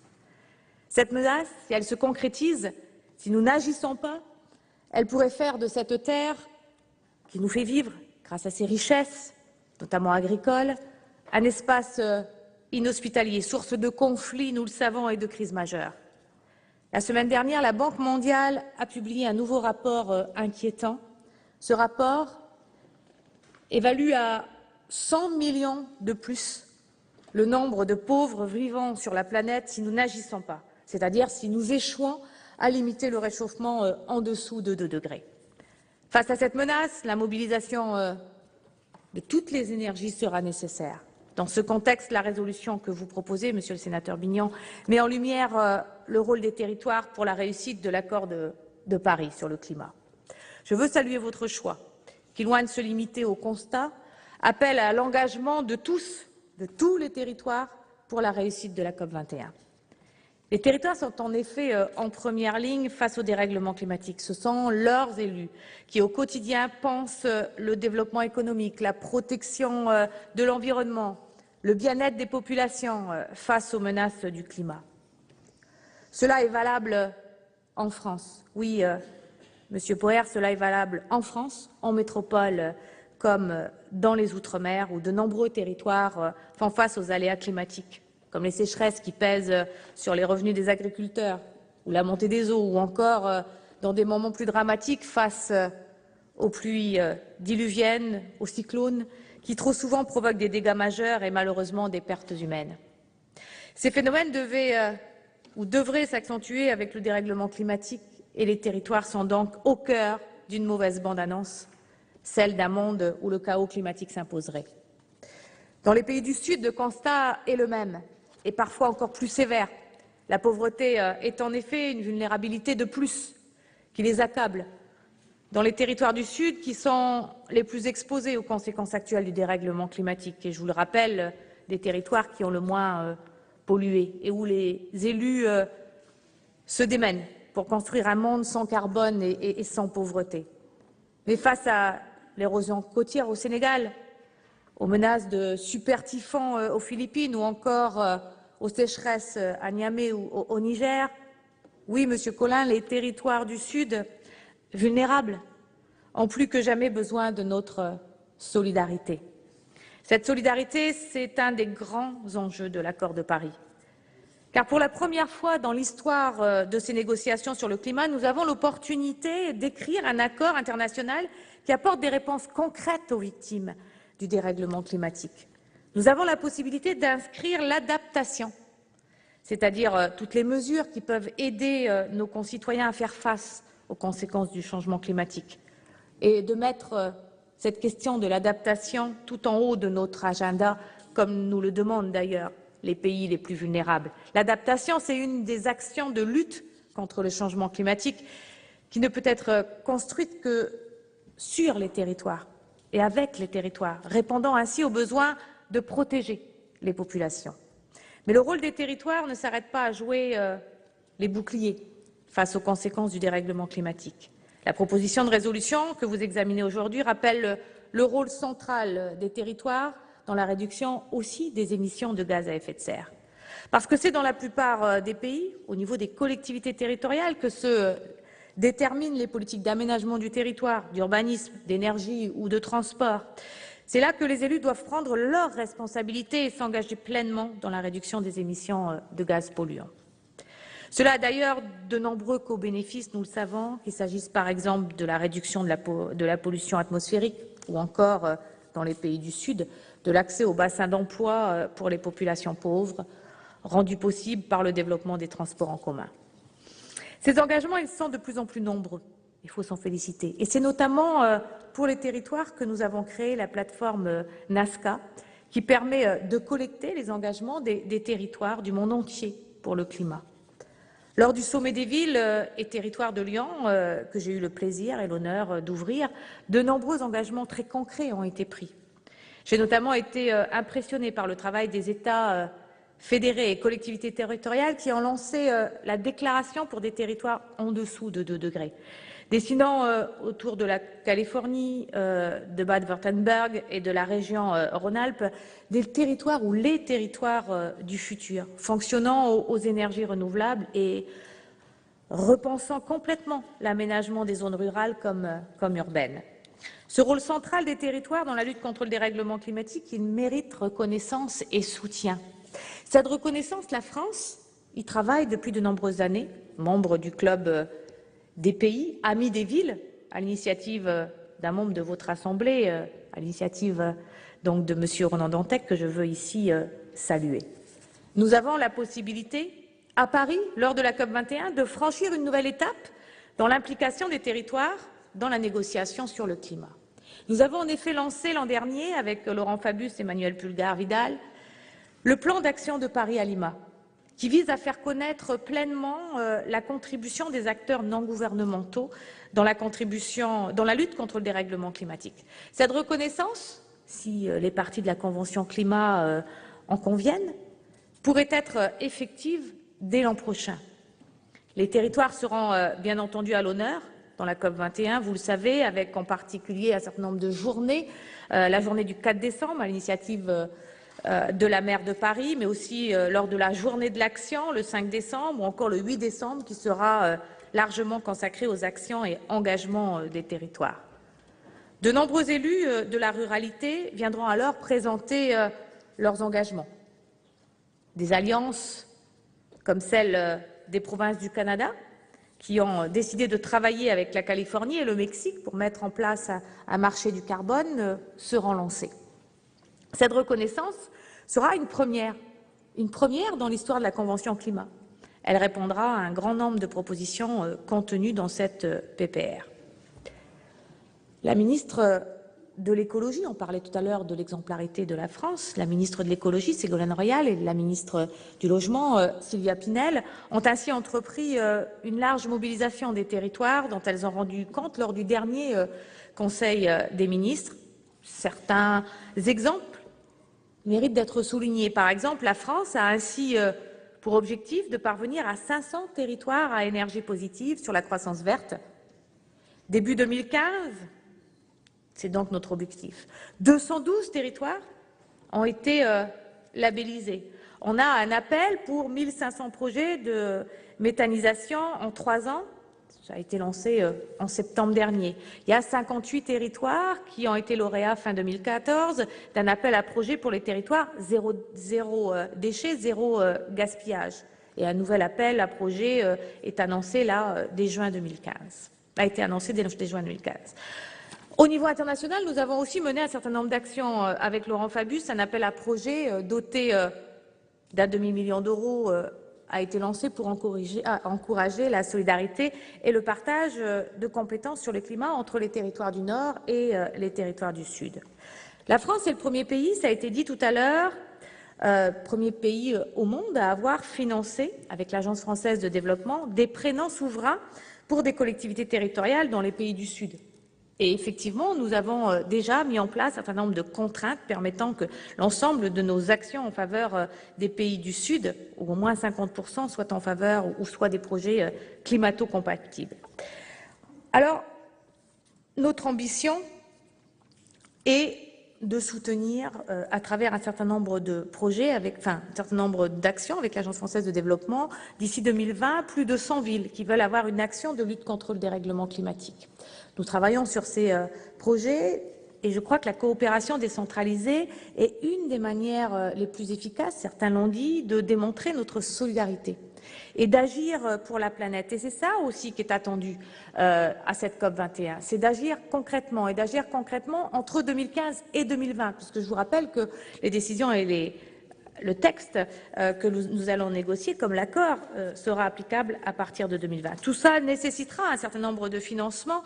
Cette menace, si elle se concrétise, si nous n'agissons pas, elle pourrait faire de cette terre qui nous fait vivre grâce à ses richesses, notamment agricoles, un espace inhospitalier, source de conflits, nous le savons, et de crises majeures. La semaine dernière, la Banque mondiale a publié un nouveau rapport inquiétant. Ce rapport évalue à 100 millions de plus le nombre de pauvres vivant sur la planète si nous n'agissons pas, c'est-à-dire si nous échouons à limiter le réchauffement en dessous de 2 degrés. Face à cette menace, la mobilisation de toutes les énergies sera nécessaire. Dans ce contexte, la résolution que vous proposez, Monsieur le sénateur Bignon, met en lumière le rôle des territoires pour la réussite de l'accord de Paris sur le climat. Je veux saluer votre choix, qui, loin de se limiter au constat, appelle à l'engagement de tous les territoires pour la réussite de la COP21. Les territoires sont en effet en première ligne face au dérèglement climatique. Ce sont leurs élus qui, au quotidien, pensent le développement économique, la protection de l'environnement, le bien-être des populations face aux menaces du climat. Cela est valable en France. Oui, Monsieur Poher, cela est valable en France, en métropole comme dans les Outre-mer, où de nombreux territoires font face aux aléas climatiques, comme les sécheresses qui pèsent sur les revenus des agriculteurs, ou la montée des eaux, ou encore, dans des moments plus dramatiques, face aux pluies diluviennes, aux cyclones, qui trop souvent provoquent des dégâts majeurs et malheureusement des pertes humaines. Ces phénomènes devraient s'accentuer avec le dérèglement climatique et les territoires sont donc au cœur d'une mauvaise bande-annonce, celle d'un monde où le chaos climatique s'imposerait. Dans les pays du Sud, le constat est le même et parfois encore plus sévère. La pauvreté est en effet une vulnérabilité de plus qui les accable. Dans les territoires du Sud qui sont les plus exposés aux conséquences actuelles du dérèglement climatique, et je vous le rappelle, des territoires qui ont le moins pollué et où les élus se démènent pour construire un monde sans carbone et sans pauvreté. Mais face à l'érosion côtière au Sénégal, aux menaces de super typhons aux Philippines ou encore aux sécheresses à Niamey ou au Niger, oui, Monsieur Collin, les territoires du Sud vulnérables ont plus que jamais besoin de notre solidarité. Cette solidarité, c'est un des grands enjeux de l'accord de Paris. Car pour la première fois dans l'histoire de ces négociations sur le climat, nous avons l'opportunité d'écrire un accord international qui apporte des réponses concrètes aux victimes du dérèglement climatique. Nous avons la possibilité d'inscrire l'adaptation, c'est-à-dire toutes les mesures qui peuvent aider nos concitoyens à faire face aux conséquences du changement climatique, et de mettre cette question de l'adaptation tout en haut de notre agenda, comme nous le demandent d'ailleurs les pays les plus vulnérables. L'adaptation, c'est une des actions de lutte contre le changement climatique qui ne peut être construite que sur les territoires et avec les territoires, répondant ainsi au besoin de protéger les populations. Mais le rôle des territoires ne s'arrête pas à jouer les boucliers face aux conséquences du dérèglement climatique. La proposition de résolution que vous examinez aujourd'hui rappelle le rôle central des territoires dans la réduction aussi des émissions de gaz à effet de serre. Parce que c'est dans la plupart des pays, au niveau des collectivités territoriales, que se déterminent les politiques d'aménagement du territoire, d'urbanisme, d'énergie ou de transport. C'est là que les élus doivent prendre leurs responsabilités et s'engager pleinement dans la réduction des émissions de gaz polluants. Cela a d'ailleurs de nombreux co-bénéfices, nous le savons, qu'il s'agisse par exemple de la réduction de la pollution atmosphérique ou encore, dans les pays du Sud, de l'accès aux bassins d'emploi pour les populations pauvres, rendu possible par le développement des transports en commun. Ces engagements, ils sont de plus en plus nombreux. Il faut s'en féliciter. Et c'est notamment pour les territoires que nous avons créé la plateforme Nazca, qui permet de collecter les engagements des territoires du monde entier pour le climat. Lors du sommet des villes et territoires de Lyon, que j'ai eu le plaisir et l'honneur d'ouvrir, de nombreux engagements très concrets ont été pris. J'ai notamment été impressionnée par le travail des États fédérés et collectivités territoriales qui ont lancé la déclaration pour des territoires en dessous de 2 degrés. Dessinant autour de la Californie, de Bade-Württemberg et de la région Rhône-Alpes, des territoires ou les territoires du futur, fonctionnant aux énergies renouvelables et repensant complètement l'aménagement des zones rurales comme urbaines. Ce rôle central des territoires dans la lutte contre le dérèglement climatique, il mérite reconnaissance et soutien. Cette reconnaissance, la France y travaille depuis de nombreuses années, membre du club des pays, amis des villes, à l'initiative d'un membre de votre Assemblée, à l'initiative donc de M. Ronan Dantec, que je veux ici saluer. Nous avons la possibilité, à Paris, lors de la COP21, de franchir une nouvelle étape dans l'implication des territoires dans la négociation sur le climat. Nous avons en effet lancé l'an dernier, avec Laurent Fabius et Manuel Pulgar-Vidal, le plan d'action de Paris à Lima, qui vise à faire connaître pleinement la contribution des acteurs non gouvernementaux dans la lutte contre le dérèglement climatique. Cette reconnaissance, si les parties de la Convention climat en conviennent, pourrait être effective dès l'an prochain. Les territoires seront bien entendu à l'honneur dans la COP21, vous le savez, avec en particulier un certain nombre de journées, la journée du 4 décembre à l'initiative de la maire de Paris, mais aussi lors de la journée de l'action, le 5 décembre, ou encore le 8 décembre, qui sera largement consacré aux actions et engagements des territoires. De nombreux élus de la ruralité viendront alors présenter leurs engagements. Des alliances comme celle des provinces du Canada, qui ont décidé de travailler avec la Californie et le Mexique pour mettre en place un marché du carbone, seront lancées. Cette reconnaissance sera une première dans l'histoire de la Convention climat. Elle répondra à un grand nombre de propositions contenues dans cette PPR. La ministre de l'écologie, on parlait tout à l'heure de l'exemplarité de la France, la ministre de l'écologie, Ségolène Royal, et la ministre du logement, Sylvia Pinel, ont ainsi entrepris une large mobilisation des territoires dont elles ont rendu compte lors du dernier Conseil des ministres. Certains exemples méritent d'être soulignés. Par exemple, la France a ainsi pour objectif de parvenir à 500 territoires à énergie positive sur la croissance verte. Début 2015, c'est donc notre objectif. 212 territoires ont été labellisés. On a un appel pour 1500 projets de méthanisation en 3 ans. Ça a été lancé en septembre dernier. Il y a 58 territoires qui ont été lauréats fin 2014 d'un appel à projet pour les territoires zéro déchet, zéro gaspillage. Et un nouvel appel à projet est annoncé là dès juin 2015. A été annoncé dès juin 2015. Au niveau international, nous avons aussi mené un certain nombre d'actions avec Laurent Fabius. Un appel à projet doté d'un demi-million d'euros a été lancé pour encourager la solidarité et le partage de compétences sur le climat entre les territoires du Nord et les territoires du Sud. La France est le premier pays, ça a été dit tout à l'heure, premier pays au monde à avoir financé, avec l'Agence française de développement, des prêts non souverains pour des collectivités territoriales dans les pays du Sud. Et effectivement, nous avons déjà mis en place un certain nombre de contraintes permettant que l'ensemble de nos actions en faveur des pays du Sud, ou au moins 50%, soient en faveur ou soient des projets climato-compatibles. Alors, notre ambition est de soutenir à travers un certain nombre de projets, un certain nombre d'actions avec l'Agence française de développement, d'ici 2020, plus de 100 villes qui veulent avoir une action de lutte contre le dérèglement climatique. Nous travaillons sur ces projets et je crois que la coopération décentralisée est une des manières les plus efficaces, certains l'ont dit, de démontrer notre solidarité et d'agir pour la planète. Et c'est ça aussi qui est attendu à cette COP21, c'est d'agir concrètement et d'agir concrètement entre 2015 et 2020, puisque je vous rappelle que les décisions et le texte que nous allons négocier, comme l'accord, sera applicable à partir de 2020. Tout ça nécessitera un certain nombre de financements,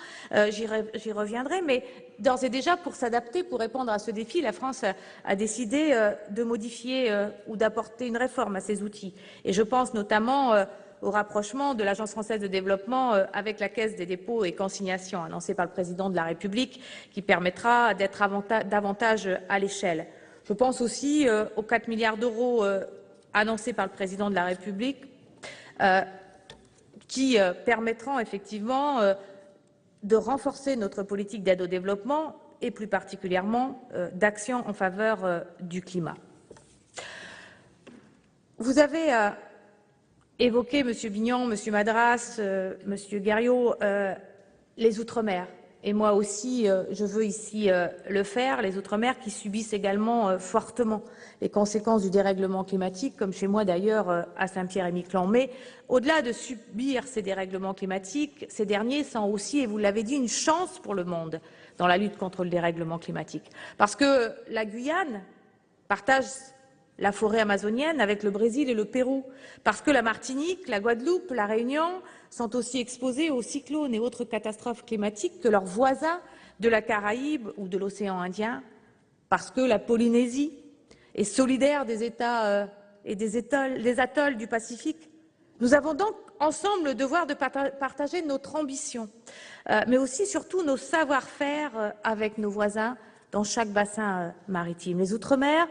j'y reviendrai, mais d'ores et déjà, pour s'adapter, pour répondre à ce défi, la France a décidé de modifier ou d'apporter une réforme à ces outils. Et je pense notamment au rapprochement de l'Agence française de développement avec la Caisse des dépôts et consignations, annoncé par le Président de la République, qui permettra d'être davantage à l'échelle. Je pense aussi aux 4 milliards d'euros annoncés par le Président de la République qui permettront effectivement de renforcer notre politique d'aide au développement et plus particulièrement d'action en faveur du climat. Vous avez évoqué, M. Bignon, M. Madras, M. Guerriau, les Outre-mer. Et moi aussi, je veux ici le faire, les Outre-mer qui subissent également fortement les conséquences du dérèglement climatique, comme chez moi d'ailleurs à Saint-Pierre-et-Miquelon. Mais au-delà de subir ces dérèglements climatiques, ces derniers sont aussi, et vous l'avez dit, une chance pour le monde dans la lutte contre le dérèglement climatique. Parce que la Guyane partage la forêt amazonienne avec le Brésil et le Pérou, parce que la Martinique, la Guadeloupe, la Réunion sont aussi exposés aux cyclones et autres catastrophes climatiques que leurs voisins de la Caraïbe ou de l'océan Indien, parce que la Polynésie est solidaire des États et des atolls du Pacifique. Nous avons donc ensemble le devoir de partager notre ambition, mais aussi surtout nos savoir-faire avec nos voisins dans chaque bassin maritime. Les Outre-mer,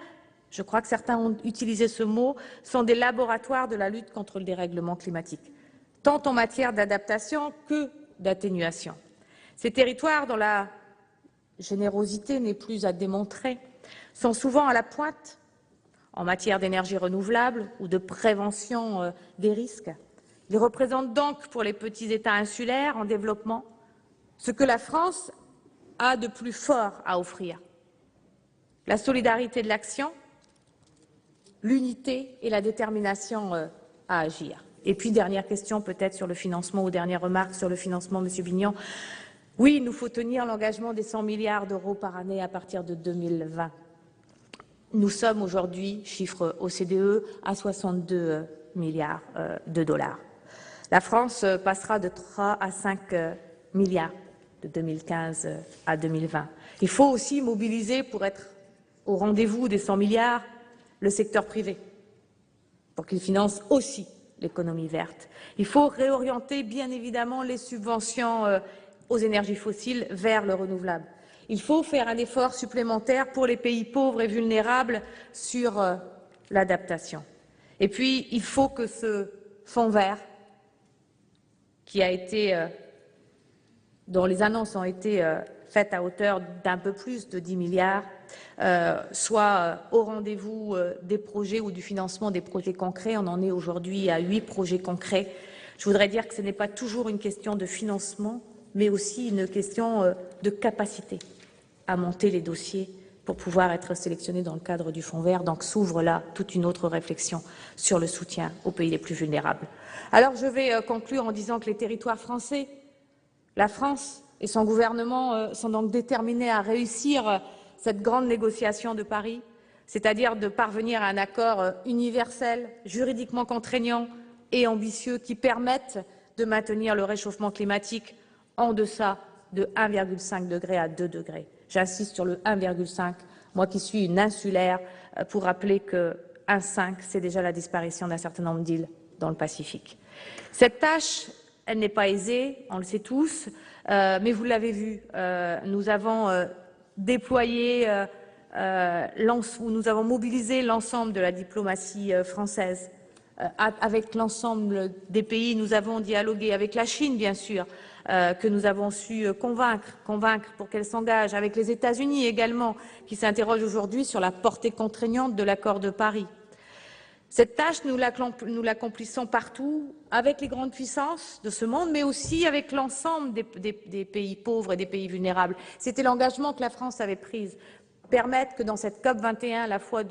je crois que certains ont utilisé ce mot, sont des laboratoires de la lutte contre le dérèglement climatique, tant en matière d'adaptation que d'atténuation. Ces territoires dont la générosité n'est plus à démontrer sont souvent à la pointe en matière d'énergie renouvelable ou de prévention des risques. Ils représentent donc pour les petits États insulaires en développement ce que la France a de plus fort à offrir. La solidarité de l'action, l'unité et la détermination à agir. Et puis, dernière question peut-être sur le financement ou dernière remarque sur le financement, M. Bignon. Oui, il nous faut tenir l'engagement des 100 milliards d'euros par année à partir de 2020. Nous sommes aujourd'hui, chiffre OCDE, à 62 milliards de dollars. La France passera de 3 à 5 milliards de 2015 à 2020. Il faut aussi mobiliser pour être au rendez-vous des 100 milliards le secteur privé, pour qu'il finance aussi l'économie verte. Il faut réorienter bien évidemment les subventions aux énergies fossiles vers le renouvelable. Il faut faire un effort supplémentaire pour les pays pauvres et vulnérables sur l'adaptation. Et puis, il faut que ce fonds vert, qui a été, dont les annonces ont été faites à hauteur d'un peu plus de 10 milliards, soit au rendez-vous des projets ou du financement des projets concrets. On en est aujourd'hui à 8 projets concrets. Je voudrais dire que ce n'est pas toujours une question de financement, mais aussi une question de capacité à monter les dossiers pour pouvoir être sélectionnés dans le cadre du Fonds vert. Donc s'ouvre là toute une autre réflexion sur le soutien aux pays les plus vulnérables. Alors je vais conclure en disant que les territoires français, la France et son gouvernement sont donc déterminés à réussir cette grande négociation de Paris, c'est-à-dire de parvenir à un accord universel, juridiquement contraignant et ambitieux qui permette de maintenir le réchauffement climatique en deçà de 1,5 degré à 2 degrés. J'insiste sur le 1,5, moi qui suis une insulaire, pour rappeler que 1,5, c'est déjà la disparition d'un certain nombre d'îles dans le Pacifique. Cette tâche, elle n'est pas aisée, on le sait tous, mais vous l'avez vu, nous avons déployé, nous avons mobilisé l'ensemble de la diplomatie française. Avec l'ensemble des pays, nous avons dialogué avec la Chine, bien sûr, que nous avons su convaincre pour qu'elle s'engage, avec les États-Unis également, qui s'interrogent aujourd'hui sur la portée contraignante de l'accord de Paris. Cette tâche, nous l'accomplissons partout, avec les grandes puissances de ce monde, mais aussi avec l'ensemble des pays pauvres et des pays vulnérables. C'était l'engagement que la France avait pris, permettre que dans cette COP21,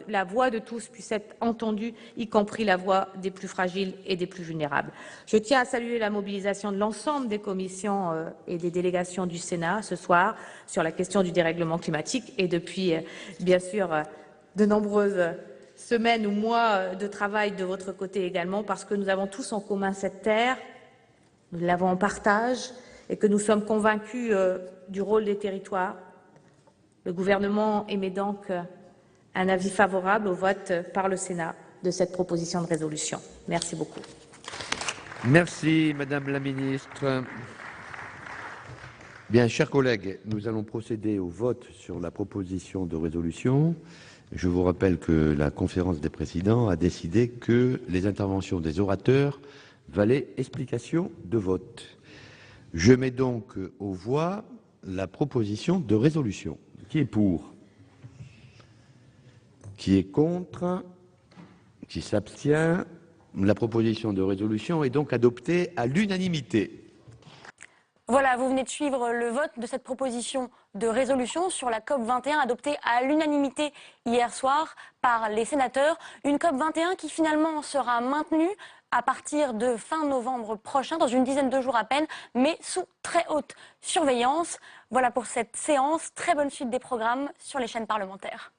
la voix de tous puisse être entendue, y compris la voix des plus fragiles et des plus vulnérables. Je tiens à saluer la mobilisation de l'ensemble des commissions et des délégations du Sénat ce soir sur la question du dérèglement climatique et depuis, bien sûr, de nombreuses semaines ou mois de travail de votre côté également, parce que nous avons tous en commun cette terre, nous l'avons en partage et que nous sommes convaincus du rôle des territoires. Le gouvernement émet donc un avis favorable au vote par le Sénat de cette proposition de résolution. Merci beaucoup. Merci, Madame la Ministre. Bien, chers collègues, nous allons procéder au vote sur la proposition de résolution. Je vous rappelle que la conférence des présidents a décidé que les interventions des orateurs valaient explication de vote. Je mets donc aux voix la proposition de résolution. Qui est pour? Qui est contre? Qui s'abstient? La proposition de résolution est donc adoptée à l'unanimité. Voilà, vous venez de suivre le vote de cette proposition de résolution sur la COP21 adoptée à l'unanimité hier soir par les sénateurs. Une COP21 qui finalement sera maintenue à partir de fin novembre prochain, dans une dizaine de jours à peine, mais sous très haute surveillance. Voilà pour cette séance. Très bonne suite des programmes sur les chaînes parlementaires.